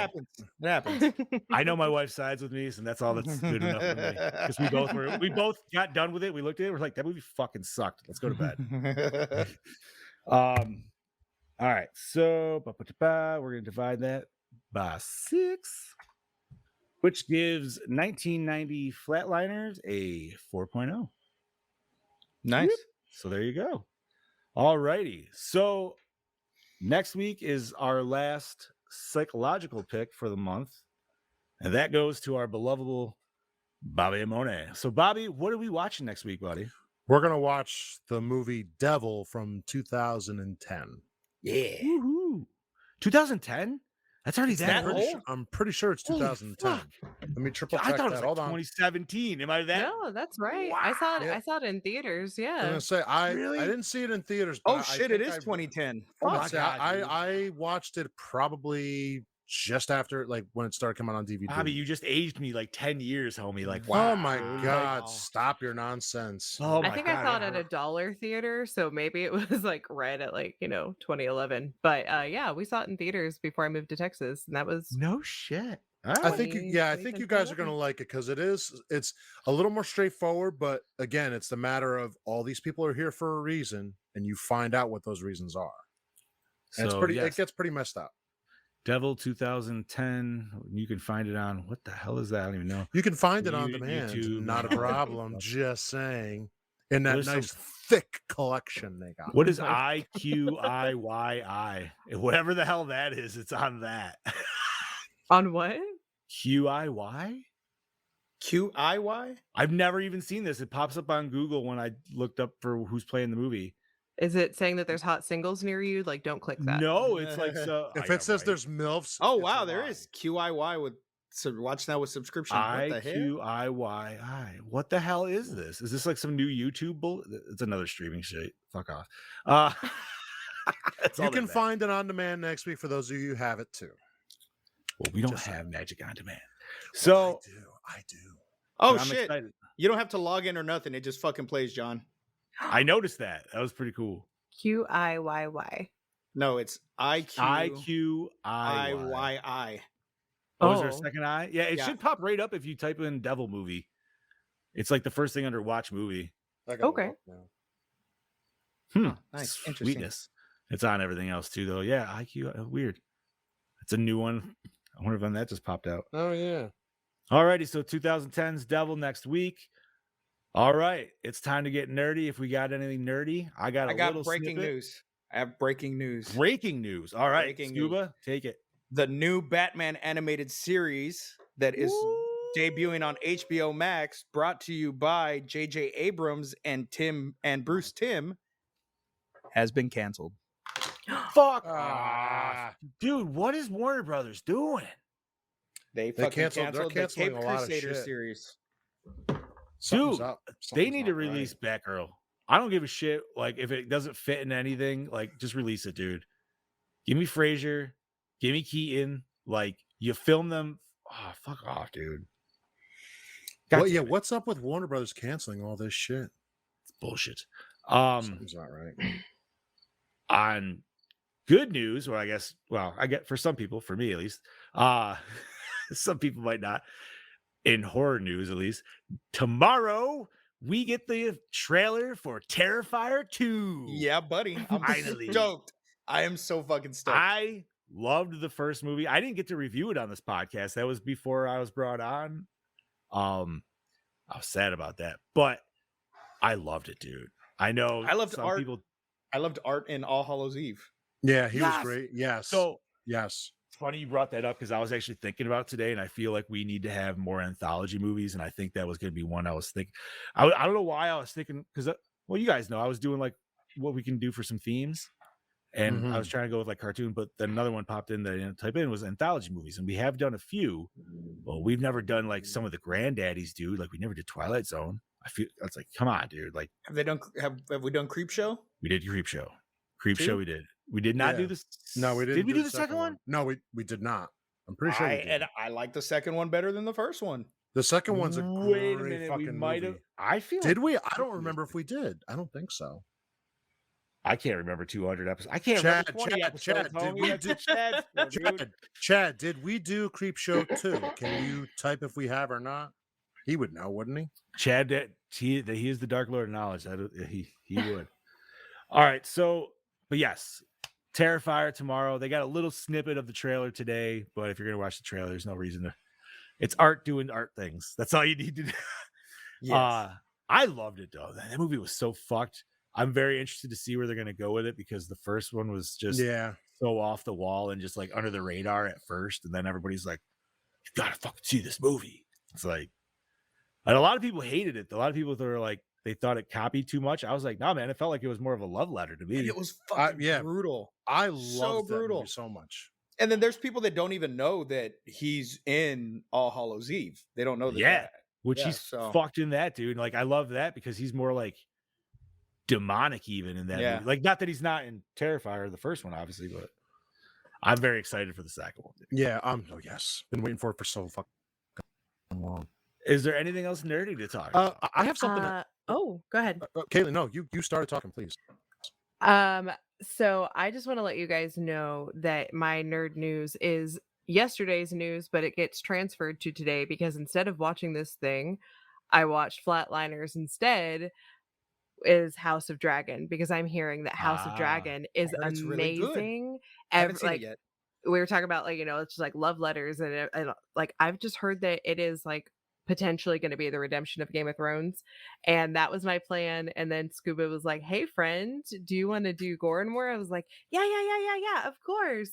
happens. I know my wife sides with me, and that's all that's good enough for me. Because we both got done with it. We looked at it. We're like, that movie fucking sucked. Let's go to bed. All right, so we're going to divide that by 6, which gives 1990 Flatliners a 4.0. Nice. So there you go. All righty. So next week is our last psychological pick for the month, and that goes to our beloved Bobby Amone. So, Bobby, what are we watching next week, buddy? We're going to watch the movie Devil from 2010. Yeah. 2010? That's already that old? I'm pretty sure it's 2010. Let me triple check I thought that. it was like 2017. Am I that? No, that's right. Wow. I saw it in theaters. Yeah. I'm gonna say I didn't see it in theaters. But Shit! It is 2010. Oh my God, I watched it probably just after, like when it started coming on DVD. Bobby, you just aged me like 10 years, homie. Like, wow. Oh my God, stop your nonsense. Oh my I think God, I saw it at a dollar theater, so maybe it was like right at 2011. But yeah, we saw it in theaters before I moved to Texas, and that was no shit. I think you guys are gonna like it because it's a little more straightforward, but again, it's the matter of all these people are here for a reason, and you find out what those reasons are. So And it's pretty. yes, It gets pretty messed up. Devil 2010. You can find it on what the hell is that? I don't even know. You can find it on demand. YouTube. Not a problem. Just saying. In that There's nice some- thick collection they got. What is IQIYI? Whatever the hell that is, it's on that. On what? QIY? QIY? I've never even seen this. It pops up on Google when I looked up for who's playing the movie. Is it saying that there's hot singles near you? Like, don't click that. No, it's like so. If it says there's MILFs. Oh it's a wow, there lie. is QIY with watch now with subscription. What the hell? IQIYI. What the hell is this? Is this like some new YouTube bull? It's another streaming shit. Fuck off. That's all You that can matters. find it on demand next week for those of you who have it too. Well, we don't Just have Magic on Demand. Well, So I do. Oh I'm shit! excited. You don't have to log in or nothing. It just fucking plays, John. I noticed that. That was pretty cool. QIYY. No, it's IQIYI. IYI. Oh, is there a Oh. second I? Yeah, it Yeah. should pop right up if you type in Devil movie. It's like the first thing under Watch movie. I gotta Okay. look now. Nice. Interesting. Sweetness. It's on everything else too, though. Yeah, IQ. Weird. It's a new one. I wonder when that just popped out. Oh yeah. Alrighty, so 2010's Devil next week. All right, it's time to get nerdy. If we got anything nerdy, I got little breaking snippet. news. I have breaking news. Breaking news. All right, Breaking Scuba, take it. The new Batman animated series that is debuting on HBO Max, brought to you by J.J. Abrams and Bruce Timm, has been canceled. Fuck, Ah. dude. What is Warner Brothers doing? They They fucking canceled- they're canceled the canceling Cape a lot of Crusader shit. series. Something's Dude, up. They Something's need to not right. release Batgirl. I don't give a shit. Like, if it doesn't fit in anything, like, just release it, dude. Give me Frasier. Give me Keaton. Like, you film them. Oh, fuck off, dude. God Well, yeah, damn it. what's up with Warner Brothers canceling all this shit? It's bullshit. Something's not right. On good news, or I guess, well, I get for some people, for me at least, some people might not. In horror news, at least, tomorrow we get the trailer for Terrifier 2. Yeah, buddy. I'm Finally. stoked. I am so fucking stoked. I loved the first movie. I didn't get to review it on this podcast. That was before I was brought on. I was sad about that, but I loved it, dude. I know I loved some art. people. I loved Art in All Hallows Eve. Yeah, he was Yes! great. Yes. So yes. it's funny you brought that up because I was actually thinking about it today, and I feel like we need to have more anthology movies, and I think that was going to be one I was thinking. I don't know why I was thinking because, well, you guys know I was doing like what we can do for some themes, and I was trying to go with like cartoon, but then another one popped in that I didn't type in was anthology movies, and we have done a few. Well, we've never done like some of the granddaddies, dude. Like we never did Twilight Zone. I feel that's like, come on, dude. Like Have they done? Have we done Creep Show? we did Creep Show. Creep Two? Show we did. We did not Yeah. do this. No, we didn't. Did we do the second one? No, we did not. I'm pretty sure we did. And I like the second one better than the first one. The second one's a Wait a great minute. fucking We might have. movie. I feel Did like we? I don't remember if we did. I don't think so. I can't remember 200 episodes. I can't Chad, remember 20 episodes. Chad, did homie. we That's do- what Chad said, dude. Chad, did we do Creep Show 2? Can you type if we have or not? He would know, wouldn't he? Chad, he is the Dark Lord of Knowledge. He would. All right. So, but yes, Terrifier tomorrow. They got a little snippet of the trailer today, but if you're gonna watch the trailer, there's no reason to. It's art doing art things. That's all you need to do. Yes. I loved it though. That movie was so fucked. I'm very interested to see where they're gonna go with it because the first one was just Yeah. so off the wall and just like under the radar at first, and then everybody's like, "You gotta fucking see this movie." It's like, and a lot of people hated it. A lot of people were like, they thought it copied too much. I was like, nah, man, it felt like it was more of a love letter to me. And it was fucking yeah. brutal. I So love that brutal. movie so much. And then there's people that don't even know that he's in All Hallows Eve. They don't know that. Yeah, which Yeah, he's so- fucked in that, dude. Like, I love that because he's more like demonic even in that Yeah. movie. Like, not that he's not in Terrifier, the first one, obviously, but I'm very excited for the second one. Dude. Yeah. Oh yes. Been waiting for it for so fucking long. Is there anything else nerdy to talk? I have something. Oh, go ahead. Kailey, no, you started talking, please. So I just want to let you guys know that my nerd news is yesterday's news, but it gets transferred to today because instead of watching this thing, I watched Flatliners instead. is House of Dragon, because I'm hearing that House of Ah. Dragon is I heard it's really good. amazing. I haven't seen it Like yet. we were talking about, like, it's just like love letters, and like I've just heard that it is like potentially going to be the redemption of Game of Thrones, and that was my plan. And then Scuba was like, "Hey friend, do you want to do Gore N More?" I was like, yeah, of course.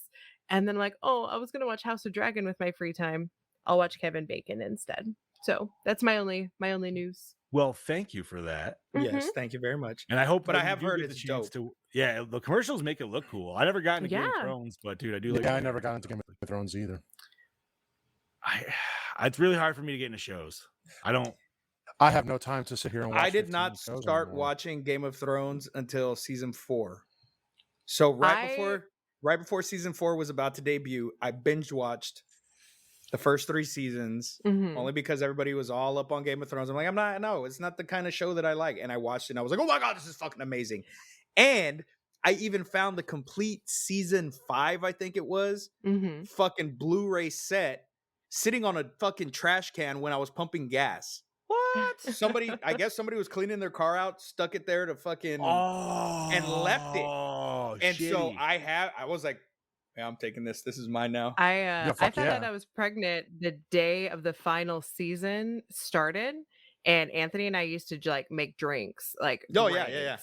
And then I'm like, oh, I was gonna watch House of Dragon with my free time. I'll watch Kevin Bacon instead. So that's my only news. Well, thank you for that. Yes, thank you very much. And I hope, But when I you have do heard get the it's chance dope. to. Yeah, the commercials make it look cool. I never got into Game of Yeah. Thrones, but dude, I do Yeah, like. I never got into Game of Thrones either. It's really hard for me to get into shows. I have no time to sit here and watch. I did 15 not shows start anymore. watching Game of Thrones until season 4. So right before season 4 was about to debut, I binge watched the first 3 seasons only because everybody was all up on Game of Thrones. I'm like, it's not the kind of show that I like. And I watched it and I was like, oh my God, this is fucking amazing. And I even found the complete season 5, I think it was, fucking Blu-ray set sitting on a fucking trash can when I was pumping gas. What? I guess somebody was cleaning their car out, stuck it there to fucking and left it. And so I was like, yeah, I'm taking this. This is mine now. I found out I was pregnant the day of the final season started, and Anthony and I used to like make drinks, like yeah.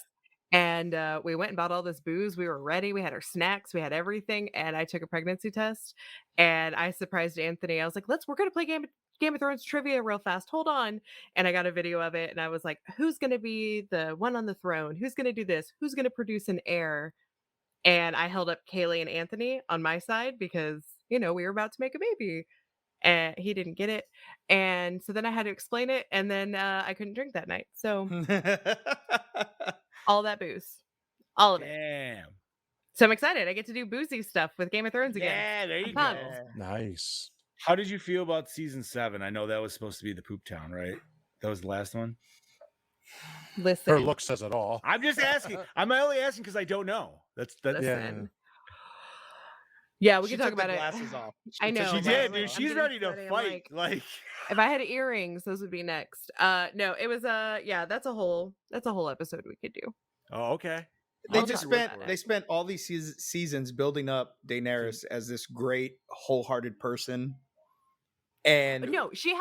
And we went and bought all this booze. We were ready. We had our snacks. We had everything. And I took a pregnancy test, and I surprised Anthony. I was like, we're gonna play Game of Thrones trivia real fast. Hold on. And I got a video of it, and I was like, who's gonna be the one on the throne? Who's gonna do this? Who's gonna produce an heir? And I held up Kailey and Anthony on my side because, we were about to make a baby, and he didn't get it. And so then I had to explain it, and then I couldn't drink that night. So all that booze, all of it. Damn. So I'm excited. I get to do boozy stuff with Game of Thrones again. Yeah, there you I'm go. pumped. Nice. How did you feel about season 7? I know that was supposed to be the poop town, right? That was the last one. Listen, Her look says it all. I'm just asking. I'm only asking because I don't know. That's listen. Yeah, we She can talk took the about glasses it. off. I know. She right? did, Like, dude. She's ready to fight. Like, if I had earrings, those would be next. No, it was that's a whole episode we could do. oh, okay. They spent all these seasons building up Daenerys as this great wholehearted person. And no, she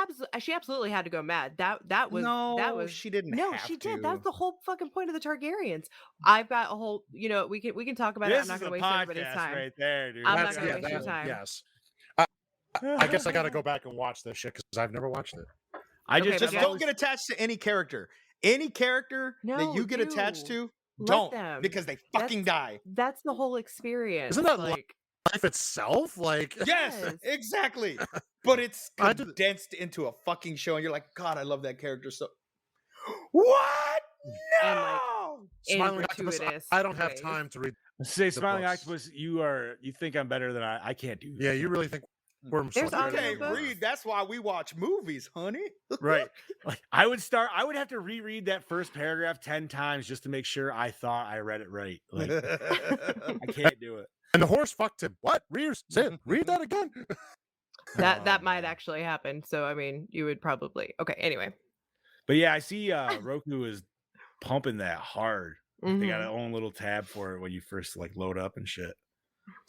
absolutely had to go mad. That was she didn't. No, have she to. did. That was the whole fucking point of the Targaryens. I've got a whole. We can talk about it. I'm not going to waste everybody's time. Right there, dude. I'm not going to waste your time. Yes. I guess I got to go back and watch this shit because I've never watched it. I Okay, just don't get attached to any character. Any character that you get attached to, don't, because they fucking die. That's the whole experience. Isn't that like life itself? Like, yes, exactly. But it's condensed into a fucking show, and you're like, God, I love that character so. What? No. And like, Smiling Octopus, I don't have time to read. Say, Smiling books. Octopus, you think I'm better than I can't do this. Yeah, you really think we're There's so good? Okay, read. That's why we watch movies, honey. Right. Like I would have to reread that first paragraph 10 times just to make sure I thought I read it right. Like I can't do it. And the horse fucked him. What? Read that again. that might actually happen. So I mean, you would probably anyway. But yeah, I see Roku is pumping that hard. They got their own little tab for it when you first like load up and shit.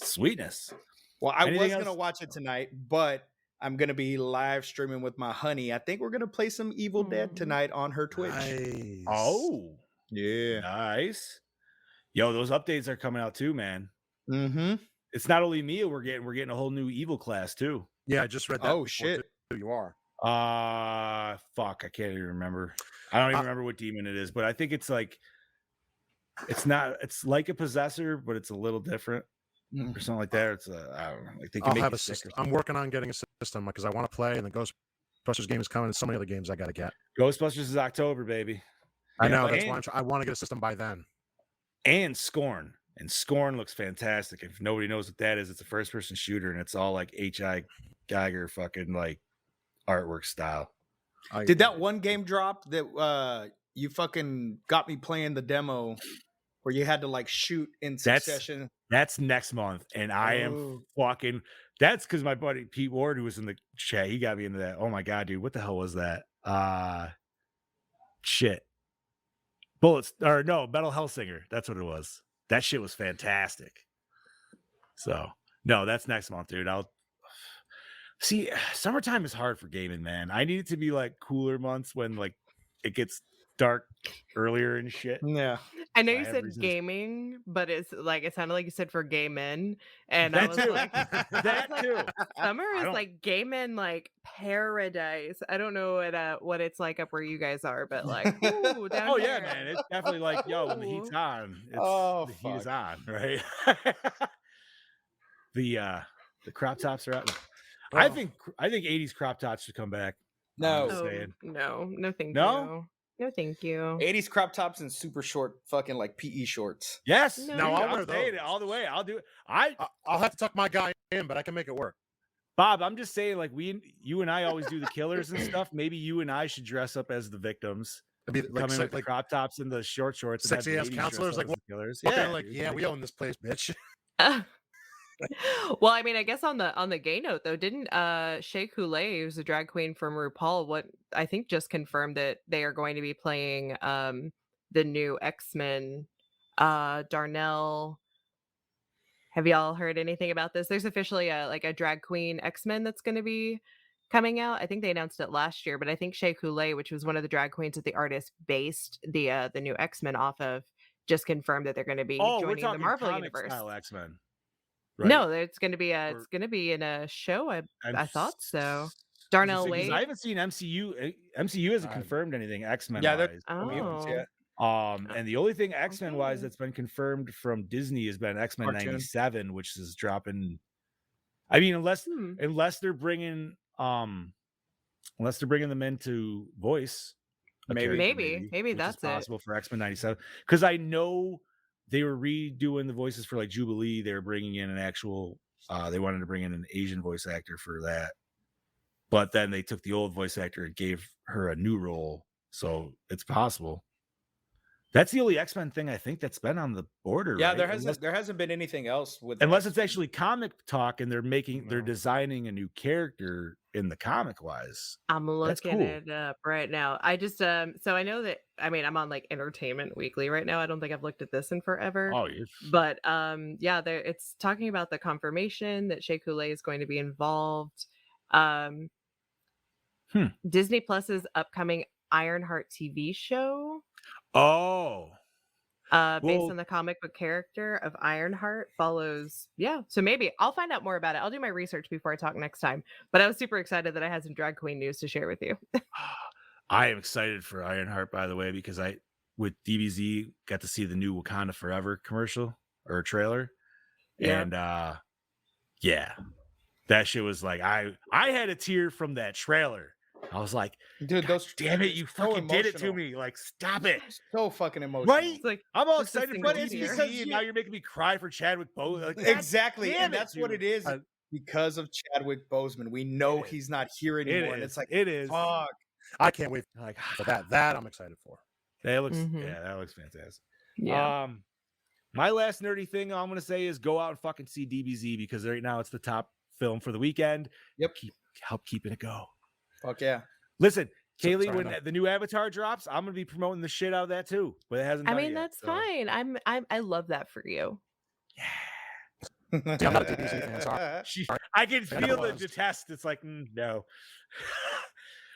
Sweetness. Well, I Anything was else? gonna watch it tonight, but I'm gonna be live streaming with my honey. I think we're gonna play some Evil Dead tonight on her Twitch. Nice. Oh, yeah, nice. Yo, those updates are coming out too, man. Mm-hmm. It's not only me we're getting a whole new evil class too. Yeah, I just read that. Oh shit, you are. Fuck, I can't even remember. I don't even remember what demon it is, but I think it's like it's like a possessor, but it's a little different or something like that. It's I don't know, like they can I'll make have you a sick system. or I'm working on getting a system because I want to play, and the Ghostbusters game is coming, and so many other games I got to get. Ghostbusters is October, baby. I know, that's why I want to get a system by then. And Scorn. And Scorn looks fantastic. If nobody knows what that is, it's a first-person shooter, and it's all like H.I. Geiger fucking like artwork style. Did that one game drop that you fucking got me playing the demo where you had to like shoot in succession? That's next month, and I am fucking. That's because my buddy Pete Ward, who was in the chat, he got me into that. Oh my god, dude, what the hell was that? Shit. Bullets or no, Metal Hellsinger. That's what it was. That shit was fantastic. So no, that's next month, dude. I'll see. Summertime is hard for gaming, man. I need it to be like cooler months when like it gets dark earlier and shit. Yeah. I know So I you have said reasons- gaming, but it's like it sounded like you said for gay men, and That I was too. like, That too. summer I is don't- like gay men like paradise. I don't know what it's like up where you guys are, but like, ooh, down Oh yeah, here. man. It's definitely like, yo, when the heat's Ooh. on, it's Oh, the heat is fuck. on, right? The crop tops are out. I think 80s crop tops should come back. No. Just Oh, saying. no, thank No? you. No, thank you. 80s crop tops and super short fucking like PE shorts. Yes. No. dude, No, I'll I'm wear saying it those. all the way. I'll do it. I'll have to tuck my guy in, but I can make it work. Bob, I'm just saying, like you and I always do the killers and stuff. Maybe you and I should dress up as the victims. It'd be Come like, in with the crop tops and the short shorts. And have sexy ass ladies dress counselors, up like, as the killers. yeah, like, dude, yeah, we own this place, bitch. Well, I mean, I guess on the gay note though, didn't Shea Coulee, who's a drag queen from RuPaul, what I think just confirmed that they are going to be playing the new X-Men. Darnell, have y'all heard anything about this? There's officially a drag queen X-Men that's going to be coming out. I think they announced it last year, but I think Shea Coulee, which was one of the drag queens that the artist based the new X-Men off of, just confirmed that they're going to be we're joining the talking Marvel comic universe. style X-Men. No, it's going to be Or- it's going to be in a show. I I'm thought so. s- Darnell because Wade. I haven't seen MCU. MCU hasn't confirmed anything X-Men Yeah, they're wise. mutants, Oh. yeah. And the only thing X-Men wise Okay. that's been confirmed from Disney has been X-Men Cartoon. 97, which is dropping. I mean, unless Hmm. they're bringing them into voice. a Maybe. character, Maybe which is that's it. possible for X-Men 97, because I know they were redoing the voices for like Jubilee. They were bringing in an actual. They wanted to bring in an Asian voice actor for that, but then they took the old voice actor and gave her a new role, so it's possible. That's the only X-Men thing I think that's been on the border. Yeah, right? there hasn't been anything else with unless that. it's actually comic talk and they're No. designing a new character in the comic wise. I'm That's looking cool. it up right now. I just so I know that I'm on like Entertainment Weekly right now. I don't think I've looked at this in forever. Oh, you're But yeah, it's talking about the confirmation that Shea Coulee is going to be involved. Disney Plus's upcoming Ironheart TV show, oh. based Well- on the comic book character of Ironheart, follows. Yeah, so maybe I'll find out more about it. I'll do my research before I talk next time. But I was super excited that I had some drag queen news to share with you. I am excited for Ironheart, by the way, because I, with DBZ, got to see the new Wakanda Forever commercial or trailer. Yeah. And yeah, that shit was like, I had a tear from that trailer. I was like, Dude, those damn it, you so fucking did it to emotional. me. Like, stop it. So fucking emotional. Right? It's like I'm all just a excited for single DBZ, tear. and now you're making me cry for Chadwick Boseman. Like, God Exactly, damn and that's what dude. it is. Because of Chadwick Boseman, we know It he's not here It anymore, and is. it's like, It is. fuck. I can't wait Like, for that. That I'm excited for. that looks, Mhm. yeah, that looks fantastic. Yeah. My last nerdy thing I'm gonna say is go out and fucking see DBZ, because right now it's the top film for the weekend. Yep. Help keeping it go. Fuck yeah. Listen, So- Kailey, sorry, when no. the new Avatar drops, I'm gonna be promoting the shit out of that too. But it hasn't. I done mean, yet, that's so. fine. I love that for you. See, I'm not a DBZ fan, sorry. I can I know feel the was. detest. It's like no.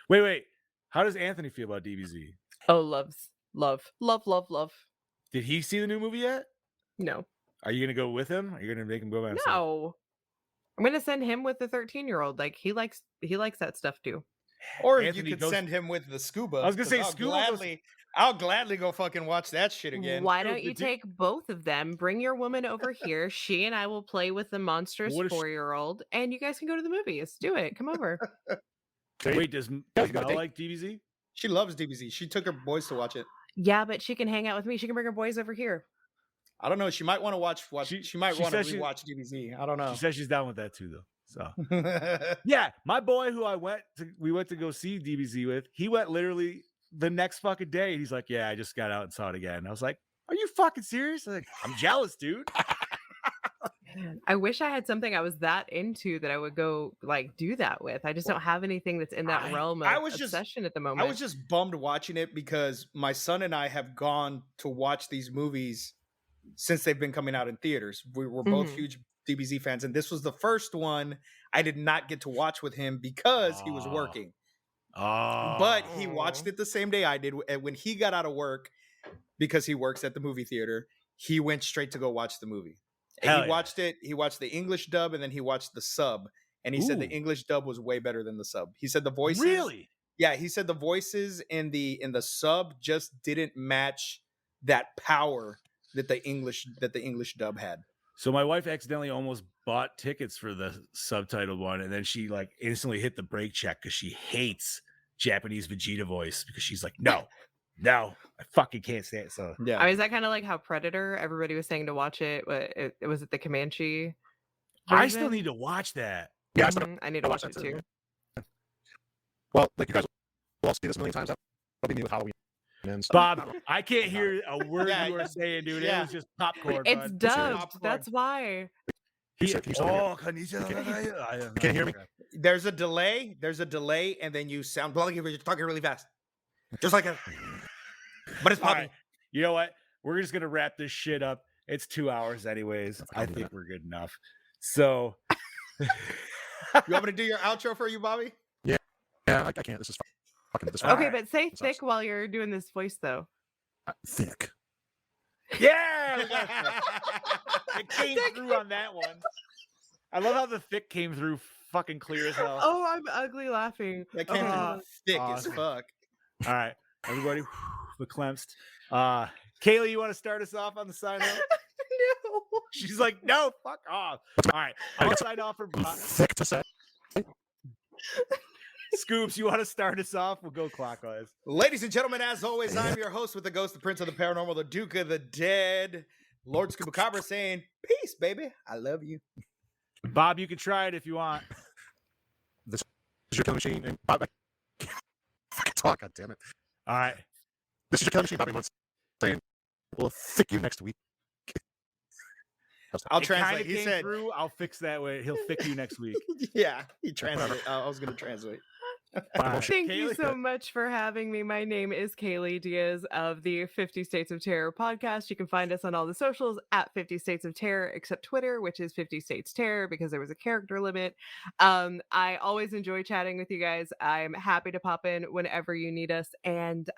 Wait. How does Anthony feel about DBZ? Oh, love. Did he see the new movie yet? No. Are you gonna go with him? Are you gonna make him go by himself? No. I'm gonna send him with the 13-year-old. Like he likes that stuff too. Or Anthony you could goes- send him with the scuba. I was gonna 'cause say I'll scuba goes- I'll gladly go fucking watch that shit again. Why Dude, don't you the take both of them? Bring your woman over here. She and I will play with the monstrous What if she- 4-year-old, and you guys can go to the movies. Do it. Come over. Wait, does you got Mel date. like DBZ? She loves DBZ. She took her boys to watch it. Yeah, but she can hang out with me. She can bring her boys over here. I don't know. She might want to watch. She might she want to says she- rewatch DBZ. I don't know. She says she's down with that too, though. So yeah, my boy who we went to go see DBZ with, he went literally the next fucking day. He's like, yeah, I just got out and saw it again. I was like, are you fucking serious? I'm like, I'm jealous, dude. Man, I wish I had something I was that into that I would go like do that with. I just don't have anything that's in that realm of obsession at the moment. I was just bummed watching it because my son and I have gone to watch these movies since they've been coming out in theaters. We were both huge DBZ fans, and this was the first one I did not get to watch with him because he was working. But he watched it the same day I did. And when he got out of work, because he works at the movie theater, he went straight to go watch the movie. And he watched it. He watched the English dub, and then he watched the sub. And he said the English dub was way better than the sub. He said the voices. Really? Yeah, he said the voices in the sub just didn't match that power that the English dub had. So my wife accidentally almost bought tickets for the subtitled one, and then she like instantly hit the brake check because she hates Japanese Vegeta voice because she's like, no, I fucking can't stand it. So yeah, I mean, is that kind of like how Predator? Everybody was saying to watch it. Was it the Comanche? I still need to watch that. Yeah, I need to watch it too. Well, like you guys will all see this a million times. That'll be me with Halloween. Bob, I can't hear a word you were saying, dude. It was just popcorn. It's bud. dubbed. That's why. Can you hear me? There's a delay, and then you sound like you're talking really fast. Just like a. But it's popping. Right. You know what? We're just gonna wrap this shit up. It's 2 hours, anyways. I think we're good enough. So, you want me to do your outro for you, Bobby? Yeah, I can't. This is fucking. This Okay, but say thick while you're doing this voice, though. Thick. Yeah, it came through on that one. I love how the thick came through fucking clear as hell. Oh, I'm ugly laughing. That came through thick as fuck. All right, everybody, the cleansed. Kailey, you want to start us off on the sign up? No. She's like, no, fuck off. All right, I'll sign off for thick to say. Scoops, you want to start us off? We'll go clockwise. Ladies and gentlemen, as always, I'm your host with the ghost, the prince of the paranormal, the duke of the dead, Lord Scoopacabra, saying, peace, baby. I love you. Bob, you can try it if you want. This is your killing machine. And Bob, fucking talk, God damn it. All right. This is your killing machine, Bobby Woods, saying, we'll thick you next week. I'll translate. He said, through. I'll fix that way. He'll thick you next week. Yeah, he translated. I was going to translate. Thank you so much for having me. My name is Kailey Diaz of the 50 States of Terror podcast. You can find us on all the socials at 50 States of Terror, except Twitter, which is 50 States Terror because there was a character limit. I always enjoy chatting with you guys. I'm happy to pop in whenever you need us. And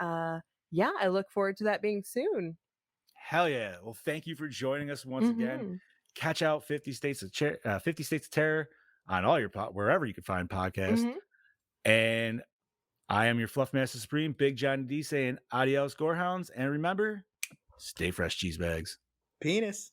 yeah, I look forward to that being soon. Hell yeah. Well, thank you for joining us once again. Catch out 50 States of Terror on all your wherever you can find podcasts. And I am your Fluff Master Supreme, Big Johnny D, saying adios, Gorehounds. And remember, stay fresh, cheese bags. Penis.